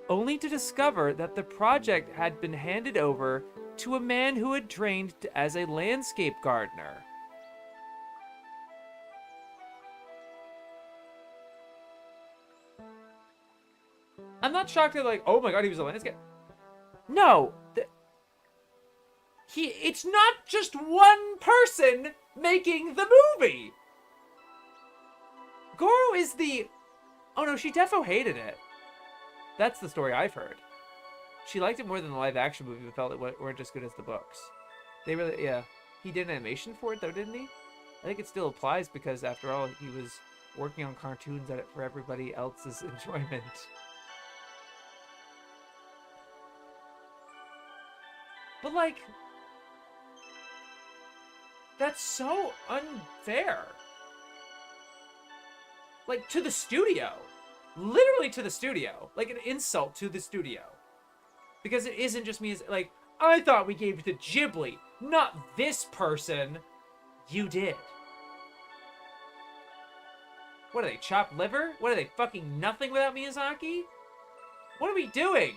only to discover that the project had been handed over to a man who had trained as a landscape gardener. I'm not shocked that, like, oh my god, he was a landscape. No, it's not just one person making the movie. Goro is the... Oh no, she defo hated it. That's the story I've heard. She liked it more than the live action movie, but felt it weren't as good as the books. They really, yeah. He did animation for it though, didn't he? I think it still applies because after all, he was working on cartoons at it for everybody else's enjoyment. But like... That's so unfair. Like, to the studio. Literally to the studio. Like, an insult to the studio. Because it isn't just me, like, I thought we gave it to Ghibli, not this person. You did. What are they, chopped liver? What are they, fucking nothing without Miyazaki? What are we doing?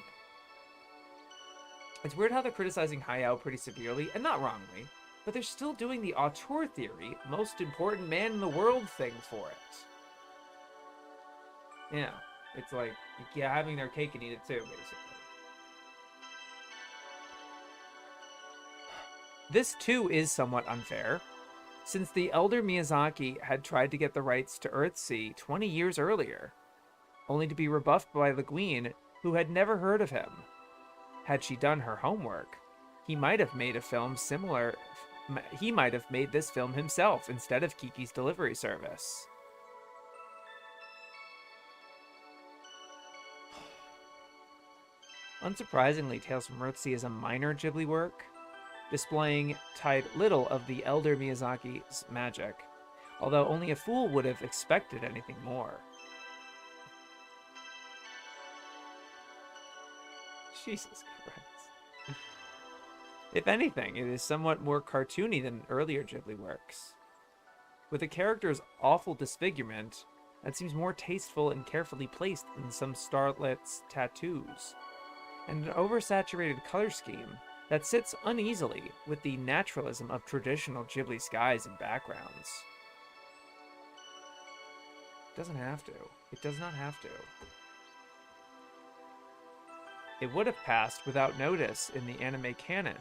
It's weird how they're criticizing Hayao pretty severely, and not wrongly, but they're still doing the auteur theory, most important man in the world thing for it. Yeah, it's like, yeah, having their cake and eat it too, basically. This too is somewhat unfair, since the elder Miyazaki had tried to get the rights to Earthsea 20 years earlier, only to be rebuffed by Le Guin, who had never heard of him. Had she done her homework, he might have made a film similar. He might have made this film himself instead of Kiki's Delivery Service. Unsurprisingly, Tales from Earthsea is a minor Ghibli work, displaying little of the elder Miyazaki's magic, although only a fool would have expected anything more. Jesus Christ. If anything, it is somewhat more cartoony than earlier Ghibli works. With the character's awful disfigurement, that seems more tasteful and carefully placed than some starlet's tattoos, and an oversaturated color scheme that sits uneasily with the naturalism of traditional Ghibli skies and backgrounds. It doesn't have to. It does not have to. It would have passed without notice in the anime canon,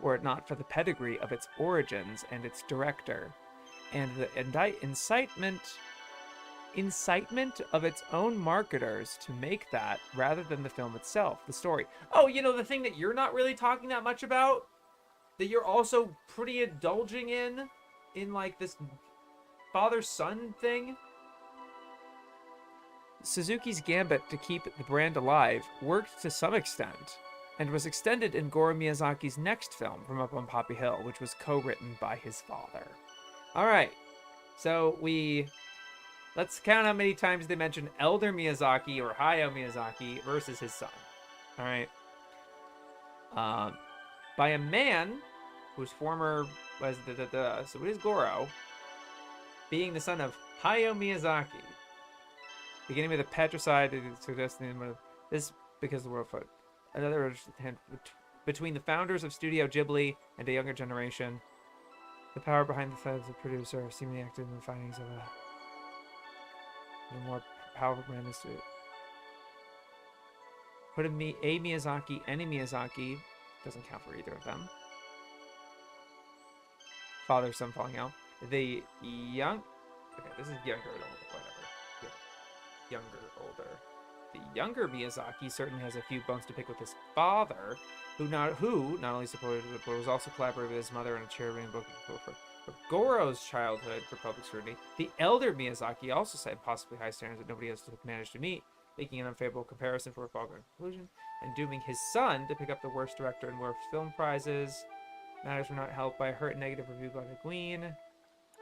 were it not for the pedigree of its origins and its director, and the incitement of its own marketers to make that rather than the film itself, the story. Oh, you know, the thing that you're not really talking that much about, that you're also pretty indulging in like this father-son thing? Suzuki's gambit to keep the brand alive worked to some extent, and was extended in Goro Miyazaki's next film, From Up on Poppy Hill, which was co-written by his father. Alright, so let's count how many times they mention Elder Miyazaki or Hayao Miyazaki versus his son. Alright. By a man whose former was so it is Goro, being the son of Hayao Miyazaki. Beginning with a patricide, suggesting this because the world fought. Another between the founders of Studio Ghibli and a younger generation. The power behind the threads of the producer seemingly acted in the findings of a more powerful brand is to put a Miyazaki, any Miyazaki, doesn't count for either of them. Father, son falling out. The young, okay, this is younger or older, whatever. Yeah. Younger, older. The younger Miyazaki certainly has a few bones to pick with his father, who not only supported it, but was also collaborating with his mother on a cheerleading book for Goro's childhood for public scrutiny. The elder Miyazaki also set possibly high standards that nobody else managed to meet, making an unfavorable comparison for a foregone conclusion, and dooming his son to pick up the worst director and worst film prizes. Matters were not helped by a hurt and negative review by the Queen.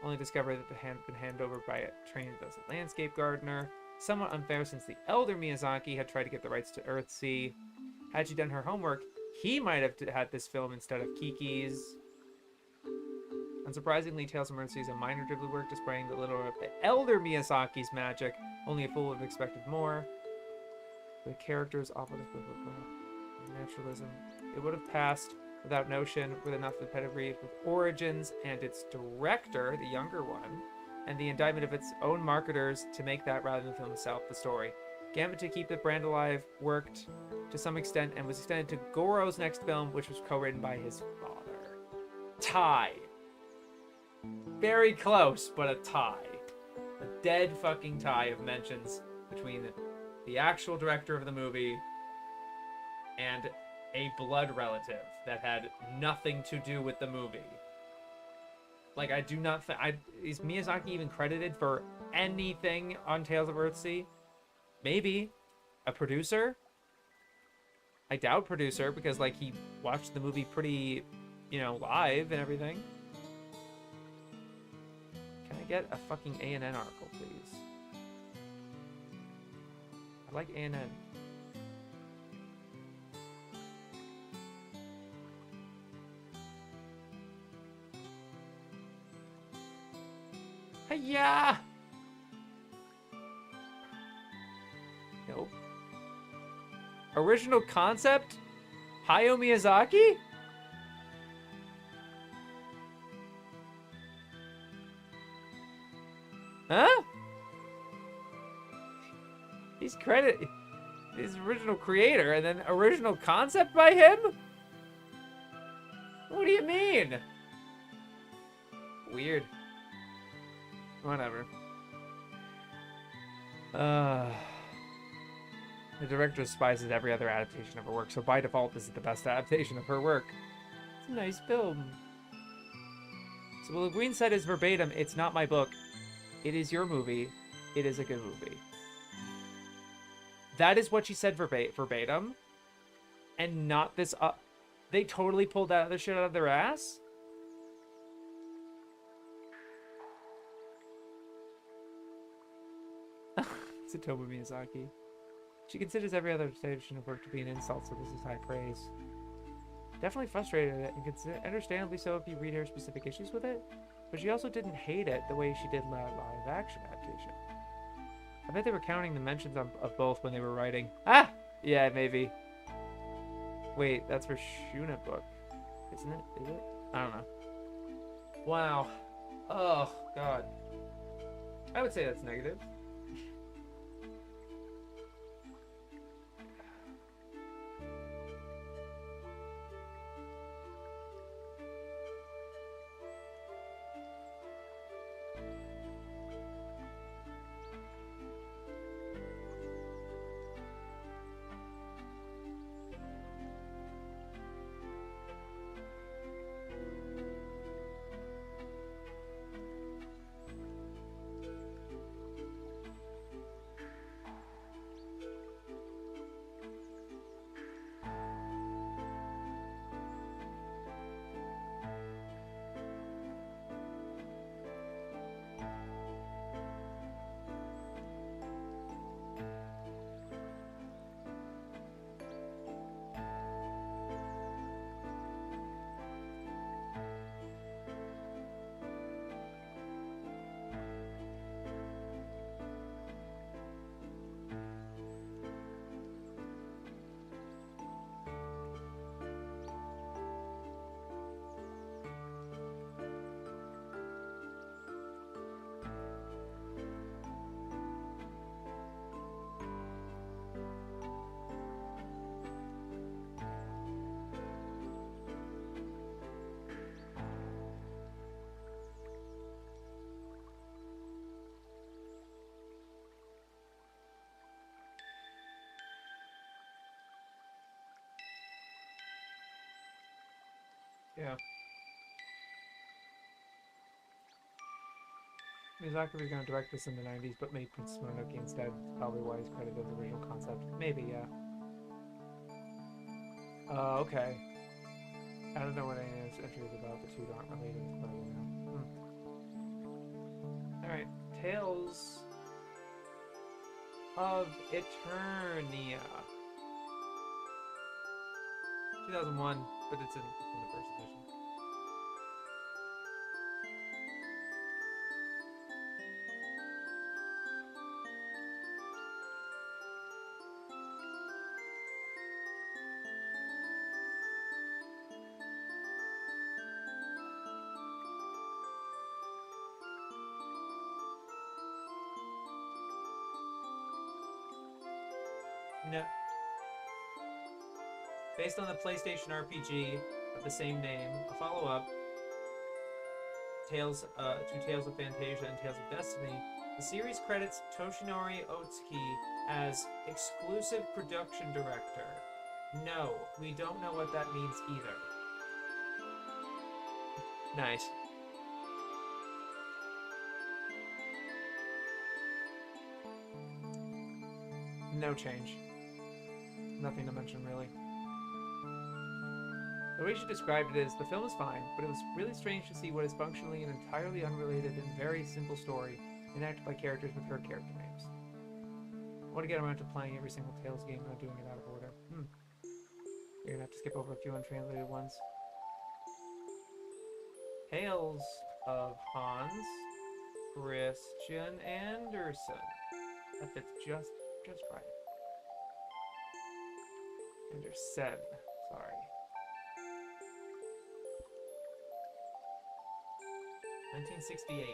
Only discovered that had been handed over by a trained as a landscape gardener. Somewhat unfair since the elder Miyazaki had tried to get the rights to Earthsea. Had she done her homework, he might have had this film instead of Kiki's. Unsurprisingly, Tales from Earthsea is a minor Ghibli work displaying the little of the elder Miyazaki's magic. Only a fool would have expected more. The characters offer the naturalism. It would have passed without notion, with enough of the pedigree, with origins and its director, the younger one, and the indictment of its own marketers to make that rather than the film itself the story. Gambit to keep the brand alive worked to some extent and was extended to Goro's next film, which was co-written by his father. Tie. Very close, but a tie. A dead fucking tie of mentions between the actual director of the movie and a blood relative that had nothing to do with the movie. Like, I do not think... Is Miyazaki even credited for anything on Tales of Earthsea? Maybe. A producer? I doubt producer, because, like, he watched the movie pretty, you know, live and everything. Can I get a fucking ANN article, please? I like ANN. Hiya! Nope. Original concept? Hayao Miyazaki? Huh? He's credited his original creator and then original concept by him? What do you mean? Weird. Whatever. The director despises every other adaptation of her work, so by default this is the best adaptation of her work. It's a nice film. So what Le Guin said is verbatim, it's not my book. It is your movie. It is a good movie. That is what she said verbatim. And not this... they totally pulled that other shit out of their ass? It's a Tobu Miyazaki. She considers every other station of work to be an insult, so this is high praise. Definitely frustrated at it, and understandably so if you read her specific issues with it, but she also didn't hate it the way she did live action adaptation. I bet they were counting the mentions of both when they were writing. Ah! Yeah, maybe. Wait, that's her Shuna book, isn't it? Is it? I don't know. Wow. Oh, God. I would say that's negative. Yeah. Miyazaki was going to direct this in the 90s, but made Princess Mononoke instead. Probably why he's credited as original concept. Maybe, yeah. Okay. I don't know what any of this entry is about. The two aren't related. It's clever now. Alright. Tales of Eternia. 2001, but it's in the first edition. No. Based on the PlayStation RPG of the same name, a follow-up, Tales to Tales of Phantasia and Tales of Destiny, the series credits Toshinori Otsuki as exclusive production director. No, we don't know what that means either. Nice. No change. Nothing to mention, really. The way she described it is, the film is fine, but it was really strange to see what is functionally an entirely unrelated and very simple story enacted by characters with her character names. I want to get around to playing every single Tales game and not doing it out of order. You're gonna have to skip over a few untranslated ones. Tales of Hans Christian Andersen. That fits just right. Andersen. Sorry. 1968.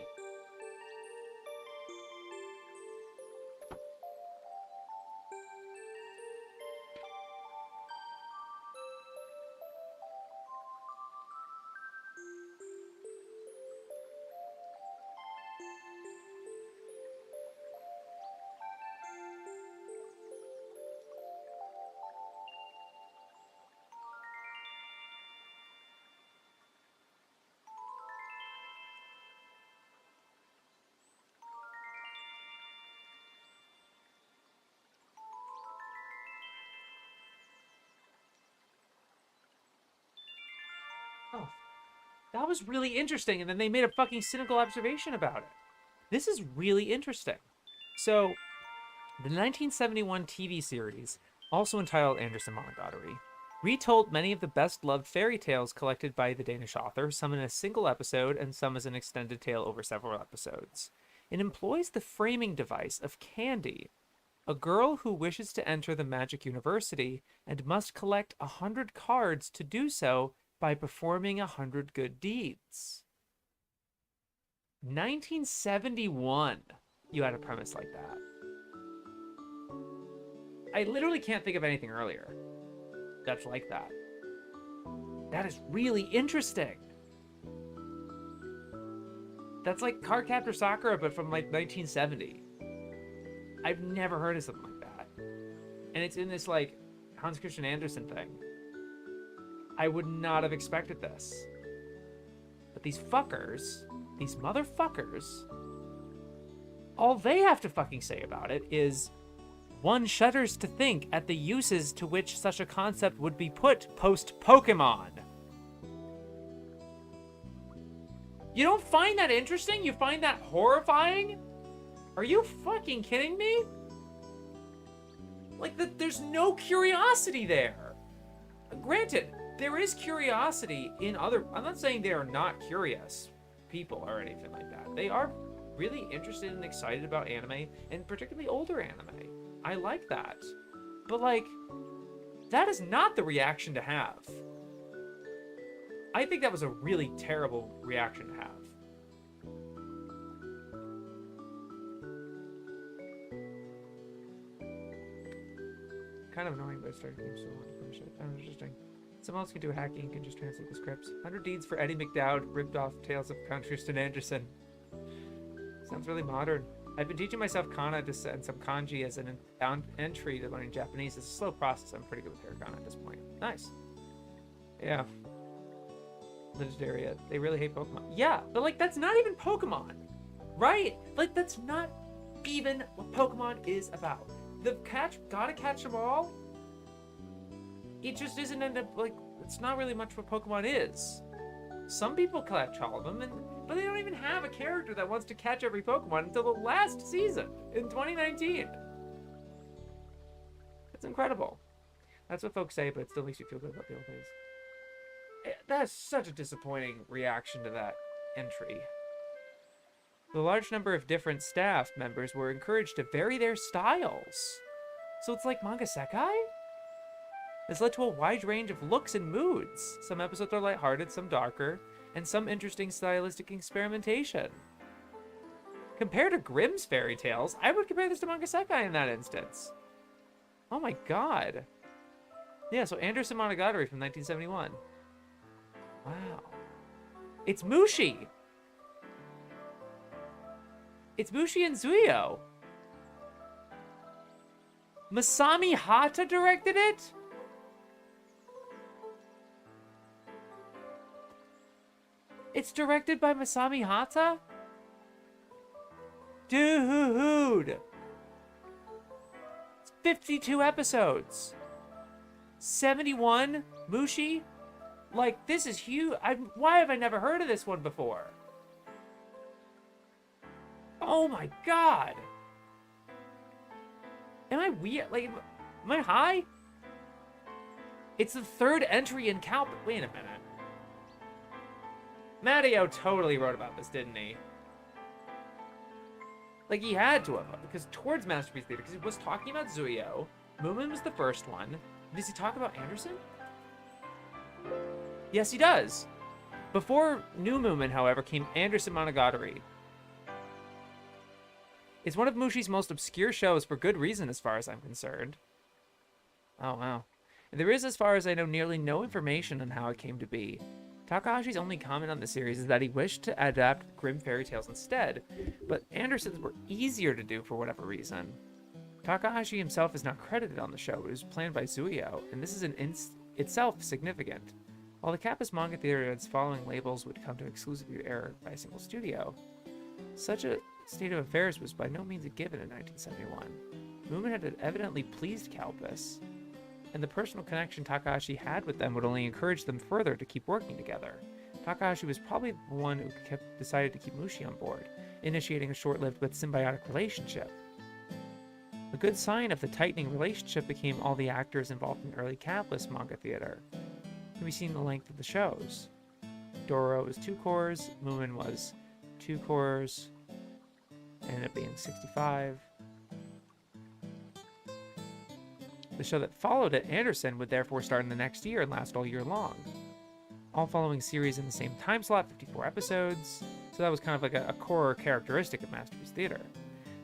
Oh, that was really interesting, and then they made a fucking cynical observation about it. This is really interesting. So, The 1971 TV series, also entitled Anderson Monogatari, retold many of the best-loved fairy tales collected by the Danish author, some in a single episode and some as an extended tale over several episodes. It employs the framing device of Candy, a girl who wishes to enter the Magic University and must collect 100 cards to do so by performing 100 good deeds. 1971, you had a premise like that. I literally can't think of anything earlier that's like that. That is really interesting. That's like Cardcaptor Sakura, but from like 1970. I've never heard of something like that. And it's in this like Hans Christian Andersen thing. I would not have expected this. But these fuckers, these motherfuckers, all they have to fucking say about it is, one shudders to think at the uses to which such a concept would be put post-Pokemon. You don't find that interesting? You find that horrifying? Are you fucking kidding me? Like, there's no curiosity there. Granted, there is curiosity in other... I'm not saying they are not curious people or anything like that. They are really interested and excited about anime, and particularly older anime. I like that. But, like, that is not the reaction to have. I think that was a really terrible reaction to have. Kind of annoying, but I started getting so long to finish it. Kind of interesting. Someone else can do hacking and can just translate the scripts. 100 Deeds for Eddie McDowd ripped off Tales of Tristan Anderson. Sounds really modern. I've been teaching myself kana and some kanji as an entry to learning Japanese. It's a slow process. I'm pretty good with hiragana at this point. Nice. Yeah. Legendaria. They really hate Pokemon. Yeah, but like that's not even Pokemon, right? Like that's not even what Pokemon is about. The gotta catch them all. It just isn't like it's not really much what Pokemon is. Some people catch all of them, but they don't even have a character that wants to catch every Pokemon until the last season in 2019. It's incredible. That's what folks say, but it still makes you feel good about the old days. That's such a disappointing reaction to that entry. The large number of different staff members were encouraged to vary their styles. So it's like manga sekai? This led to a wide range of looks and moods. Some episodes are lighthearted, some darker, and some interesting stylistic experimentation. Compared to Grimm's fairy tales, I would compare this to manga sekai in that instance. Oh my god. Yeah, so Anderson Monogatari from 1971. Wow. It's Mushi! It's Mushi and Zuyo. Masami Hata directed it? It's directed by Masami Hata? Dude! It's 52 episodes. 71 Mushi? Like, this is huge. Why have I never heard of this one before? Oh my god! Am I weird? Like, am I high? It's the third entry in Calp. Wait a minute. Matteo totally wrote about this, didn't he? Like, he had to have, because towards Masterpiece Theater, because he was talking about Zuyo. Moomin was the first one. Does he talk about Anderson? Yes, he does. Before New Moomin, however, came Anderson Monogatari. It's one of Mushi's most obscure shows for good reason, as far as I'm concerned. Oh, wow. There is, as far as I know, nearly no information on how it came to be. Takahashi's only comment on the series is that he wished to adapt Grimm fairy tales instead, but Anderson's were easier to do for whatever reason. Takahashi himself is not credited on the show. It was planned by Zuyo, and this is itself significant. While the Kappa's manga theater and its following labels would come to exclusively air by a single studio, such a state of affairs was by no means a given in 1971. Moomin had evidently pleased Kalpis, and the personal connection Takahashi had with them would only encourage them further to keep working together. Takahashi was probably the one who decided to keep Mushi on board, initiating a short-lived but symbiotic relationship. A good sign of the tightening relationship became all the actors involved in early capless manga theater. Can be seen in the length of the shows. Doro was 2 cours, Moomin was 2 cours, ended up being 65. The show that followed it, Anderson, would therefore start in the next year and last all year long. All following series in the same time slot, 54 episodes, so that was kind of like a core characteristic of Masterpiece Theater.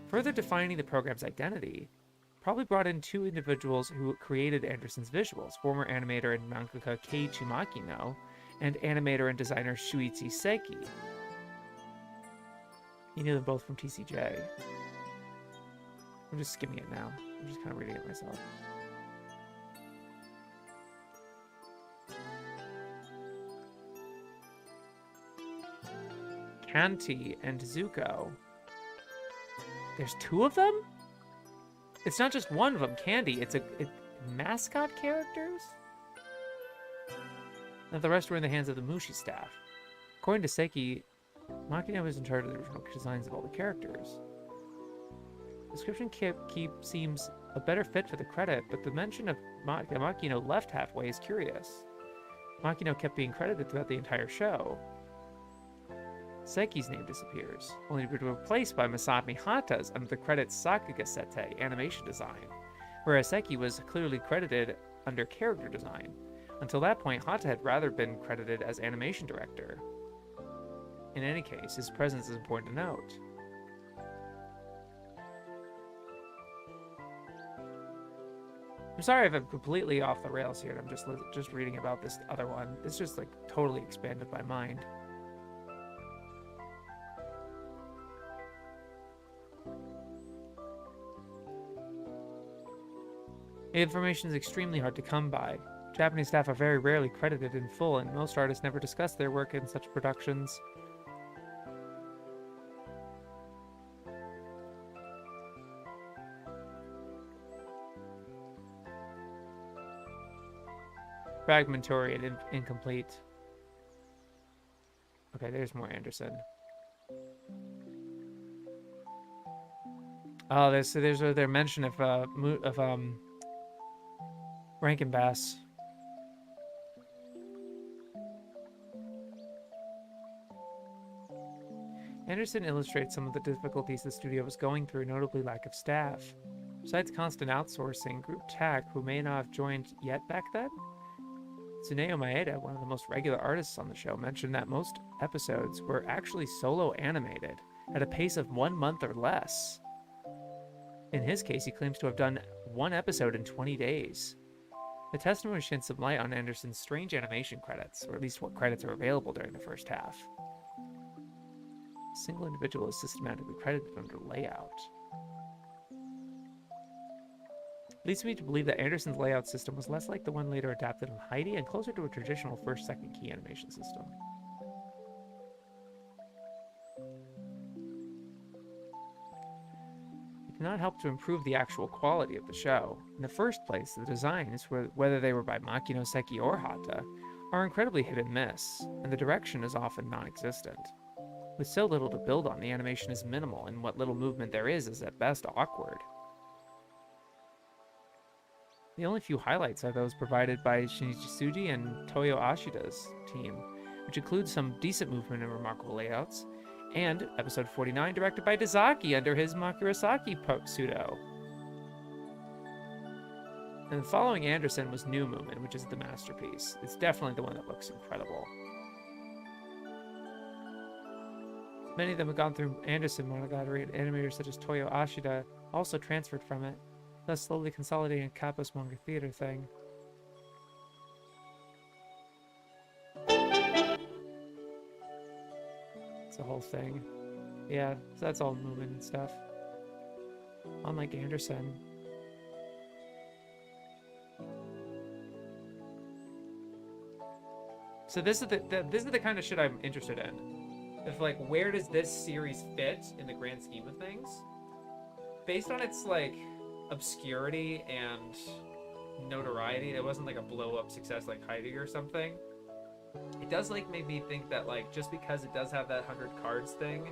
Further defining the program's identity, probably brought in 2 individuals who created Anderson's visuals, former animator and mangaka Keiichi Makino, and animator and designer Shuichi Seki. You knew them both from TCJ. I'm just skimming it now. I'm just kind of reading it myself. Kanti and Zuko. There's 2 of them? It's not just one of them, Candy. It's mascot characters? Now the rest were in the hands of the Mushi staff. According to Seki, Makino was in charge of the original designs of all the characters. Description seems a better fit for the credit, but the mention of Makino left halfway is curious. Makino kept being credited throughout the entire show. Seki's name disappears, only to be replaced by Masami Hata's under the credits Sakuga animation design, whereas Seki was clearly credited under character design. Until that point, Hata had rather been credited as animation director. In any case, his presence is important to note. I'm sorry if I'm completely off the rails here and I'm just reading about this other one. It's just like totally expanded my mind. The information is extremely hard to come by. Japanese staff are very rarely credited in full, and most artists never discuss their work in such productions. Fragmentary and incomplete. Okay, there's more Anderson. Oh, there's their mention of Rankin Bass. Anderson illustrates some of the difficulties the studio was going through, notably lack of staff. Besides constant outsourcing, Group TAC, who may not have joined yet back then, Tsuneo Maeda, one of the most regular artists on the show, mentioned that most episodes were actually solo animated at a pace of 1 month or less. In his case, he claims to have done 1 episode in 20 days. The testimony sheds some light on Anderson's strange animation credits, or at least what credits are available during the first half. A single individual is systematically credited under layout. Leads me to believe that Anderson's layout system was less like the one later adapted in Heidi and closer to a traditional first-second key animation system. It did not help to improve the actual quality of the show. In the first place, the designs, whether they were by Makino, Seki, or Hata, are incredibly hit and miss, and the direction is often non-existent. With so little to build on, the animation is minimal, and what little movement there is at best awkward. The only few highlights are those provided by Shinichi Tsuji and Toyo Ashida's team, which includes some decent movement and remarkable layouts, and episode 49 directed by Dazaki under his Makurasaki pseudo. And following Anderson was New Movement, which is the masterpiece. It's definitely the one that looks incredible. Many of them have gone through Anderson Monogatari, and animators such as Toyo Ashida also transferred from it, thus slowly consolidating a Kappa's manga theater thing. It's a whole thing. Yeah, so that's all movement and stuff. Unlike Anderson. So this is the kind of shit I'm interested in. If like, where does this series fit in the grand scheme of things? Based on its like obscurity and notoriety, it wasn't like a blow-up success like Heidi or something. It does like make me think that like just because it does have that 100 cards thing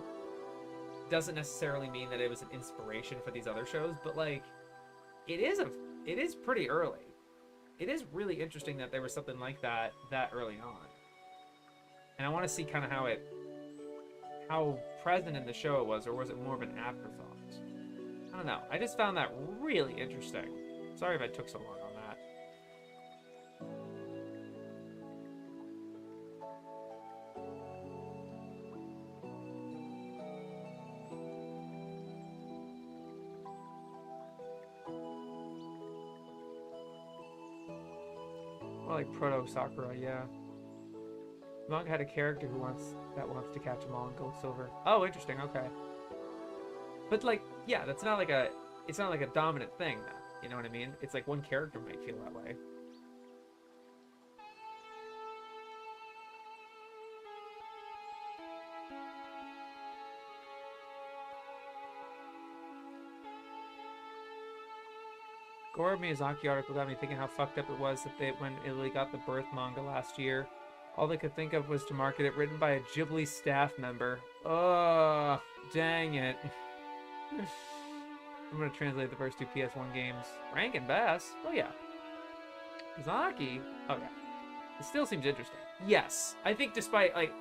doesn't necessarily mean that it was an inspiration for these other shows, but like it is pretty early. It is really interesting that there was something like that early on. And I want to see kind of how present in the show it was, or was it more of an afterthought? I don't know. I just found that really interesting. Sorry if I took so long on that. More like Proto Sakura, yeah. The manga had a character who wants to catch them all and go silver. Oh, interesting. Okay. But like, yeah, it's not like a dominant thing. Then, you know what I mean? It's like one character might feel that way. Goro Miyazaki article got me thinking how fucked up it was that when Italy got the Birth manga last year. All they could think of was to market it, written by a Ghibli staff member. Oh, dang it. I'm going to translate the first two PS1 games. Rankin Bass? Oh, yeah. Miyazaki? Oh, yeah. It still seems interesting. Yes. I think despite, like...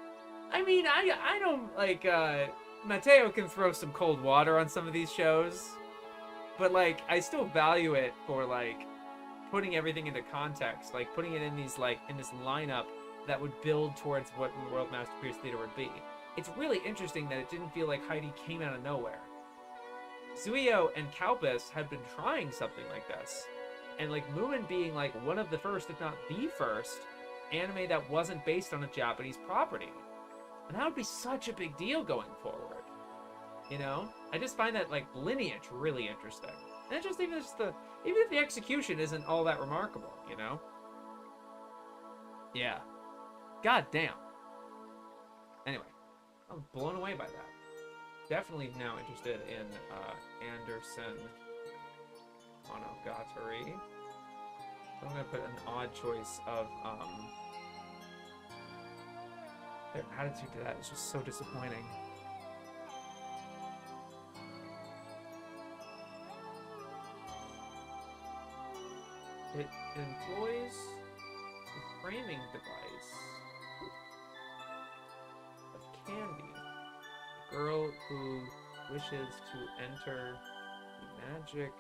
I mean, I don't, like, Mateo can throw some cold water on some of these shows. But, like, I still value it for, like, putting everything into context. Like, putting it in these, like, in this lineup that would build towards what World Masterpiece Theater would be. It's really interesting that it didn't feel like Heidi came out of nowhere. Suio and Kalpis had been trying something like this. And like Moomin being like one of the first, if not the first, anime that wasn't based on a Japanese property. And that would be such a big deal going forward. You know? I just find that like lineage really interesting. And just even if the execution isn't all that remarkable, you know? Yeah. God damn. Anyway, I'm blown away by that. Definitely now interested in Anderson Monogatari. I'm gonna put an odd choice of their attitude to that is just so disappointing. It employs a framing device of candy. A girl who wishes to enter the magic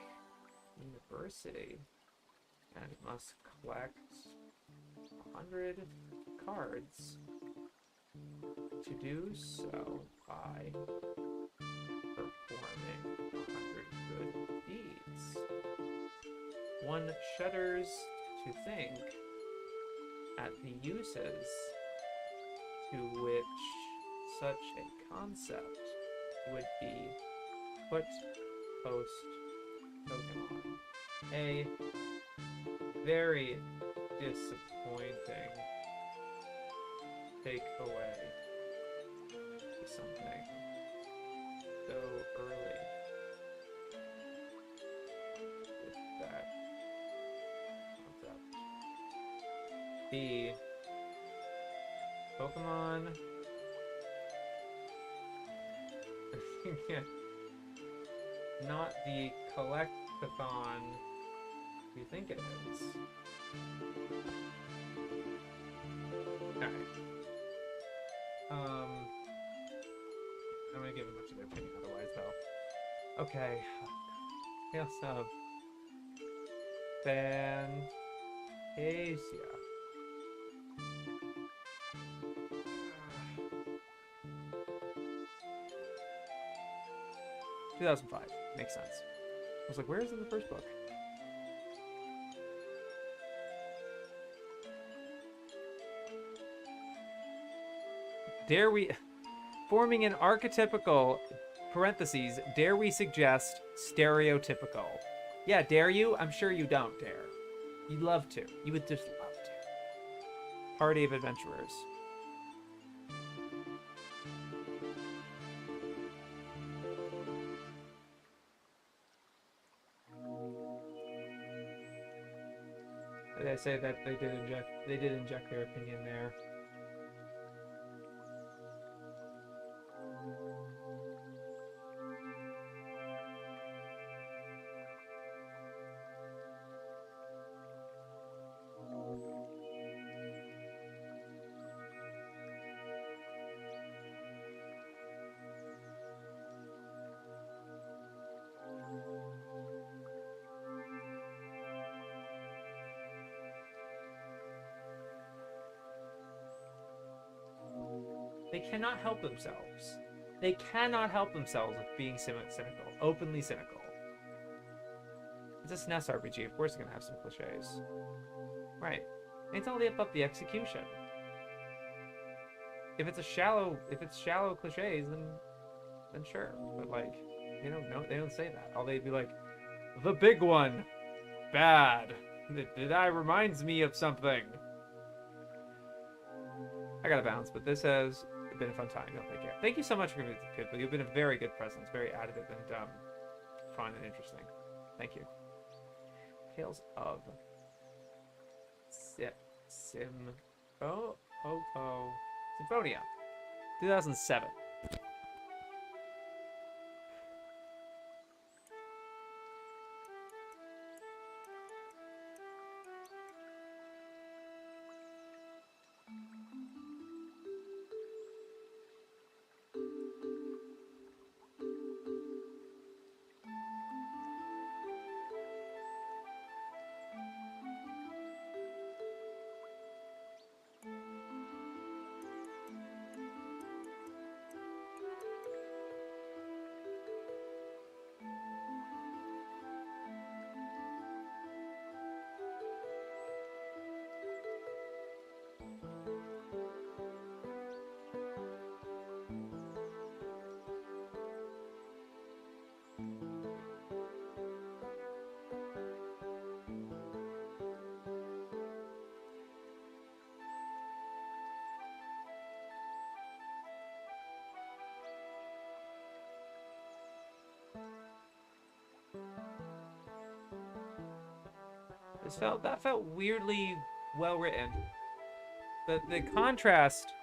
university and must collect 100 cards. To do so by performing 100 good deeds. One shudders to think at the uses to which such a concept would be put post Pokemon. A very disappointing takeaway. Something so early with that concept. The Pokemon not the collectathon you think it is. Alright. I'm gonna give much of their opinion otherwise, though. Okay. Chaos of Fantasia. 2005. Makes sense. I was like, where is it in the first book? Dare we... Forming an archetypical, parentheses, dare we suggest stereotypical. Yeah, dare you? I'm sure you don't dare. You'd love to. You would just love to. Party of adventurers. They say that they did inject their opinion there. They cannot help themselves. They cannot help themselves with being cynical, openly cynical. It's a SNES RPG. Of course, it's gonna have some cliches, right? It's all about the execution. If it's shallow cliches, then sure. But like, they don't say that. All they'd be like, the big one, bad. That reminds me of something. I gotta bounce, but this has been a fun time. Don't take care. Thank you so much for giving it to Pip. You've been a very good presence, very additive and fun and interesting. Thank you. Tales of Symphonia, 2007. That felt weirdly well written. The contrast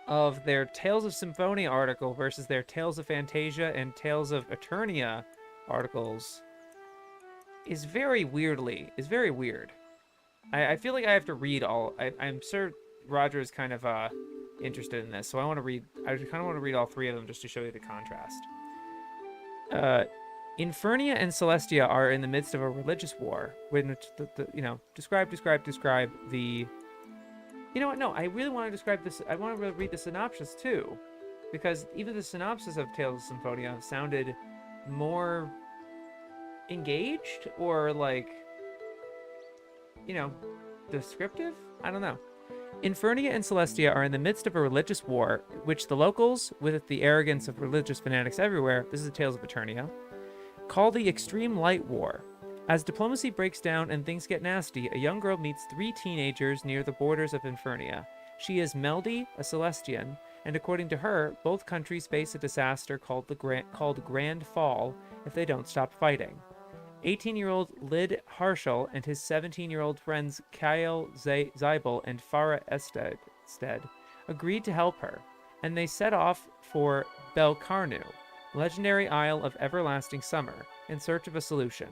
of their Tales of Symphonia article versus their Tales of Fantasia and Tales of Eternia articles is very weird. I feel like I have to read all. I'm sure Roger is kind of interested in this, so I kind of want to read all three of them just to show you the contrast. Infernia and Celestia are in the midst of a religious war, which describe the. You know what? No, I really want to describe this. I want to read the synopsis too, because even the synopsis of Tales of Symphonia sounded more engaged or like, descriptive. I don't know. Infernia and Celestia are in the midst of a religious war, which the locals, with the arrogance of religious fanatics everywhere, this is the Tales of Eternia, call the Extreme Light War. As diplomacy breaks down and things get nasty, a young girl meets three teenagers near the borders of Infernia. She is Meldy, a Celestian, and according to her, both countries face a disaster called Grand Fall if they don't stop fighting. 18-year-old Lyd Harshal and his 17-year-old friends Kyle Zeibel and Farah Ested agreed to help her, and they set off for Belkarnu, legendary Isle of Everlasting Summer, in search of a solution.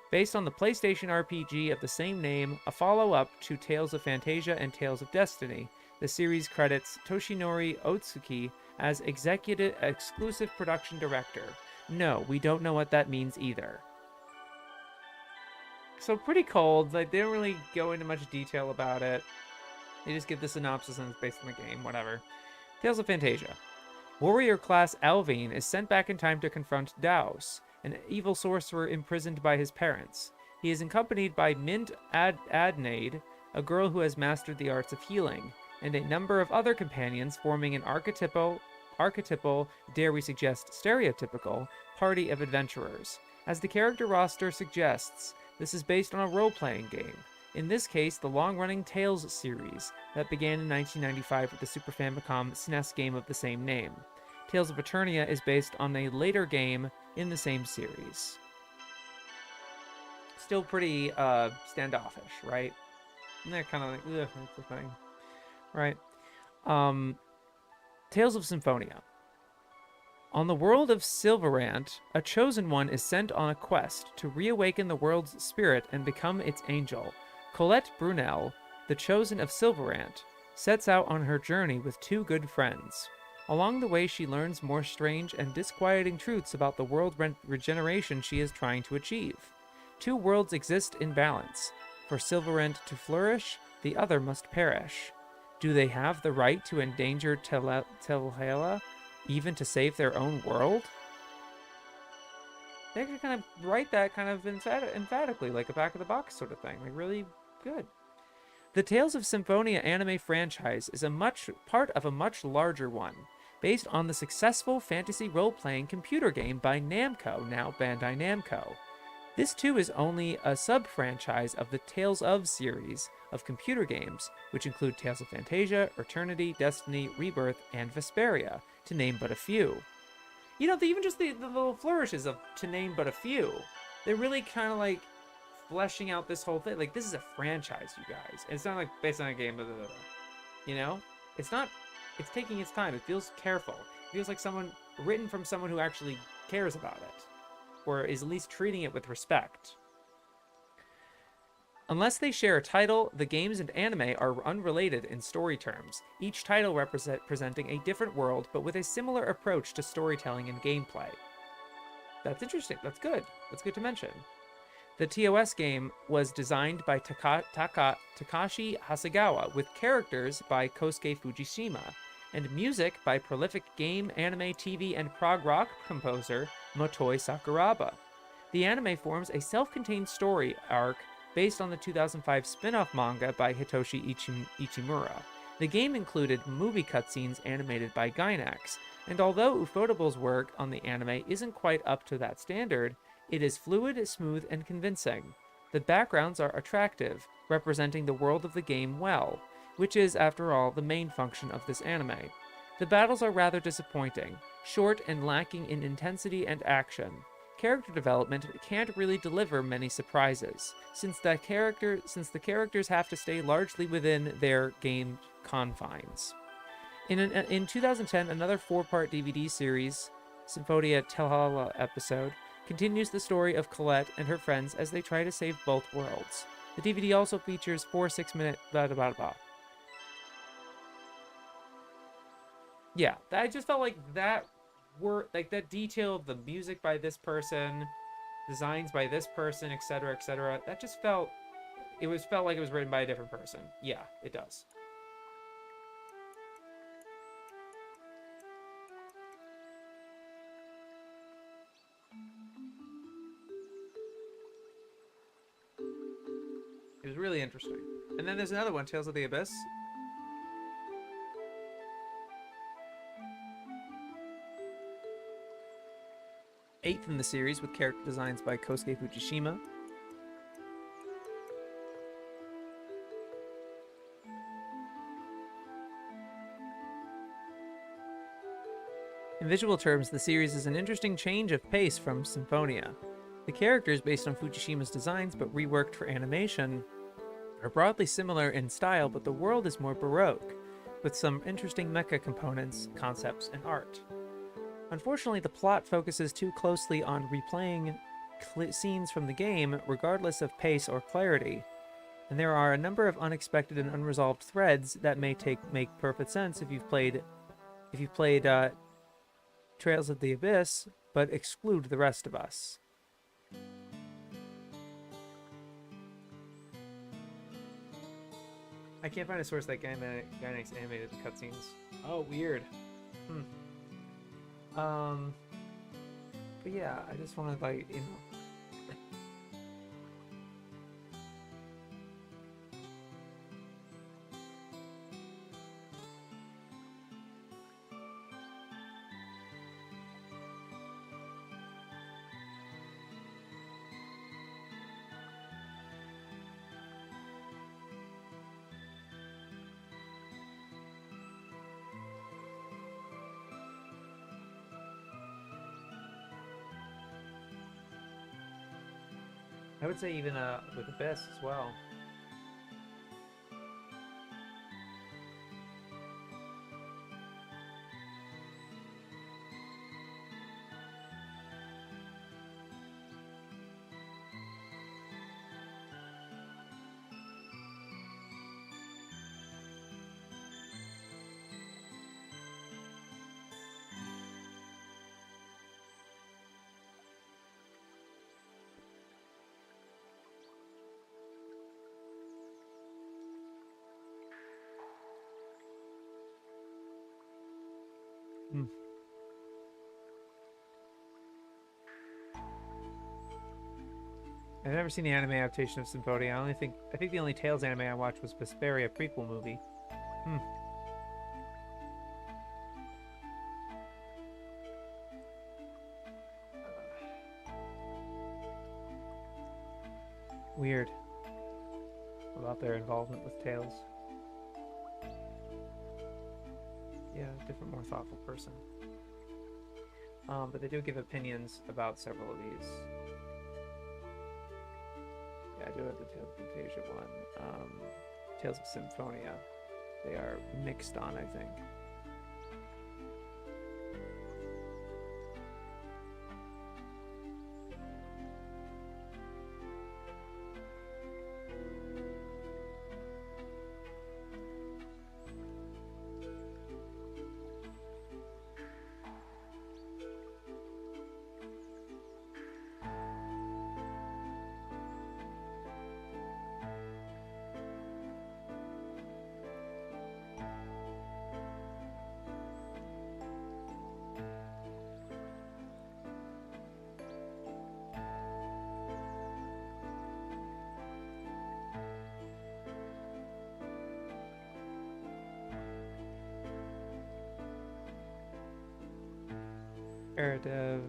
Based on the PlayStation RPG of the same name, a follow-up to Tales of Fantasia and Tales of Destiny, the series credits Toshinori Otsuki as exclusive production director. No, we don't know what that means either. So pretty cold. Like, they don't really go into much detail about it. They just give the synopsis and it's based on the game, whatever. Tales of Fantasia. Warrior class Alvin is sent back in time to confront Daos, an evil sorcerer imprisoned by his parents. He is accompanied by Mint Adnaid, a girl who has mastered the arts of healing, and a number of other companions forming an archetypal, dare we suggest stereotypical, party of adventurers. As the character roster suggests, this is based on a role-playing game. In this case, the long-running Tales series that began in 1995 with the Super Famicom SNES game of the same name. Tales of Eternia is based on a later game in the same series. Still pretty standoffish, right? And they're kind of like, ugh, that's the thing. Right? Tales of Symphonia. On the world of Silverant, a chosen one is sent on a quest to reawaken the world's spirit and become its angel. Colette Brunel, the chosen of Silverant, sets out on her journey with two good friends. Along the way, she learns more strange and disquieting truths about the world regeneration she is trying to achieve. Two worlds exist in balance. For Silverant to flourish, the other must perish. Do they have the right to endanger Telhela, even to save their own world? They actually kind of write that kind of emphatically, like a back of the box sort of thing. Like, really good. The Tales of Symphonia anime franchise is part of a much larger one, based on the successful fantasy role-playing computer game by Namco, now Bandai Namco. This too is only a sub-franchise of the Tales of series of computer games, which include Tales of Fantasia, Eternity, Destiny, Rebirth, and Vesperia, to name but a few. You know, even just the little flourishes of to name but a few, they're really kind of like fleshing out this whole thing. Like, this is a franchise, you guys. It's not like based on a game, blah, blah, blah. You know? It's not, it's taking its time. It feels careful. It feels like written from someone who actually cares about it, or is at least treating it with respect. Unless they share a title, the games and anime are unrelated in story terms, each title presenting a different world but with a similar approach to storytelling and gameplay. That's interesting. That's good. That's good to mention. The TOS game was designed by Takashi Hasegawa, with characters by Kosuke Fujishima, and music by prolific game, anime, TV, and prog rock composer Motoi Sakuraba. The anime forms a self-contained story arc based on the 2005 spin-off manga by Hitoshi Ichimura. The game included movie cutscenes animated by Gainax, and although Ufotable's work on the anime isn't quite up to that standard, it is fluid, smooth, and convincing. The backgrounds are attractive, representing the world of the game well, which is, after all, the main function of this anime. The battles are rather disappointing, short and lacking in intensity and action. Character development can't really deliver many surprises, since the characters have to stay largely within their game confines. In 2010, another 4-part DVD series, Symphonia Telhala episode, continues the story of Colette and her friends as they try to save both worlds. The DVD also features 4 6-minute blah blah blah blah. Yeah, I just felt like that that detail of the music by this person, designs by this person, etc., etc. That just felt like it was written by a different person. Yeah, it does. It was really interesting. And then there's another one, Tales of the Abyss. Eighth in the series, with character designs by Kosuke Fujishima. In visual terms, the series is an interesting change of pace from Symphonia. The characters, based on Fujishima's designs but reworked for animation, are broadly similar in style, but the world is more baroque, with some interesting mecha components, concepts, and art. Unfortunately, the plot focuses too closely on replaying scenes from the game, regardless of pace or clarity, and there are a number of unexpected and unresolved threads that may make perfect sense if you've played Trails of the Abyss, but exclude the rest of us. I can't find a source that Gainax animated the cutscenes. Oh, weird. But yeah, I just wanted, like, you know. I would say even with Abyss as well. Hmm. I've never seen the anime adaptation of Symphonia. I think the only Tales anime I watched was Vesperia prequel movie. Hmm. Weird about their involvement with Tales. Yeah, different, more thoughtful person. But they do give opinions about several of these. Yeah, I do have the Tales of Fantasia one. Tales of Symphonia. They are mixed on, I think. Paradev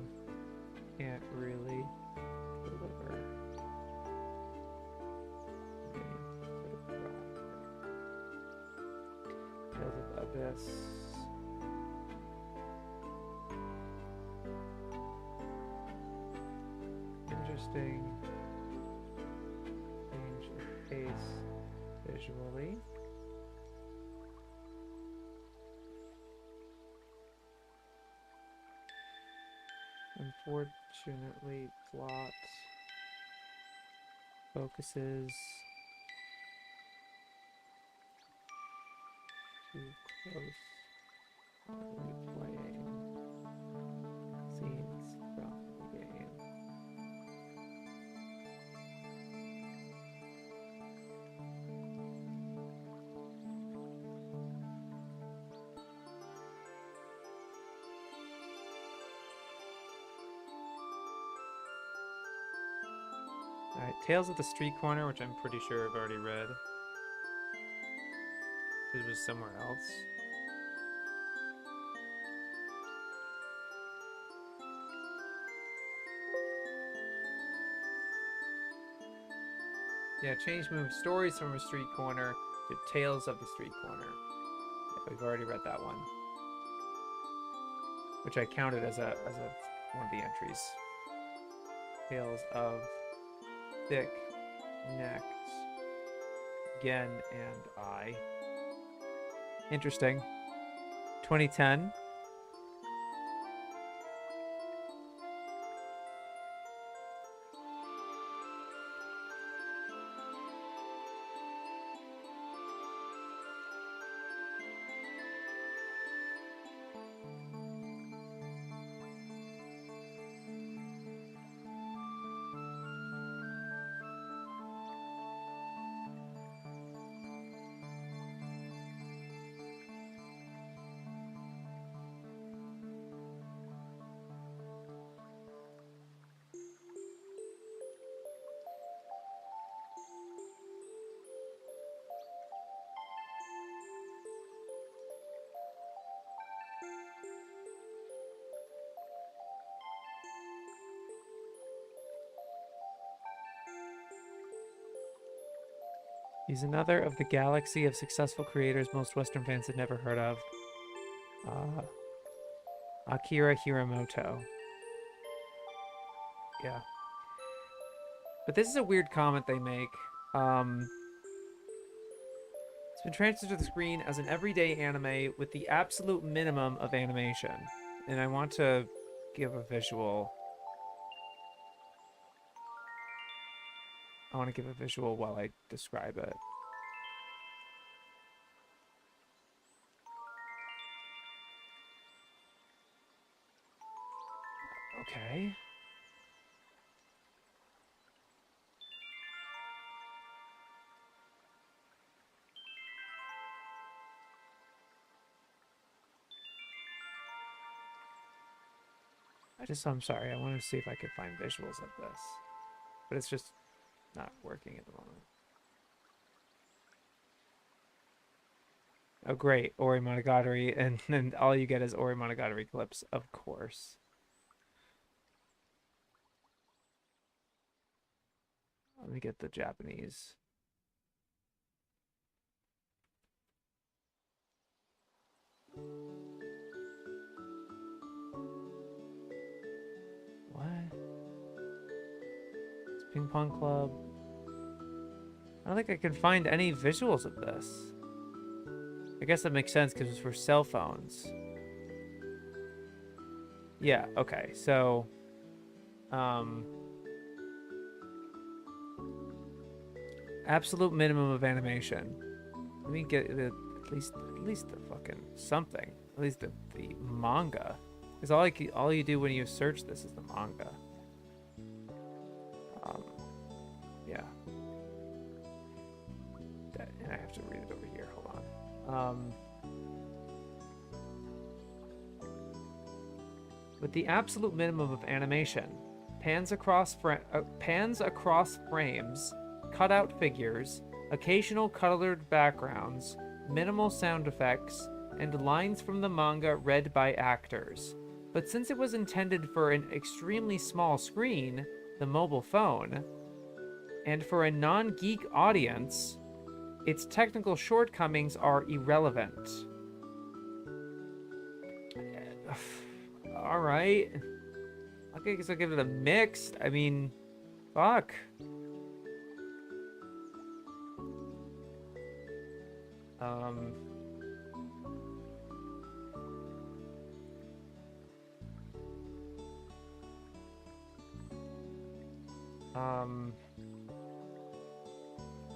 can't really deliver. Tales of Abyss. Interesting. Change of pace visually. Unfortunately, plot focuses too close to replaying scenes from the game. Alright, Tales of the Street Corner, which I'm pretty sure I've already read. This was somewhere else. Yeah, change move stories from a street corner to Tales of the Street Corner. Yeah, we've already read that one, which I counted as a one of the entries. Tales of Thick Necked Gen and I. Interesting. 2010. He's another of the galaxy of successful creators most Western fans had never heard of. Akira Hiramoto. Yeah. But this is a weird comment they make. It's been transferred to the screen as an everyday anime with the absolute minimum of animation. And I want to give a visual. I want to give a visual while I describe it. Okay. I'm sorry. I wanted to see if I could find visuals of this, but it's just not working at the moment. Oh, great. Ori Monogatari, and then all you get is Ori Monogatari clips, of course. Let me get the Japanese. What? It's Ping Pong Club. I don't think I can find any visuals of this. I guess that makes sense because it's for cell phones. Yeah, okay. So, absolute minimum of animation. Let me get the, at least the fucking something. At least the manga. Because all you do when you search this is the manga. Yeah. And I have to read it over here. Hold on. With the absolute minimum of animation, pans across frames, cutout figures, occasional colored backgrounds, minimal sound effects, and lines from the manga read by actors. But since it was intended for an extremely small screen, the mobile phone, and for a non-geek audience, its technical shortcomings are irrelevant. All right. I guess I'll give it a mixed. I mean, fuck.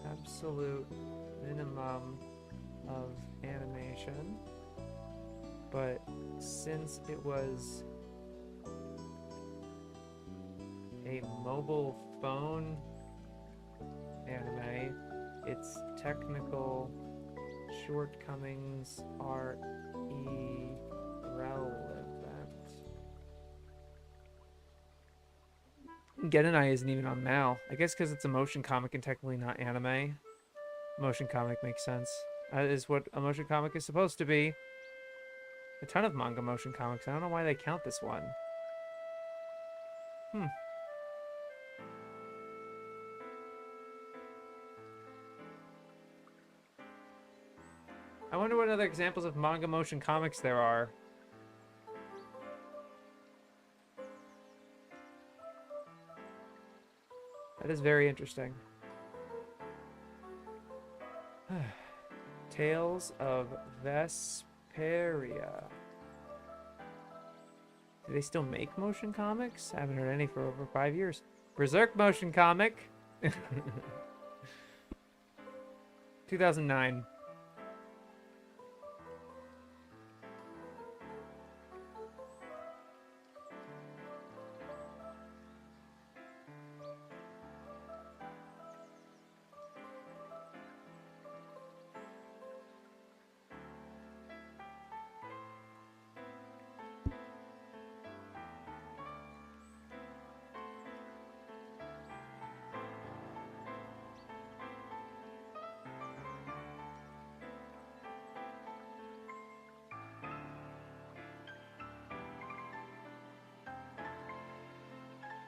Absolute minimum of animation. But since it was a mobile phone anime, its technical shortcomings are irrelevant. Genai isn't even on Mal. I guess because it's a motion comic and technically not anime. Motion comic makes sense. That is what a motion comic is supposed to be. A ton of manga motion comics. I don't know why they count this one. I wonder what other examples of manga motion comics there are. That is very interesting. Tales of Vesperia. Do they still make motion comics? I haven't heard any for over 5 years. Berserk motion comic. 2009.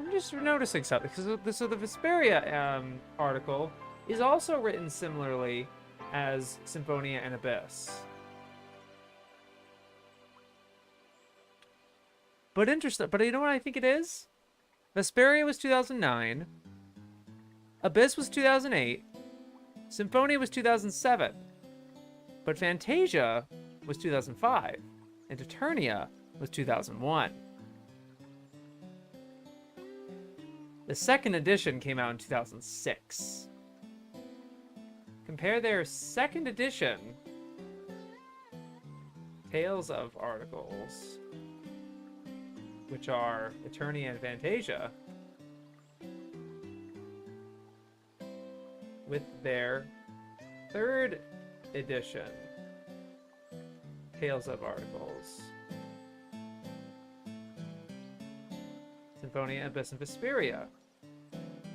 I'm just noticing something because so the Vesperia article is also written similarly as Symphonia and Abyss. But interesting. But you know what I think it is? Vesperia was 2009. Abyss was 2008. Symphonia was 2007. But Fantasia was 2005. And Eternia was 2001. The second edition came out in 2006. Compare their second edition Tales of articles, which are Eternia and Fantasia, with their third edition Tales of articles. Symphonia Abyss and Vesperia.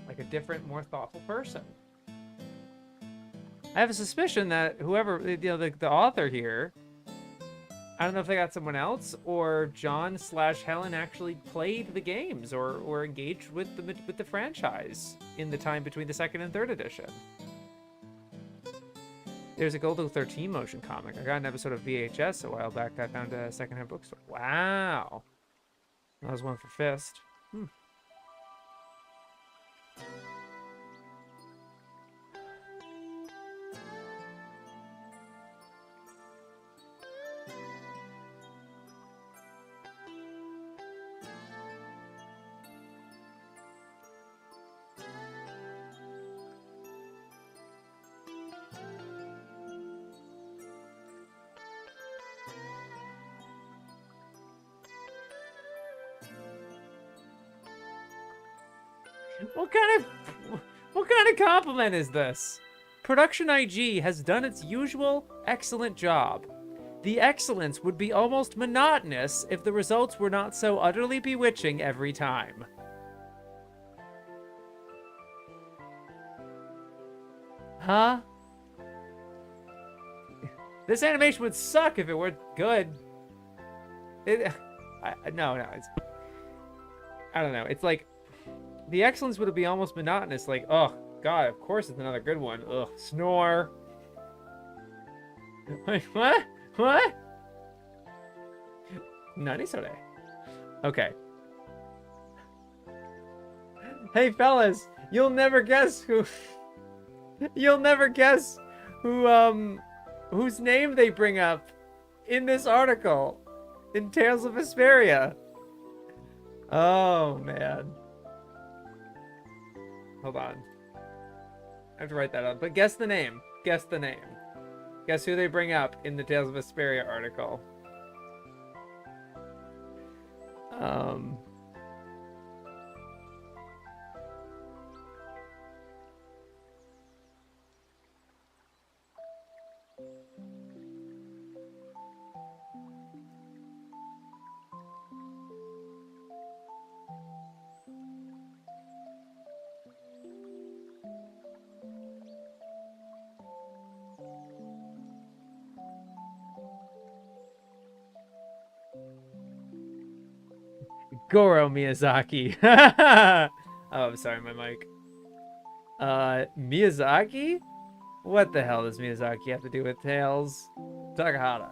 Like a different, more thoughtful person. I have a suspicion that whoever, the author here, I don't know if they got someone else or John/Helen actually played the games or engaged with the franchise in the time between the second and third edition. There's a Golden 13 motion comic. I got an episode of VHS a while back that I found a secondhand bookstore. Wow. That was one for Fist. What kind of compliment is this? Production IG has done its usual excellent job. The excellence would be almost monotonous if the results were not so utterly bewitching every time. Huh? This animation would suck if it were good. No, it's... I don't know. It's like... The excellence would be almost monotonous. Like, oh, God, of course it's another good one. Ugh, snore. Wait, what? What? Nani sore. Okay. Hey, fellas, you'll never guess who... You'll never guess who, whose name they bring up in this article in Tales of Vesperia. Oh, man. Hold on. I have to write that up. But guess the name. Guess the name. Guess who they bring up in the Tales of Vesperia article. Goro Miyazaki. Oh, I'm sorry, my mic. Miyazaki? What the hell does Miyazaki have to do with Tales? Takahata.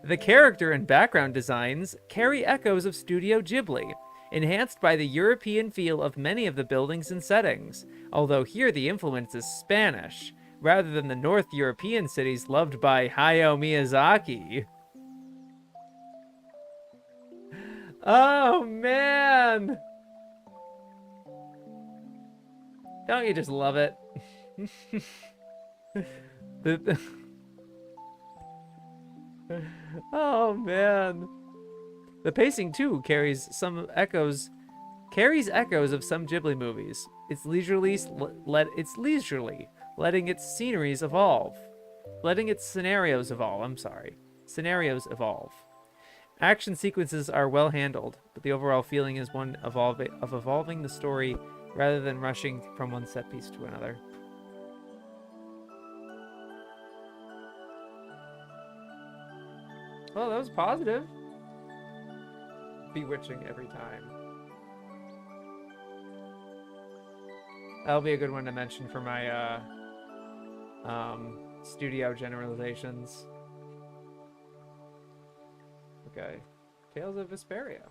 The character and background designs carry echoes of Studio Ghibli, enhanced by the European feel of many of the buildings and settings, although here the influence is Spanish, rather than the North European cities loved by Hayao Miyazaki. Oh, man! Don't you just love it? Oh, man. The pacing, too, carries echoes of some Ghibli movies. It's leisurely, letting its sceneries evolve. Letting its scenarios evolve, Scenarios evolve. Action sequences are well handled, but the overall feeling is one of evolving the story rather than rushing from one set piece to another. Well, that was positive. Bewitching every time. That'll be a good one to mention for my studio generalizations. Okay. Tales of Vesperia.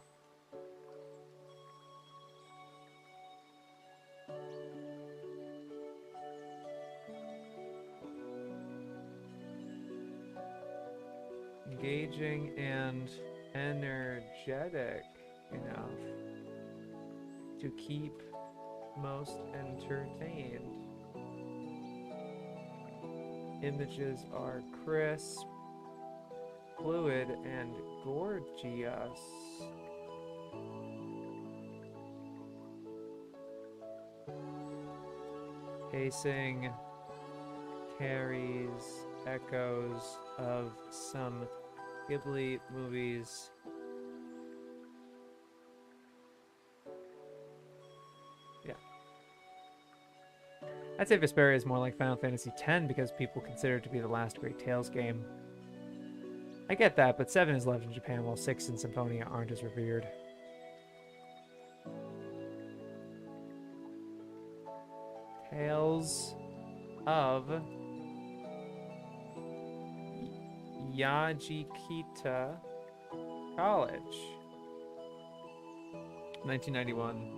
Engaging and energetic enough to keep most entertained. Images are crisp, fluid, and gorgeous. Pacing carries echoes of some Ghibli movies I'd say Vesperia is more like Final Fantasy X because people consider it to be the last great Tales game. I get that, but 7 is loved in Japan while 6 and Symphonia aren't as revered. Tales of Yajikita College. 1991.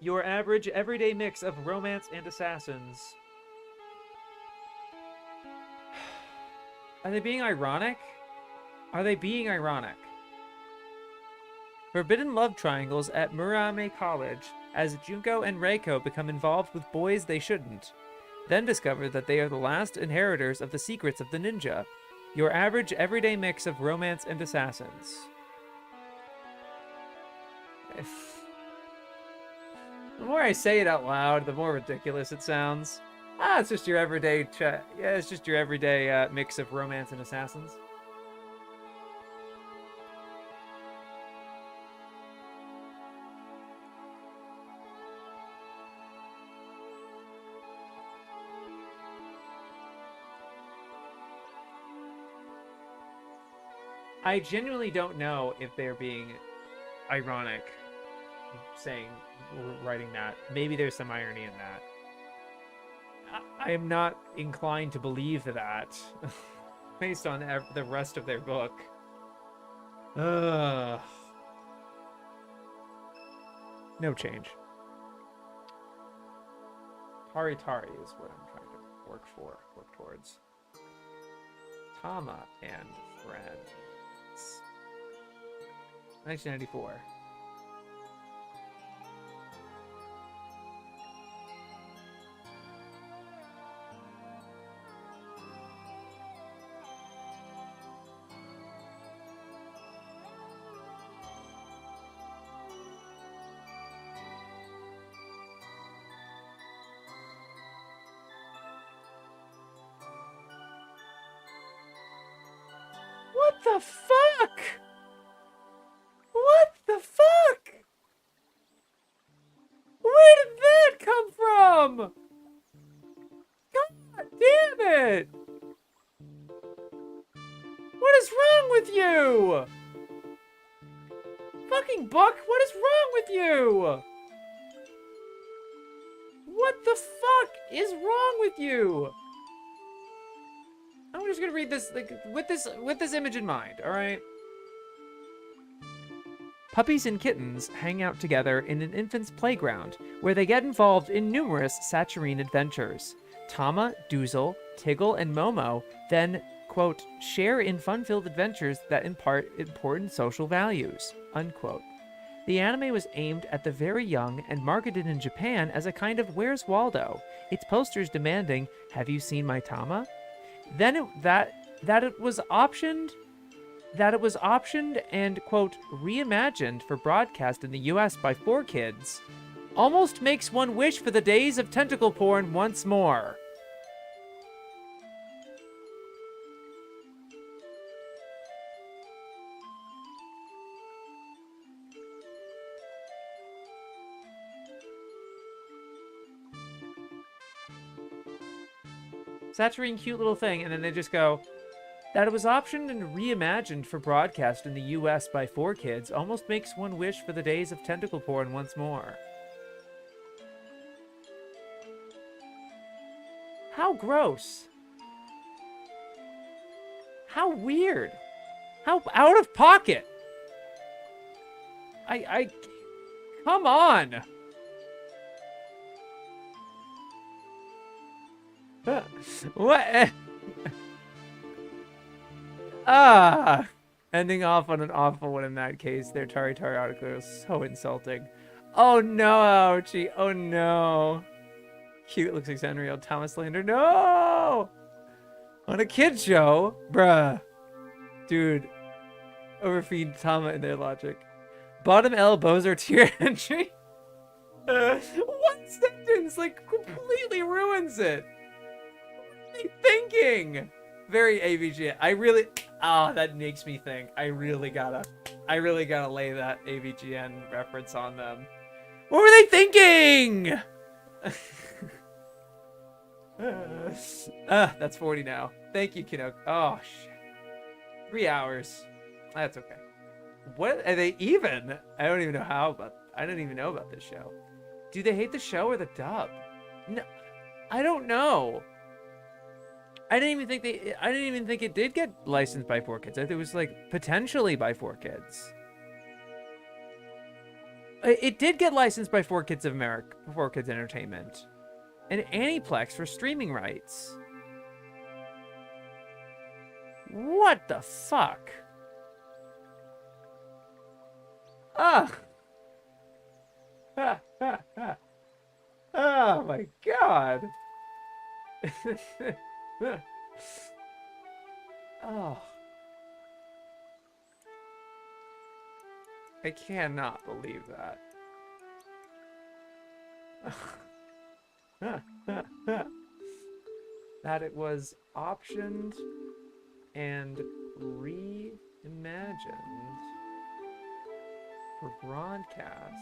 Your average everyday mix of romance and assassins. Are they being ironic? Are they being ironic? Forbidden love triangles at Murame College as Junko and Reiko become involved with boys they shouldn't. Then discover that they are the last inheritors of the secrets of the ninja. Your average everyday mix of romance and assassins. The more I say it out loud, the more ridiculous it sounds. It's just your everyday it's just your everyday mix of romance and assassins. I genuinely don't know if they're being ironic saying, writing that. Maybe there's some irony in that. I am not inclined to believe that based on the rest of their book. No change. Tari Tari is what I'm trying to work towards. Tama and Friends. 1994. What the fuck? What the fuck? Where did that come from? God damn it! What is wrong with you? Fucking book, what is wrong with you? What the fuck is wrong with you? I'm just gonna read this like with this image in mind, all right? Puppies and kittens hang out together in an infant's playground, where they get involved in numerous saturine adventures. Tama, Doozle, Tiggle, and Momo then, quote, share in fun-filled adventures that impart important social values, unquote. The anime was aimed at the very young and marketed in Japan as a kind of Where's Waldo, its posters demanding, have you seen my Tama? Then it was optioned and, quote, reimagined for broadcast in the US by 4Kids, almost makes one wish for the days of tentacle porn once more. Saturine, cute little thing, and then they just go, that it was optioned and reimagined for broadcast in the US by 4Kids almost makes one wish for the days of tentacle porn once more. How gross. How weird. How out of pocket. Come on. What? Ending off on an awful one in that case. Their Tari Tari article was so insulting. Oh no, ouchie. Oh no. Cute, looks like Sanrio Thomas Lander. No! On a kid show? Bruh. Dude. Overfeed Tama in their logic. Bottom L Bowser tier entry? One sentence, like, completely ruins it. they thinking? Very AVGN. I really, that makes me think. I really gotta lay that AVGN reference on them. What were they thinking? That's 40 now. Thank you, Kinok. Oh, shit. 3 hours. That's okay. What are they even? I don't even know I don't even know about this show. Do they hate the show or the dub? No, I don't know. I didn't even think it did get licensed by 4Kids. It was like potentially by 4Kids. It did get licensed by 4Kids of America, 4Kids Entertainment, and Aniplex for streaming rights. What the fuck? Ah. Oh my god. Oh. I cannot believe that. That it was optioned and reimagined for broadcast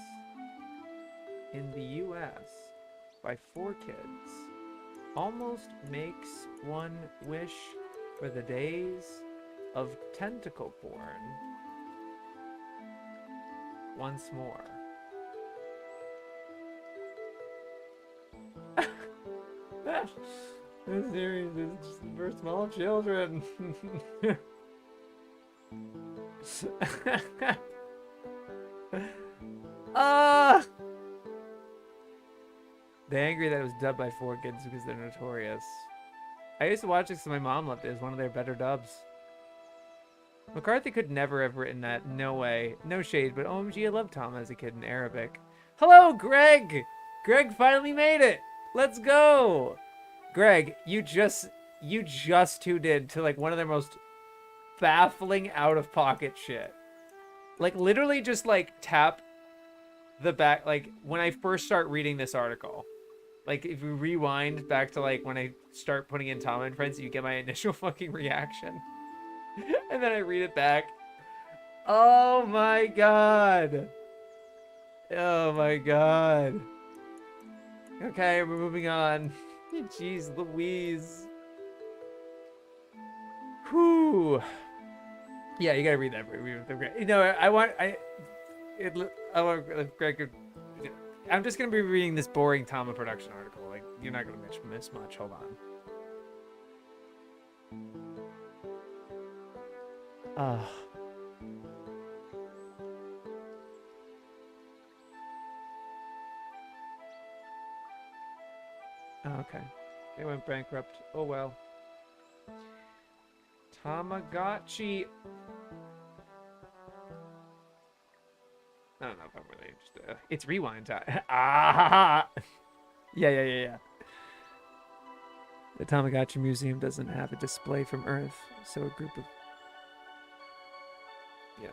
in the US by 4Kids almost makes one wish for the days of tentacle porn once more. This series is just for small children. They're angry that it was dubbed by 4Kids because they're notorious. I used to watch this because my mom loved it. It was one of their better dubs. McCarthy could never have written that. No way. No shade, but OMG, I loved Tom as a kid in Arabic. Hello, Greg! Greg finally made it! Let's go! Greg, you just tuned in to like one of their most baffling out-of-pocket shit. Like literally just like tap the back, like when I first start reading this article. Like if you rewind back to like when I start putting in Tom and Friends, you get my initial fucking reaction. And then I read it back. Oh my god. Oh my god. Okay, we're moving on. Jeez Louise. Whew. Yeah, you gotta read that. You know, I want Greg. I'm just gonna be reading this boring Tama production article. Like, you're not gonna miss much. Hold on. Oh, okay. They went bankrupt. Oh well. Tamagotchi. I don't know if I'm really interested. It's rewind time. Ah! Yeah. The Tamagotchi Museum doesn't have a display from Earth, so a group of... Yeah.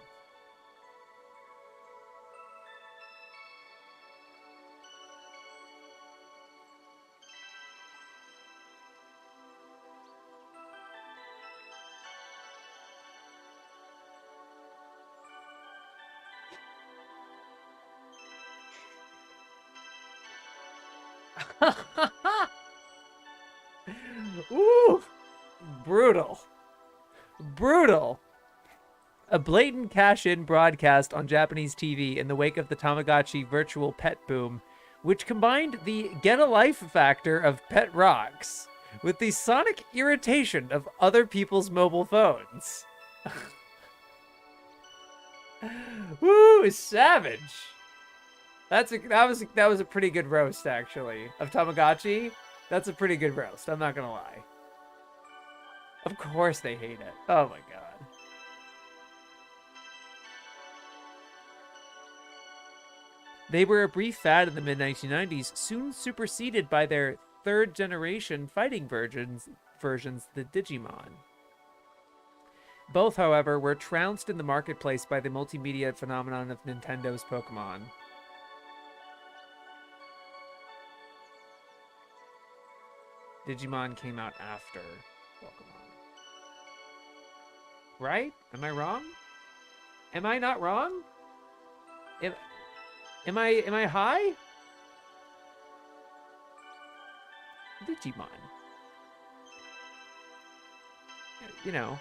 Ooh! Brutal. A blatant cash-in broadcast on Japanese TV in the wake of the Tamagotchi virtual pet boom, which combined the get-a-life factor of pet rocks with the sonic irritation of other people's mobile phones. Woo! Savage! That was a pretty good roast, actually, of Tamagotchi. That's a pretty good roast, I'm not gonna lie. Of course they hate it. Oh my god. They were a brief fad in the mid-1990s, soon superseded by their third-generation fighting versions, the Digimon. Both, however, were trounced in the marketplace by the multimedia phenomenon of Nintendo's Pokemon. Digimon came out after Pokemon. Right? Am I wrong? Am I not wrong? Am I high? Digimon. You know,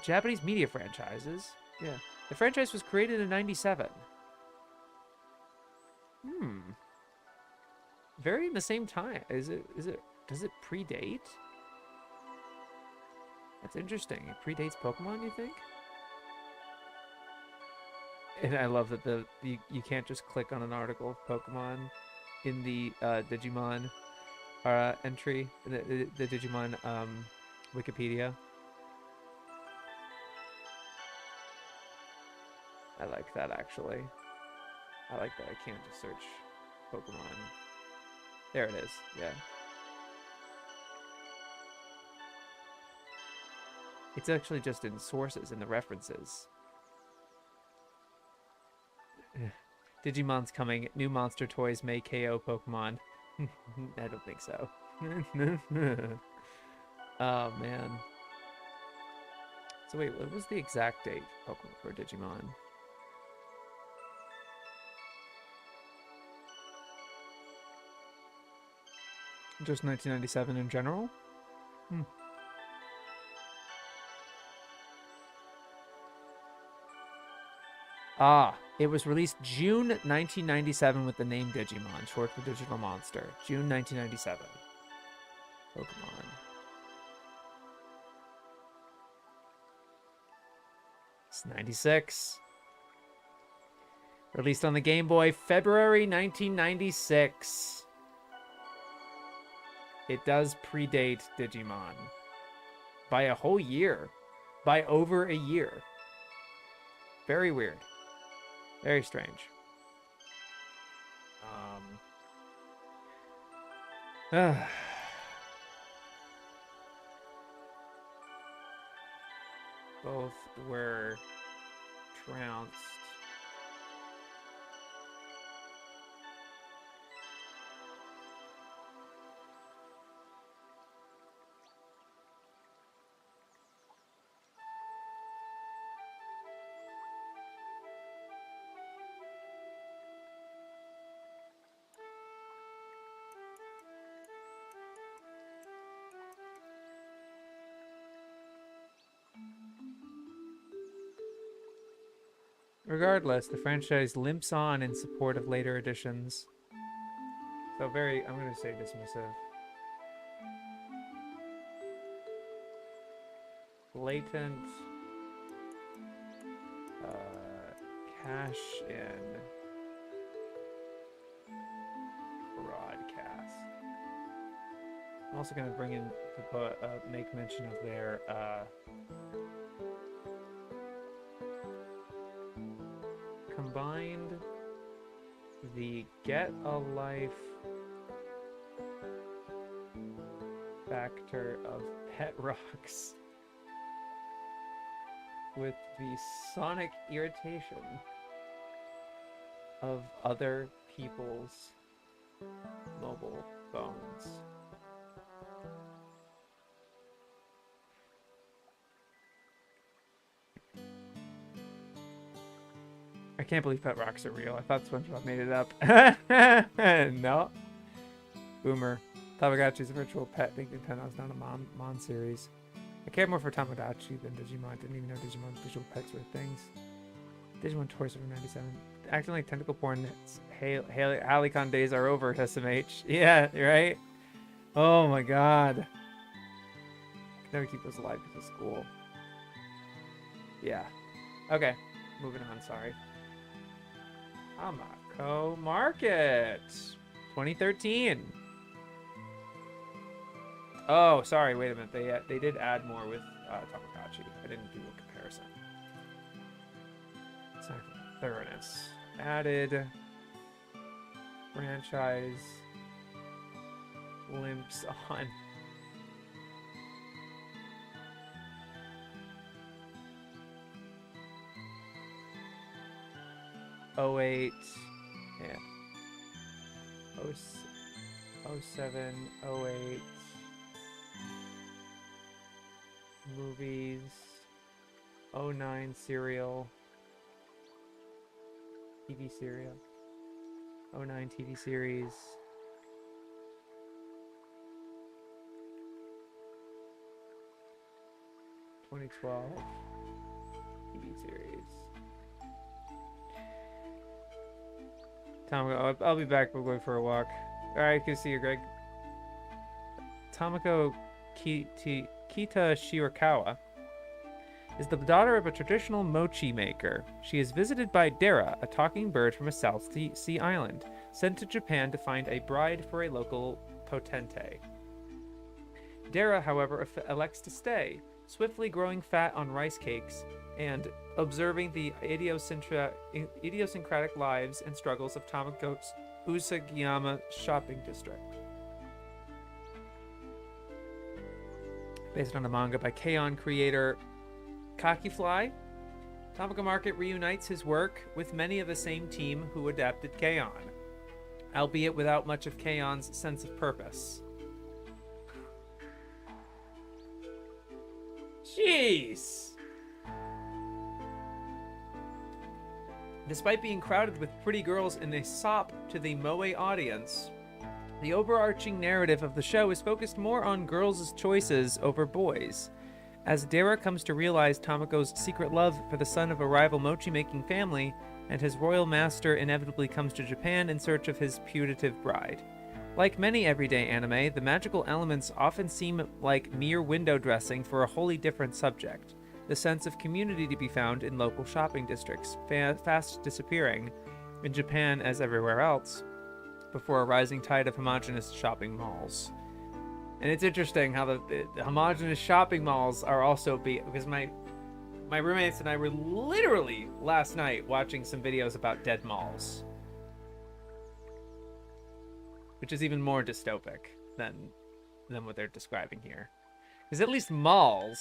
Japanese media franchises. Yeah. The franchise was created in 97. Hmm. Very in the same time. Does it predate? That's interesting. It predates Pokemon, you think? And I love that you can't just click on an article of Pokemon in the Digimon entry, the Digimon Wikipedia. I like that, actually. I like that I can't just search Pokemon. There it is, yeah. It's actually just in sources, in the references. Digimon's coming. New monster toys may KO Pokemon. I don't think so. Oh, man. So wait, what was the exact date for Digimon? Just 1997 in general? Hmm. Ah, it was released June 1997 with the name Digimon, short for Digital Monster. June 1997. Pokemon. It's 96. Released on the Game Boy, February 1996. It does predate Digimon. By a whole year. By over a year. Very weird. Very strange. Both were trounced. Regardless, the franchise limps on in support of later editions. So I'm going to say dismissive. Blatant cash in broadcast. I'm also going to bring in to make mention of their combined the Get a Life factor of pet rocks with the sonic irritation of other people's mobile phones. I can't believe pet rocks are real. I thought SpongeBob made it up. No. Boomer. Tamagotchi's a virtual pet. Think Nintendo's not a Mon series. I cared more for Tamagotchi than Digimon. Didn't even know Digimon visual pets were things. Digimon Toys over 97. Acting like tentacle porn. Halicon days are over, SMH. Yeah, right? Oh my god. Can never keep those alive because of school. Yeah. Okay. Moving on, sorry. Hamako Market. 2013. Oh, sorry. Wait a minute. They did add more with Tamagotchi. I didn't do a comparison. Sorry for thoroughness. Added franchise limps on. Oh 08. Yeah. 07, 08. Movies. 09 serial. TV serial. 09 TV series. 2012 TV series. I'll be back. We're going for a walk. Alright, good to see you, Greg. Tamako Kita Shirakawa is the daughter of a traditional mochi maker. She is visited by Dara, a talking bird from a South Sea island, sent to Japan to find a bride for a local potente. Dara, however, elects to stay, swiftly growing fat on rice cakes and observing the idiosyncratic lives and struggles of Tamako's Usagiyama shopping district. Based on a manga by K-On! Creator Kakifly, Tamako Market reunites his work with many of the same team who adapted K-On!, albeit without much of K-On!'s sense of purpose. Jeez! Despite being crowded with pretty girls in a sop to the moe audience, the overarching narrative of the show is focused more on girls' choices over boys. As Dara comes to realize Tamako's secret love for the son of a rival mochi-making family, and his royal master inevitably comes to Japan in search of his putative bride. Like many everyday anime, the magical elements often seem like mere window dressing for a wholly different subject. The sense of community to be found in local shopping districts, fast disappearing, in Japan as everywhere else, before a rising tide of homogenous shopping malls. And it's interesting how the homogenous shopping malls are also because my roommates and I were literally last night watching some videos about dead malls, which is even more dystopic than what they're describing here. Because at least malls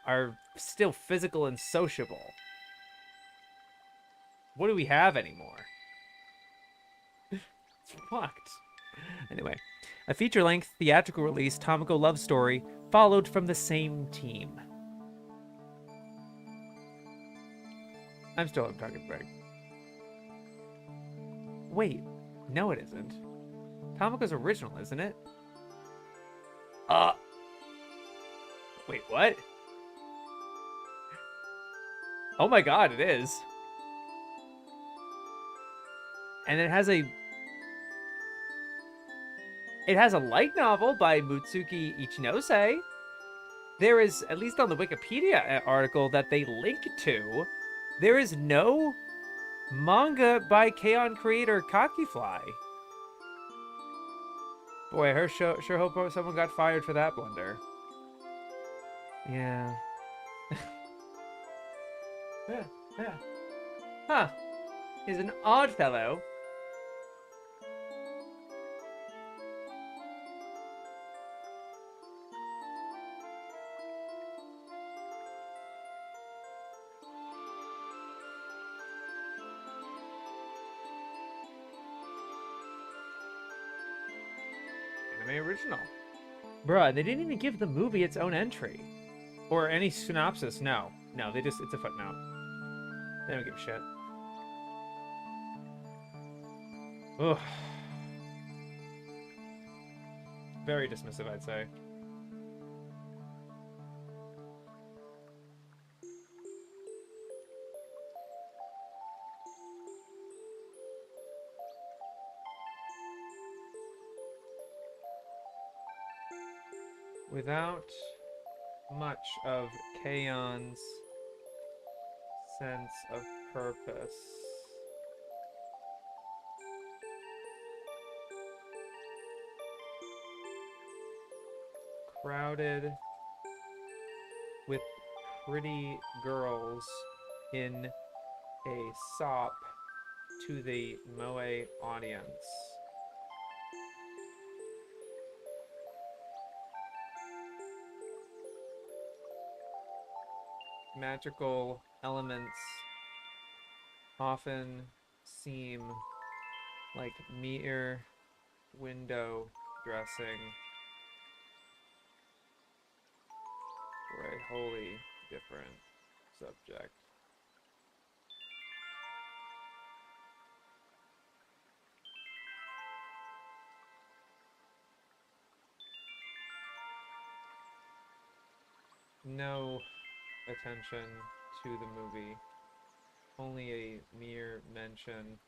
are still physical and sociable. What do we have anymore? It's fucked. Anyway, a feature-length theatrical release, Tamako Love Story, followed from the same team. I'm still on target break. Wait, no it isn't. Tamako's original, isn't it? Wait, what? Oh my god, it is. And it has a light novel by Mutsuki Ichinose. There is, at least on the Wikipedia article that they link to, there is no manga by K-On! Creator Kakifly. Boy, I sure hope someone got fired for that blunder. Yeah. Huh. He's an odd fellow. Anime original. Bruh, they didn't even give the movie its own entry. Or any synopsis, no. No, it's a footnote. They don't give a shit. Ugh. Very dismissive, I'd say. Without much of K-On!'s sense of purpose. Crowded with pretty girls in a sop to the moe audience. Magical elements often seem like mere window dressing for a wholly different subject. No attention to the movie, only a mere mention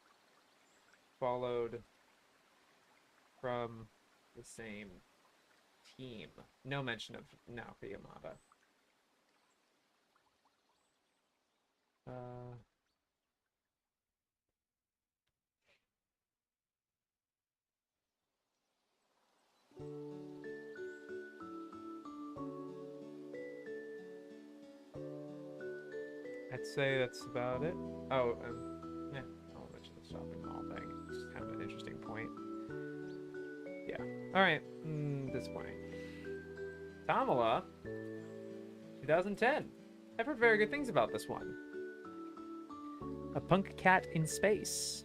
followed from the same team. No mention of Naoki Yamada. I'd say that's about it. Oh, yeah, I'll mention the shopping mall thing. It's kind of an interesting point. Yeah. All right. Disappointing. Tamala, 2010. I've heard very good things about this one. A punk cat in space.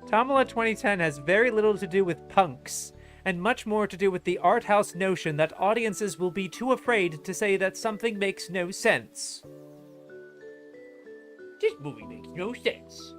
Tamala 2010 has very little to do with punks, and much more to do with the art house notion that audiences will be too afraid to say that something makes no sense. This movie makes no sense.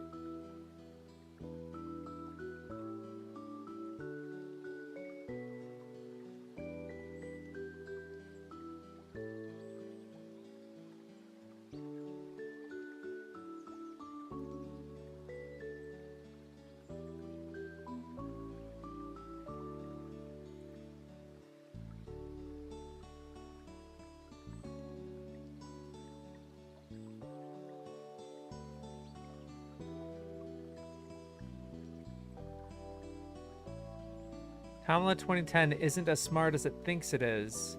Tamala 2010 isn't as smart as it thinks it is.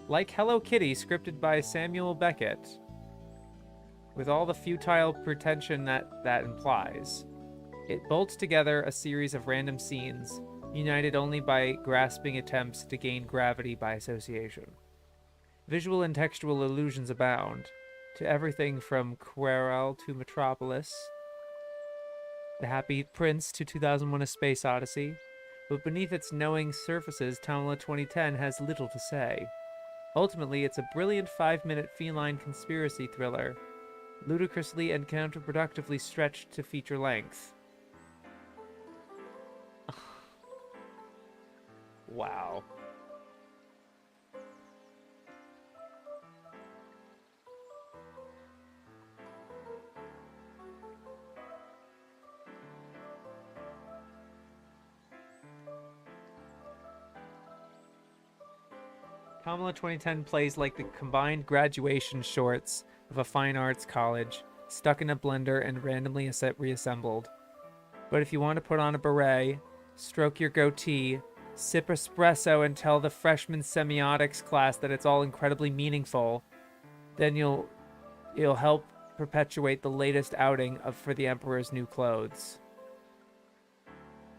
Like Hello Kitty, scripted by Samuel Beckett, with all the futile pretension that implies. It bolts together a series of random scenes, united only by grasping attempts to gain gravity by association. Visual and textual illusions abound, to everything from Querelle to Metropolis, The Happy Prince to 2001: A Space Odyssey, but beneath its knowing surfaces, Tamala 2010 has little to say. Ultimately, it's a brilliant 5-minute feline conspiracy thriller, ludicrously and counterproductively stretched to feature length. Wow. Tamala 2010 plays like the combined graduation shorts of a fine arts college, stuck in a blender and randomly reassembled. But if you want to put on a beret, stroke your goatee, sip espresso and tell the freshman semiotics class that it's all incredibly meaningful, then you'll help perpetuate the latest outing for the Emperor's New Clothes.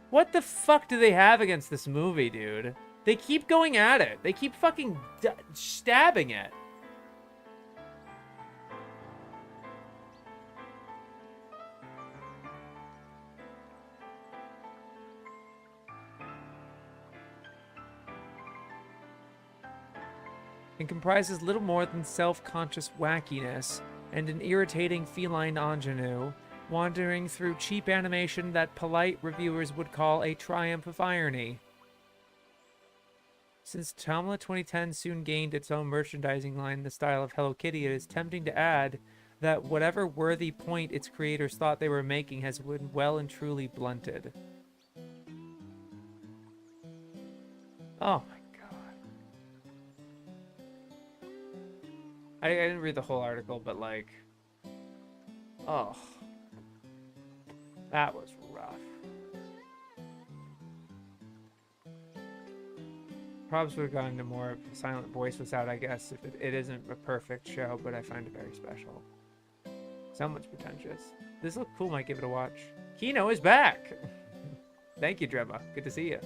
What the fuck do they have against this movie, dude? They keep going at it. They keep fucking stabbing it. It comprises little more than self-conscious wackiness and an irritating feline ingenue, wandering through cheap animation that polite reviewers would call a triumph of irony. Since Tamala 2010 soon gained its own merchandising line in the style of Hello Kitty, it is tempting to add that whatever worthy point its creators thought they were making has been well and truly blunted. Oh my god. I didn't read the whole article, but like... Oh. That was rough. Probs would have gone to more if Silent Voice was out, I guess. If it isn't a perfect show, but I find it very special. So much pretentious. This looks cool, might give it a watch. Kino is back! Thank you, Drema. Good to see you.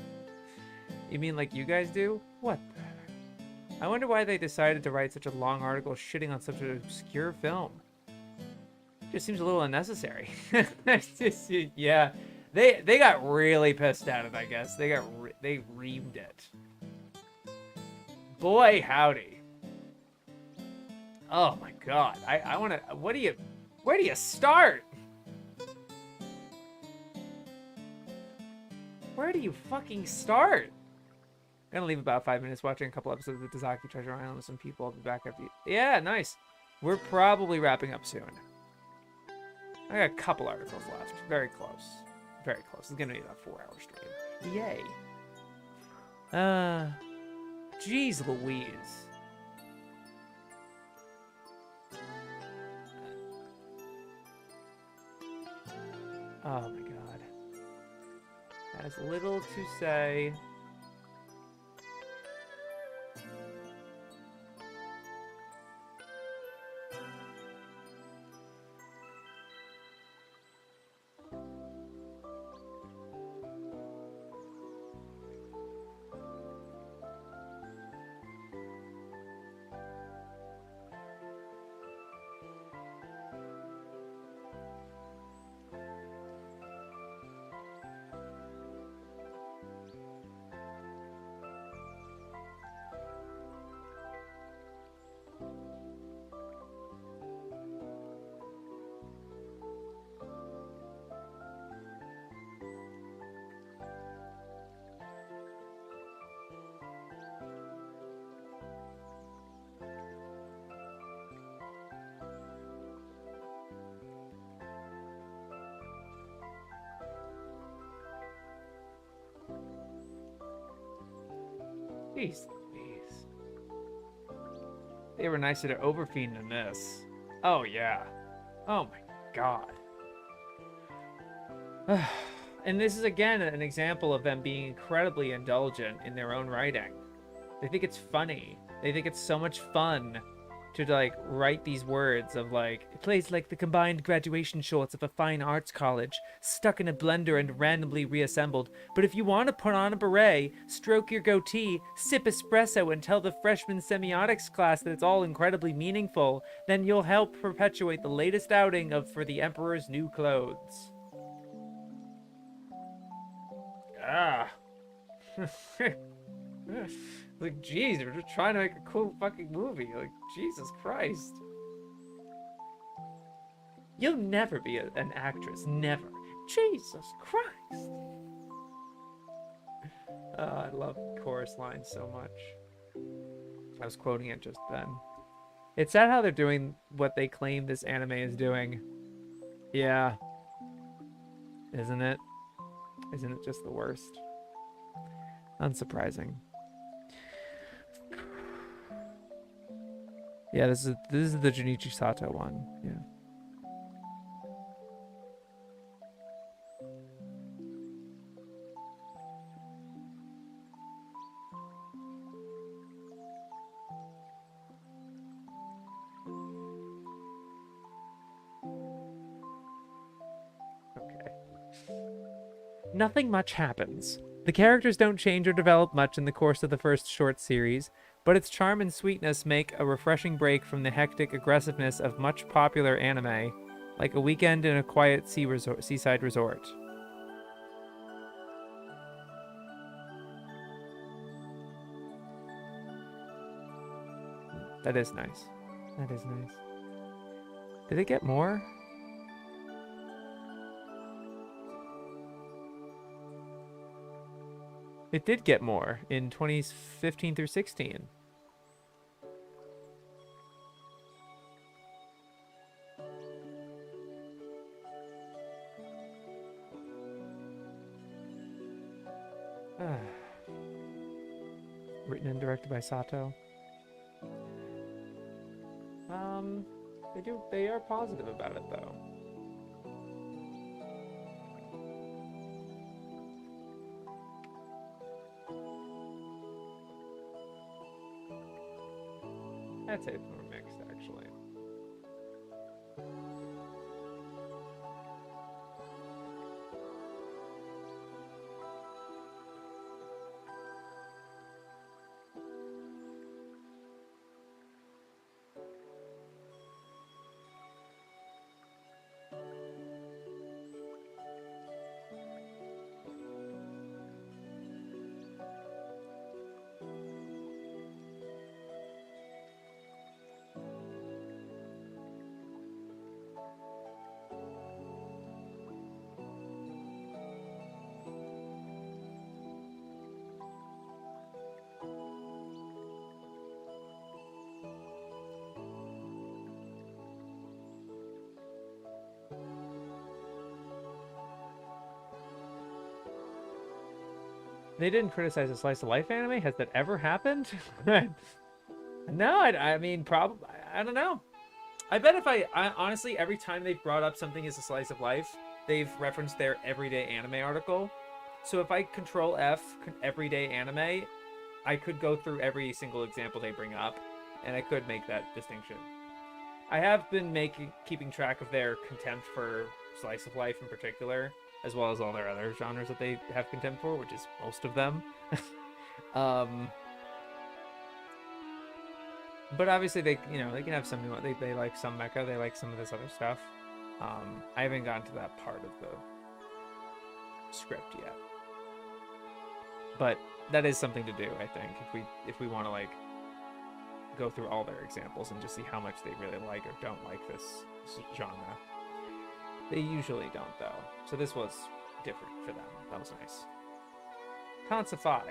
You mean like you guys do? What the heck? I wonder why they decided to write such a long article shitting on such an obscure film. Just seems a little unnecessary. Yeah, they got really pissed at it, I guess. They reamed it. Boy, howdy. Oh my god. I want to... where do you start? Where do you fucking start? I'm gonna leave about 5 minutes watching a couple episodes of Dazaki Treasure Island with some people. I'll be back after you. Yeah, nice. We're probably wrapping up soon. I got a couple articles left. Very close. Very close. It's gonna be about 4 hours stream. Yay. Jeez Louise. Oh my god. Has little to say. Jeez Louise. They were nicer to Overfiend than this. Oh, yeah. Oh, my God. And this is, again, an example of them being incredibly indulgent in their own writing. They think it's funny. They think it's so much fun to, like, write these words of, like, it plays like the combined graduation shorts of a fine arts college, stuck in a blender and randomly reassembled. But if you want to put on a beret, stroke your goatee, sip espresso, and tell the freshman semiotics class that it's all incredibly meaningful, then you'll help perpetuate the latest outing of For the Emperor's New Clothes. Ah. Like, geez, we're just trying to make a cool fucking movie. Like, Jesus Christ. You'll never be an actress. Never. Jesus Christ. I love chorus lines so much. I was quoting it just then. It's sad how they're doing what they claim this anime is doing. Yeah. Isn't it? Isn't it just the worst? Unsurprising. Yeah, this is the Junichi Sato one. Yeah. Okay. Nothing much happens. The characters don't change or develop much in the course of the first short series, but its charm and sweetness make a refreshing break from the hectic aggressiveness of much popular anime, like A Weekend in a Quiet Seaside Resort. That is nice. That is nice. Did it get more? It did get more in 2015 through 16. Written and directed by Sato. They are positive about it though. I'd say it's more mixed, actually. They didn't criticize a slice of life anime. Has that ever happened? No, I mean, probably. I don't know. I bet if I honestly, every time they've brought up something as a slice of life, they've referenced their everyday anime article. So if I control F everyday anime, I could go through every single example they bring up, and I could make that distinction. I have been keeping track of their contempt for slice of life in particular, as well as all their other genres that they have contempt for, which is most of them. But obviously they can have some they like some mecha, they like some of this other stuff. I haven't gotten to that part of the script yet, but that is something to do, I think, if we want to like go through all their examples and just see how much they really like or don't like this genre. They usually don't, though, so this was different for them. That was nice. Tansa 5.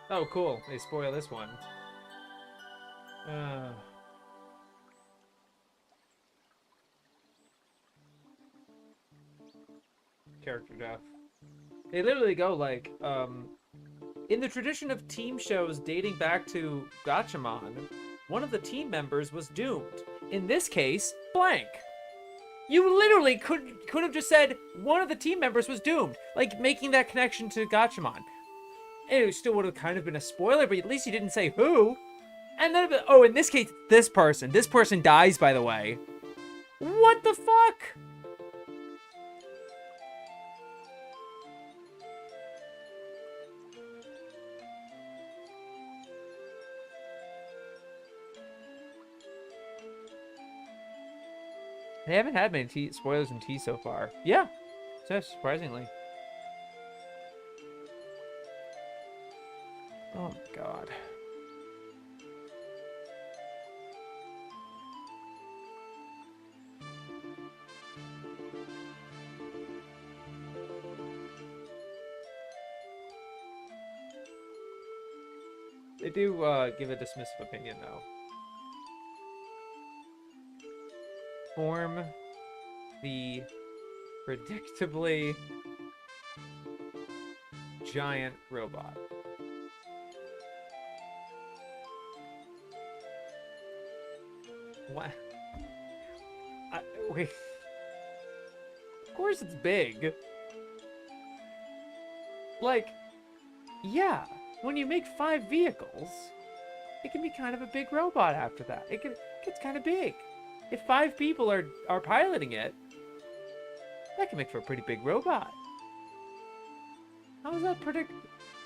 Oh, cool. They spoil this one. Character death. They literally go like, in the tradition of team shows dating back to Gatchaman, one of the team members was doomed. In this case, blank. You literally could have just said one of the team members was doomed, like making that connection to Gatchaman. It still would have kind of been a spoiler, but at least you didn't say who. And then, oh, in this case, this person dies, by the way. What the fuck? They haven't had many spoilers in T so far. Yeah, surprisingly. Oh my god. They do give a dismissive opinion, though. Form the predictably giant robot. What? Wait. Of course it's big. Like, yeah, when you make 5 vehicles, it can be kind of a big robot after that. It gets kind of big. If 5 people are piloting it, that can make for a pretty big robot. How is that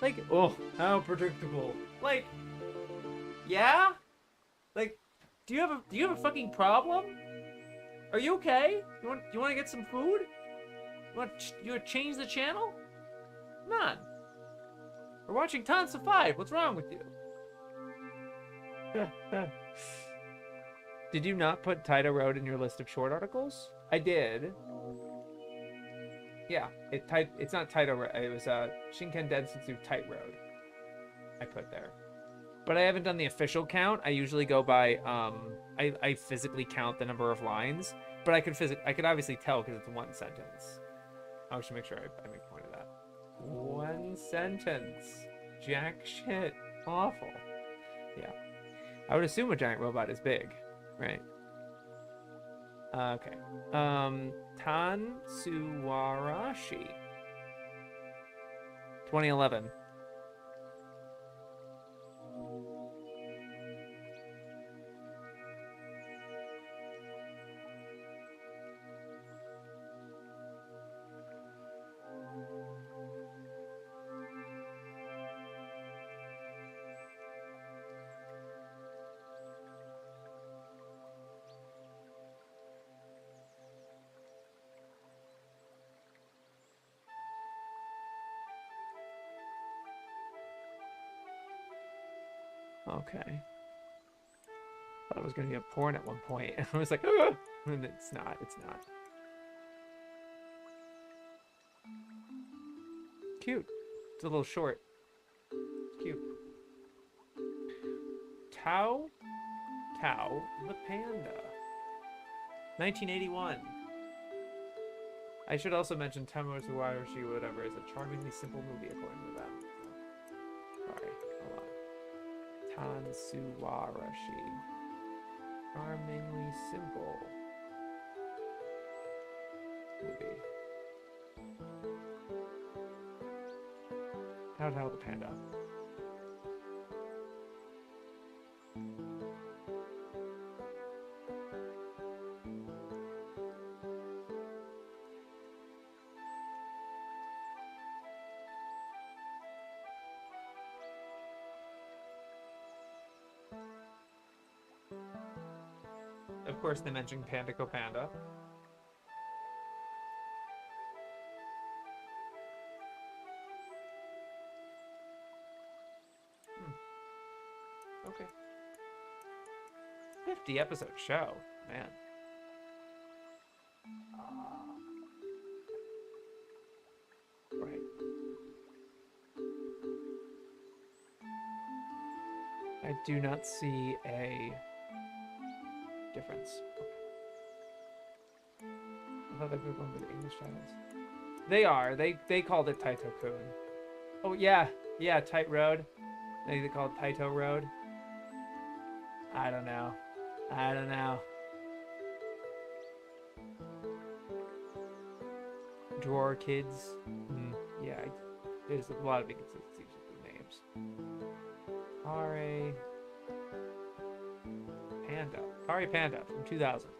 like, oh, how predictable. Like, yeah? Like, do you have a fucking problem? Are you okay? You want to get some food? You want to change the channel? Come on. We're watching Tansa 5. What's wrong with you? Did you not put Taito Road in your list of short articles? I did. Yeah, it's not Taito Road. It was Shinken Densetsu Tight Road. I put there. But I haven't done the official count. I usually go by I physically count the number of lines, but I could obviously tell because it's one sentence. I should make sure I make a point of that. One sentence. Jack shit. Awful. Yeah. I would assume a giant robot is big, right? Okay. Tan Suwarashi. 2011. Okay. Thought it was gonna be a porn at one point. I was like, ugh! And it's not. It's not. Cute. It's a little short. It's cute. Tao the Panda. 1981. I should also mention Tamo Suwarashi, whatever, is a charmingly simple movie according to them. Sorry, hold on. Tansuwarashi. Charmingly simple movie. Tao the Panda. Of course, they mentioned Panda Ko Panda. Okay. 50 episode show, man. Right. I do not see a difference. I thought they were going with English titles. They are. They called it Taito-kun. Oh yeah, Tight Road. They call it Taito Road. I don't know. Drawer Kids. Yeah, there's a lot of inconsistencies with the names. Kare Panda from 2000. Which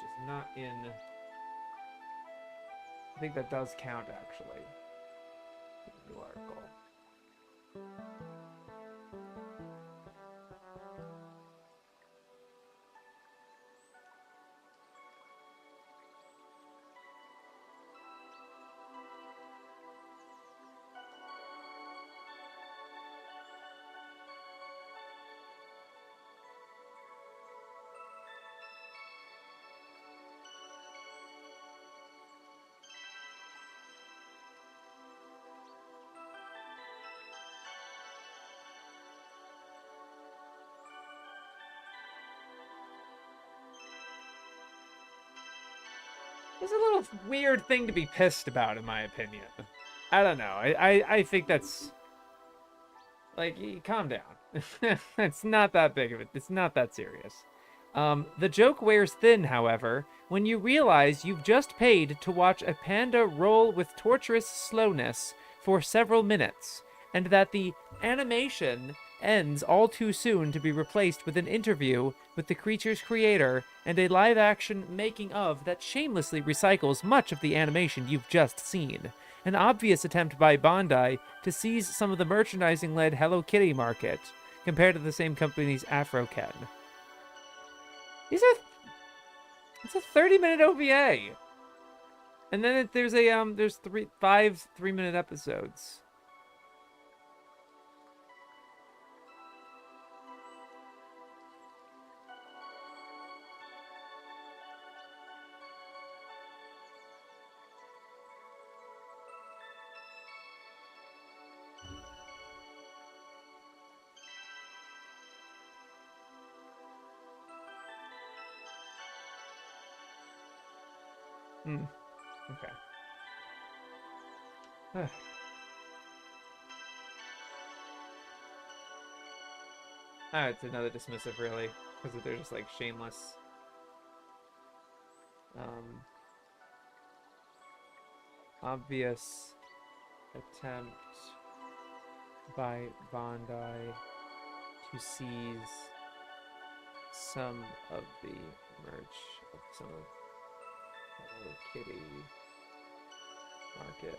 is not in... I think that does count, actually. New article. It's a little weird thing to be pissed about, in my opinion. I don't know. I think that's... Like, calm down. It's not that big of it. It's not that serious. The joke wears thin, however, when you realize you've just paid to watch a panda roll with torturous slowness for several minutes, and that the animation ends all too soon to be replaced with an interview with the creature's creator and a live-action making-of that shamelessly recycles much of the animation you've just seen. An obvious attempt by Bandai to seize some of the merchandising-led Hello Kitty market, compared to the same company's Afro-Ken. These are It's a 30-minute OVA. And then there's a there's 5 3-minute episodes. Hmm. Okay. Ah, it's another dismissive, really, because they're just like shameless. Um, Obvious attempt by Bondi to seize some of the merch of some of Hello Kitty market.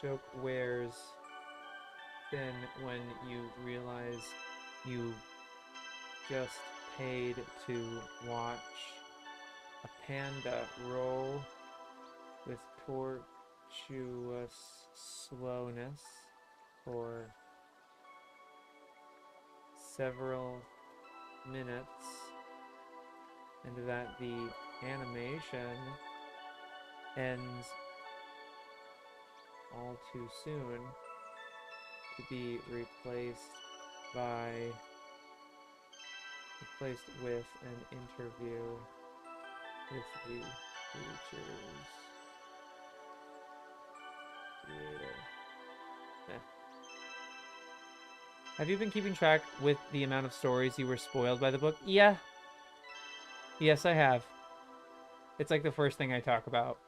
Joke wears thin when you realize you just paid to watch a panda roll with tortuous slowness for several minutes, and that the animation ends all too soon to be replaced with an interview with the features creator. Have you been keeping track with the amount of stories you were spoiled by the book? Yeah. Yes, I have. It's like the first thing I talk about.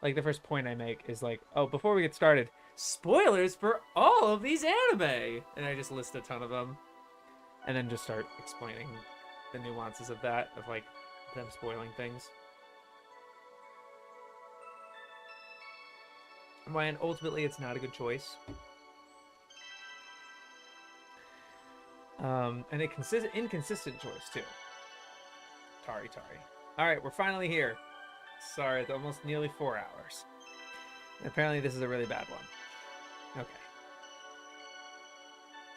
Like the first point I make is like, oh, before we get started, spoilers for all of these anime! And I just list a ton of them. And then just start explaining the nuances of that, of like them spoiling things. And ultimately it's not a good choice. And an inconsistent choice too. Tari. Alright, we're finally here. Sorry, it's almost nearly 4 hours. And apparently this is a really bad one. Okay.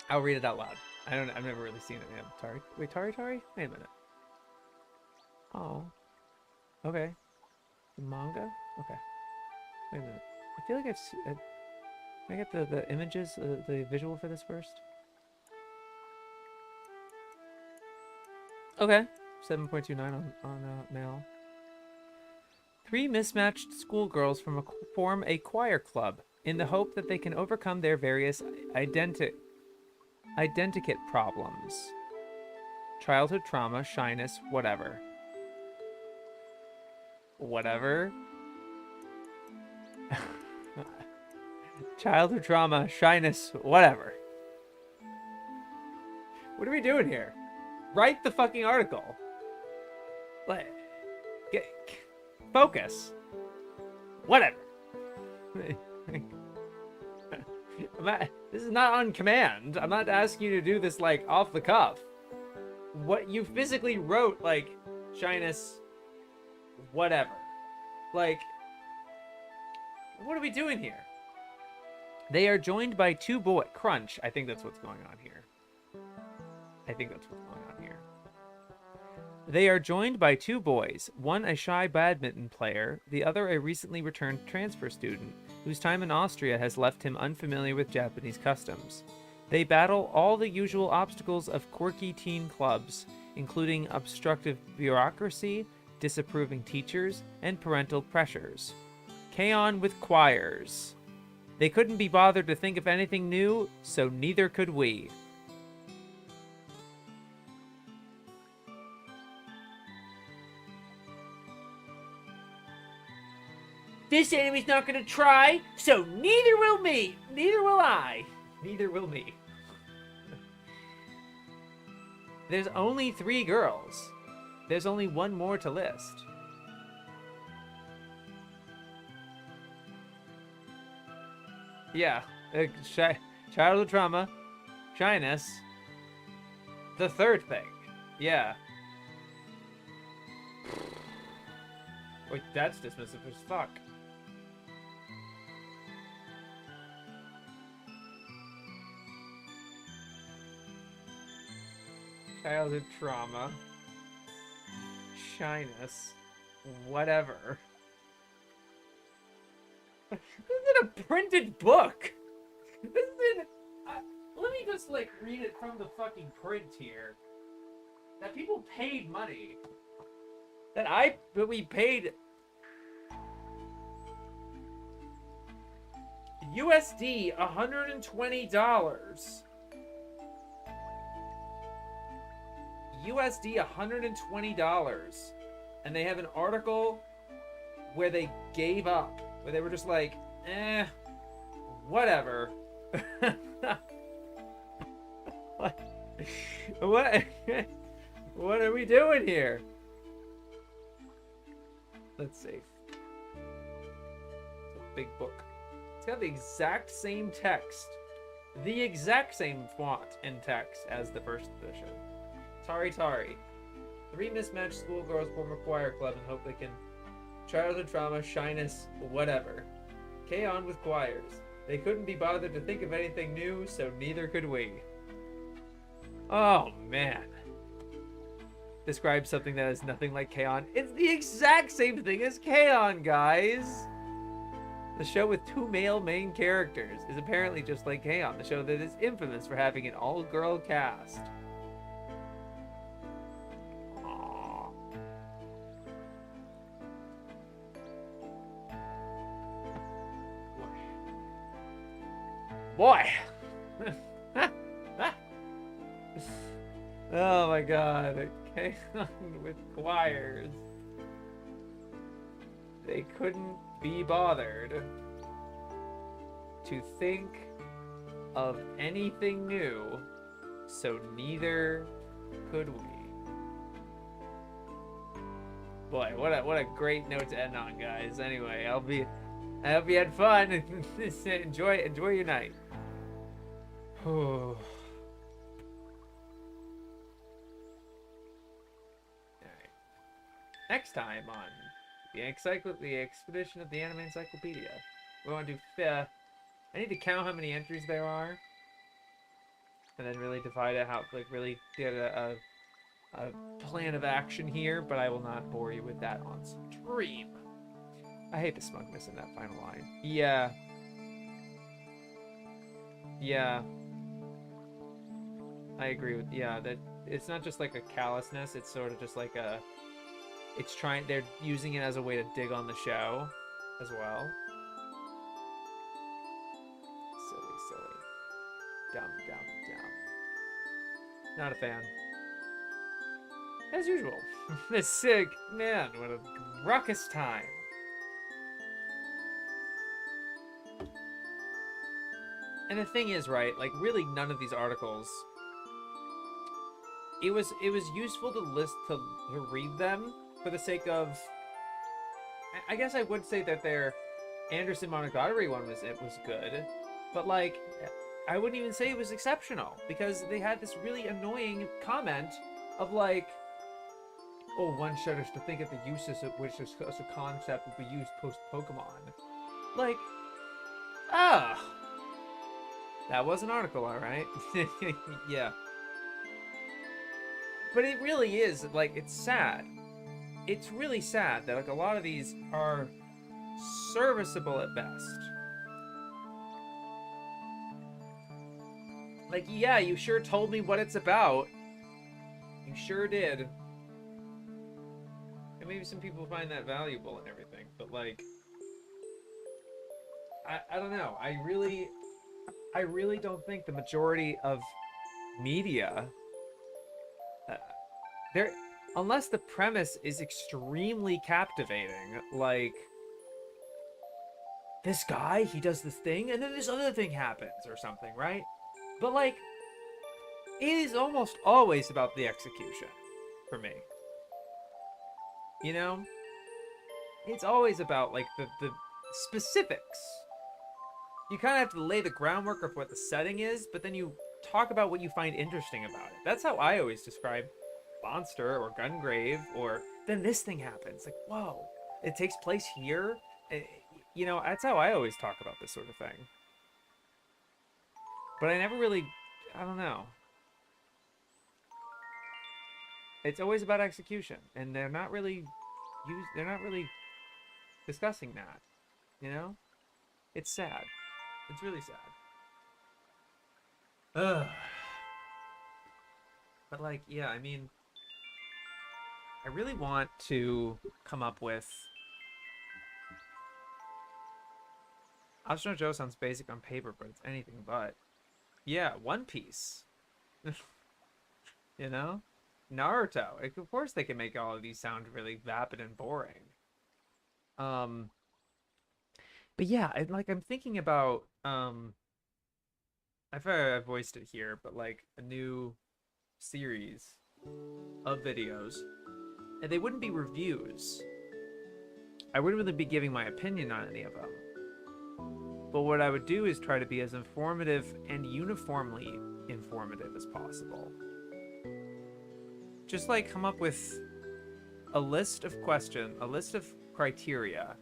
I'll read it out loud. I've never really seen it, man. Tari? Wait, Tari? Wait a minute. Oh. Okay. The manga? Okay. Wait a minute. I feel like I've seen... Can I get the images, the visual for this first? Okay. 7.29 on Mail. 3 mismatched schoolgirls form a choir club in the hope that they can overcome their various identikit problems. Childhood trauma, shyness, whatever. Childhood trauma, shyness, whatever. What are we doing here? Write the fucking article. Focus. Whatever. This is not on command. I'm not asking you to do this like off the cuff. What you physically wrote, like shyness, whatever. Like, what are we doing here? They are joined by 2 boys. Crunch. I think that's what's going on here. They are joined by 2 boys, one a shy badminton player, the other a recently returned transfer student, whose time in Austria has left him unfamiliar with Japanese customs. They battle all the usual obstacles of quirky teen clubs, including obstructive bureaucracy, disapproving teachers, and parental pressures. K-On! With choirs. They couldn't be bothered to think of anything new, so neither could we. This enemy's not gonna try, so neither will me. Neither will I. Neither will me. There's only 3 girls. There's only 1 more to list. Yeah, childhood trauma, shyness, the third thing. Yeah. Wait, that's dismissive as fuck. Childhood trauma, shyness, whatever. This is a printed book. This is in. Let me just like read it from the fucking print here. That people paid money. That we paid USD $120. USD $120. And they have an article where they gave up. Where they were just like, whatever. What? What are we doing here? Let's see. It's a big book. It's got the exact same text. The exact same font and text as the first edition. Tari. 3 mismatched schoolgirls form a choir club and hope they can childhood trauma, shyness, whatever. K-on with choirs. They couldn't be bothered to think of anything new, so neither could we. Oh, man. Describes something that is nothing like K-on. It's the exact same thing as K-on, guys! The show with 2 male main characters is apparently just like K-on, the show that is infamous for having an all-girl cast. Aww. Boy! Oh my god, K-on with choirs. They couldn't be bothered to think of anything new, so neither could we. Boy, what a great note to end on, guys. Anyway, I hope you had fun. enjoy your night. Alright. Next time on the expedition of the anime encyclopedia. We want to do I need to count how many entries there are, and then really divide it, how really get a plan of action here. But I will not bore you with that on stream. I hate the smugness in that final line. Yeah. I agree with that. It's not just like a callousness. It's sort of just like a. They're using it as a way to dig on the show as well. Silly. Dumb. Not a fan. As usual. This sick man, what a ruckus time. And the thing is, right, like really none of these articles. It was useful to read them. For the sake of, I guess I would say that their Anderson Monogatari one was good, but like, I wouldn't even say it was exceptional because they had this really annoying comment of like, oh, one shudders to think of the uses of which this as a concept would be used post Pokemon. Like, that was an article, all right. Yeah, but it really is like it's sad. It's really sad that like a lot of these are serviceable at best. Like, yeah, you sure told me what it's about. You sure did. And maybe some people find that valuable and everything, but like, I don't know. I really don't think the majority of media unless the premise is extremely captivating, like, this guy, he does this thing, and then this other thing happens, or something, right? But, like, it is almost always about the execution, for me. You know? It's always about, like, the specifics. you kind of have to lay the groundwork of what the setting is, but then you talk about what you find interesting about it. That's how I always describe Monster or Gungrave, or then this thing happens. Like, whoa, it takes place here. You know, that's how I always talk about this sort of thing. But I never really, I don't know. It's always about execution, and they're not really discussing that. You know, it's sad. It's really sad. Ugh. But like, yeah, I mean, I really want to come up with. Ashino Joe sounds basic on paper, but it's anything but. Yeah, One Piece. You know? Naruto. Of course they can make all of these sound really vapid and boring. But yeah, I'm thinking about I thought I voiced it here, but like a new series of videos. And they wouldn't be reviews. I wouldn't really be giving my opinion on any of them. But what I would do is try to be as informative and uniformly informative as possible. Just like come up with a list of questions, a list of criteria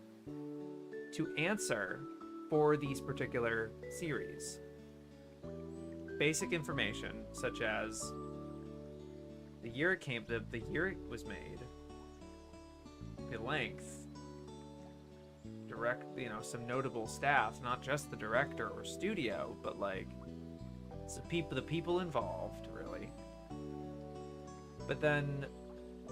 to answer for these particular series. Basic information such as the year it came, the year it was made, the length, direct, you know, some notable staff, not just the director or studio, but like the people involved, really. But then,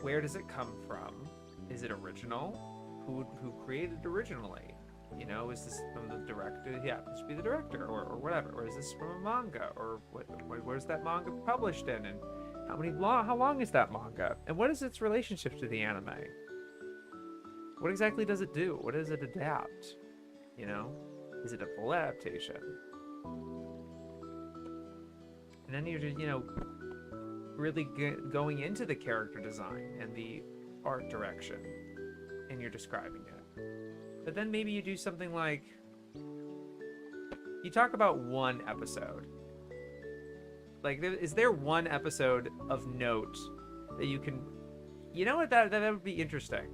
where does it come from? Is it original? Who created it originally? You know, is this from the director? Yeah, this should be the director, or whatever. Or is this from a manga? Or where's that manga published in? And how long is that manga? And what is its relationship to the anime? What exactly does it do? What does it adapt? You know, is it a full adaptation? And then you're just, you know, really going into the character design and the art direction, and you're describing it. But then maybe you do something like you talk about one episode. Like, is there one episode of note that you can, you know what, that would be interesting.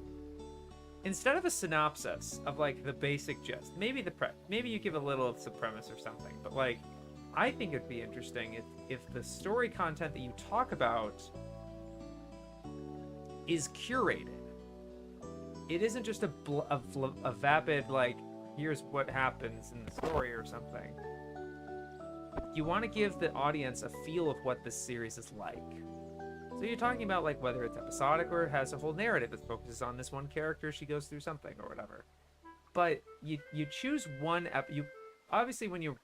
Instead of a synopsis of like the basic gist, maybe maybe you give a little of the premise or something, but like, I think it'd be interesting if the story content that you talk about is curated. It isn't just a vapid, like, here's what happens in the story or something. You want to give the audience a feel of what this series is like. So you're talking about like whether it's episodic or it has a whole narrative that focuses on this one character, she goes through something or whatever. But you choose one you obviously when you're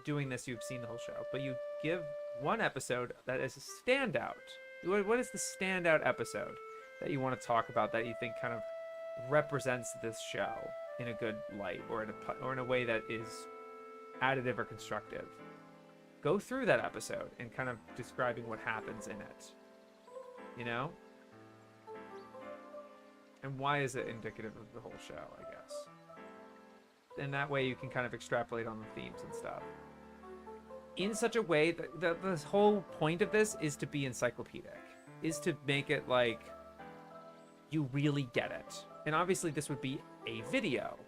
doing this you've seen the whole show, but you give one episode that is a standout. What is the standout episode that you want to talk about that you think kind of represents this show in a good light, or in a way that is additive or constructive? Go through that episode and kind of describing what happens in it. You know? And why is it indicative of the whole show, I guess. And that way you can kind of extrapolate on the themes and stuff. In such a way that the whole point of this is to be encyclopedic. Is to make it like you really get it. And obviously this would be a video.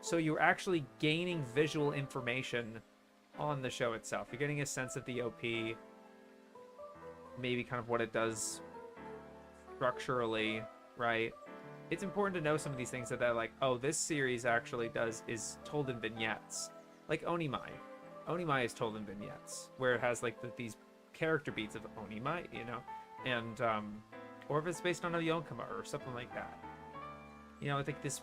So you're actually gaining visual information on the show itself. You're getting a sense of the OP, maybe kind of what it does structurally, right? It's important to know some of these things that they're like, oh, this series actually is told in vignettes. Like Onimai. Onimai is told in vignettes, where it has like these character beats of Onimai, you know? And, or if it's based on a Yonkama or something like that. You know, I think this,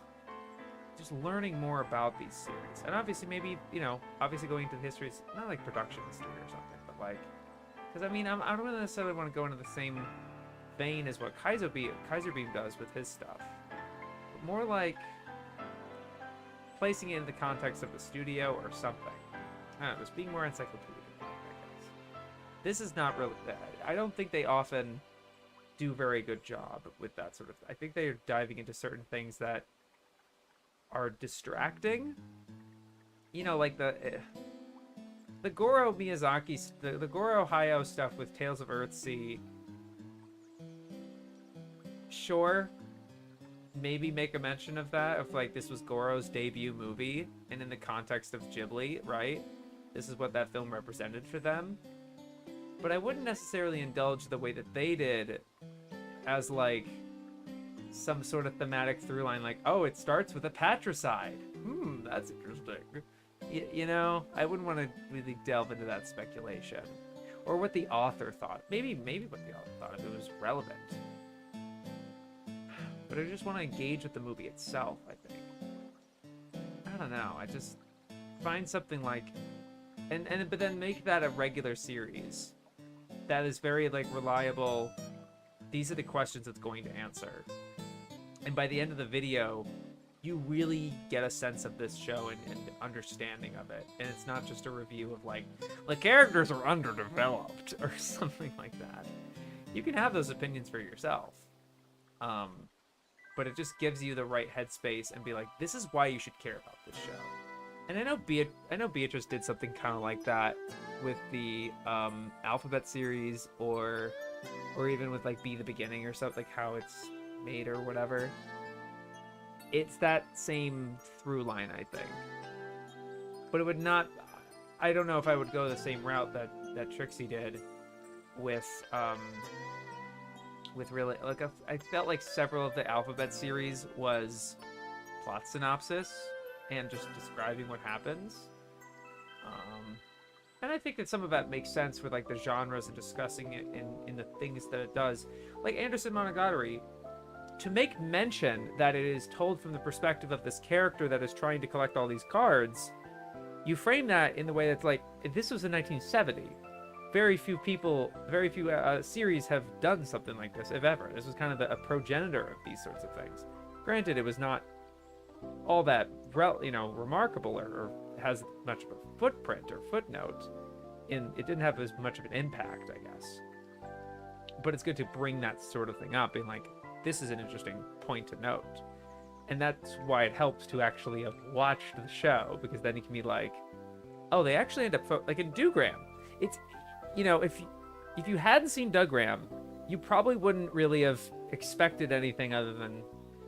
just learning more about these series. And obviously maybe, you know, obviously going into the history, it's not like production history or something, but like, because I mean, I don't necessarily want to go into the same vein as what Kaiser Beam does with his stuff. But more like placing it in the context of the studio or something. I don't know, just being more encyclopedic, I guess. This is not really, I don't think they often do very good job with that sort of thing. I think they are diving into certain things that are distracting you know, like the Goro Miyazaki, the Goro Hayao stuff with Tales of Earthsea. Sure, maybe make a mention of that, of like this was Goro's debut movie, and in the context of Ghibli, right? This is what that film represented for them. But I wouldn't necessarily indulge the way that they did as like some sort of thematic through line, like, oh, it starts with a patricide. That's interesting. You know, I wouldn't want to really delve into that speculation. Or what the author thought. Maybe what the author thought, if it was relevant. But I just want to engage with the movie itself, I think. I don't know. I just find something like... But then make that a regular series. That is very, like, reliable. These are the questions it's going to answer. And by the end of the video, you really get a sense of this show and understanding of it. And it's not just a review of, like, the characters are underdeveloped or something like that. You can have those opinions for yourself. But it just gives you the right headspace and be like, this is why you should care about this show. And I know Beatrice did something kind of like that with the Alphabet series, or even with like Be the Beginning or something, like how it's made or whatever. It's that same through line, I think. But it would not... I don't know if I would go the same route that Trixie did with really... Like, I felt like several of the Alphabet series was plot synopsis and just describing what happens. And I think that some of that makes sense with like the genres and discussing it in the things that it does. Like Anderson Monogatari, to make mention that it is told from the perspective of this character that is trying to collect all these cards, you frame that in the way that's like, this was in 1970. Very few series have done something like this, if ever. This was kind of a progenitor of these sorts of things. Granted, it was not all that, remarkable or has much of a footprint or footnote. It didn't have as much of an impact, I guess. But it's good to bring that sort of thing up, being like, this is an interesting point to note. And that's why it helps to actually have watched the show, because then you can be like, oh, they actually end up like in Dougram. It's, if you hadn't seen Dougram, you probably wouldn't really have expected anything other than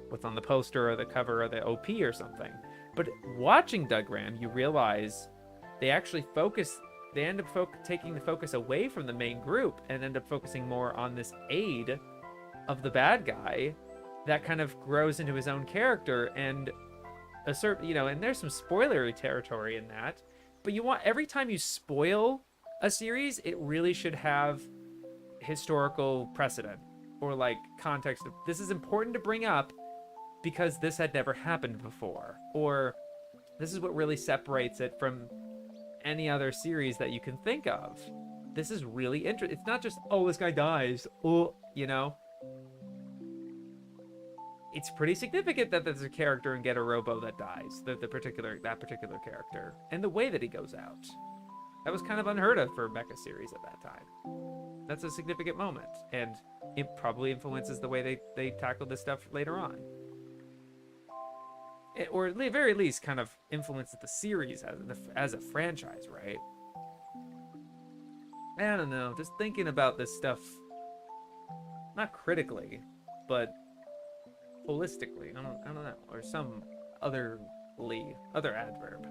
what's on the poster or the cover or the OP or something. But watching Dougram, you realize they actually they end up taking the focus away from the main group and end up focusing more on this aide of the bad guy that kind of grows into his own character, and and there's some spoilery territory in that, but every time you spoil a series, it really should have historical precedent or like context of, this is important to bring up because this had never happened before, or this is what really separates it from any other series that you can think of. This is really interesting. It's not just, oh, this guy dies, It's pretty significant that there's a character in Get a Robo that dies, that particular character, and the way that he goes out. That was kind of unheard of for a mecha series at that time. That's a significant moment, and it probably influences the way they tackle this stuff later on. Or at the very least, kind of influences the series as a franchise, right? I don't know, just thinking about this stuff, not critically, but holistically, I don't know, or some other adverb.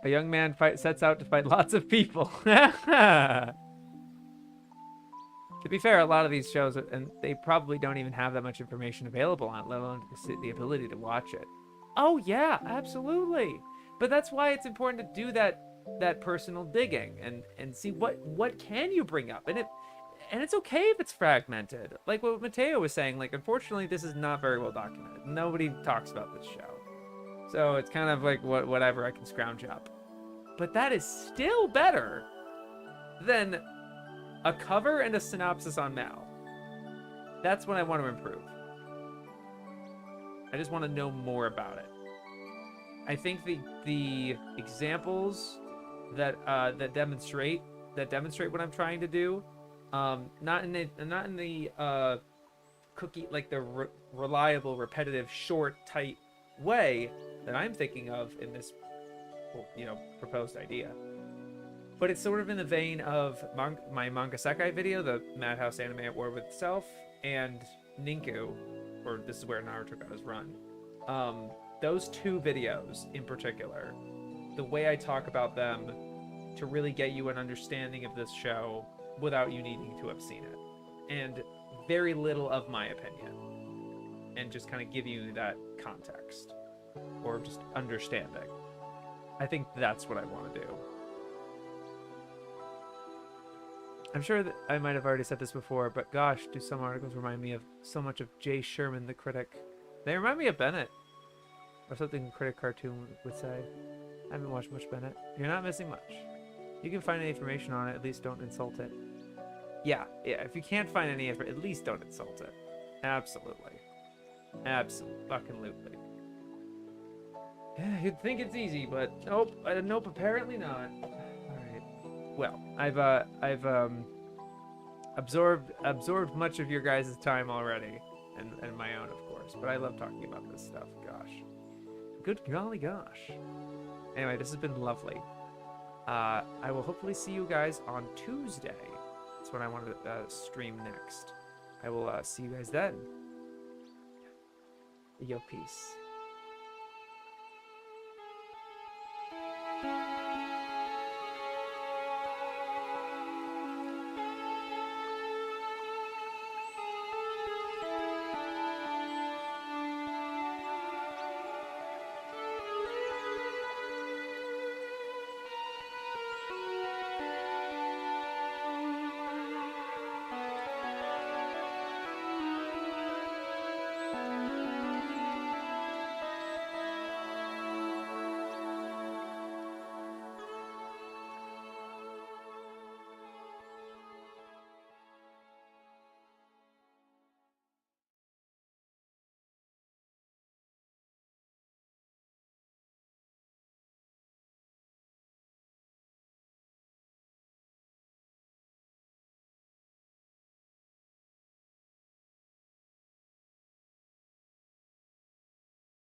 A young man sets out to fight lots of people. To be fair, a lot of these shows, and they probably don't even have that much information available on it, let alone the ability to watch it. Oh yeah, absolutely. But that's why it's important to do that personal digging and see what can you bring up, and it's okay if it's fragmented. Like what Mateo was saying, like, unfortunately, this is not very well documented. Nobody talks about this show. So it's kind of like whatever I can scrounge up. But that is still better than a cover and a synopsis on Mal. That's what I want to improve. I just want to know more about it. I think the examples that demonstrate what I'm trying to do, not in the cookie, like the reliable, repetitive, short, tight way that I'm thinking of in this, proposed idea. But it's sort of in the vein of my manga sekai video, the Madhouse Anime at War with Itself, and Ninku, or this is where Naruto got his run. Those two videos in particular, the way I talk about them to really get you an understanding of this show without you needing to have seen it. And very little of my opinion. And just kind of give you that context. Or just understanding. I think that's what I want to do. I'm sure that I might have already said this before, but gosh, do some articles remind me of so much of Jay Sherman, the critic. They remind me of Bennett. Or something a critic cartoon would say. I haven't watched much Bennett. You're not missing much. You can find any information on it, at least don't insult it. Yeah, if you can't find any information, at least don't insult it. Absolutely. Absolutely. Yeah, you'd think it's easy, but nope, apparently not. Alright. Well, I've absorbed much of your guys' time already. And my own, of course. But I love talking about this stuff, gosh. Good golly gosh. Anyway, this has been lovely. I will hopefully see you guys on Tuesday. That's when I want to stream next. I will see you guys then. Yo, peace.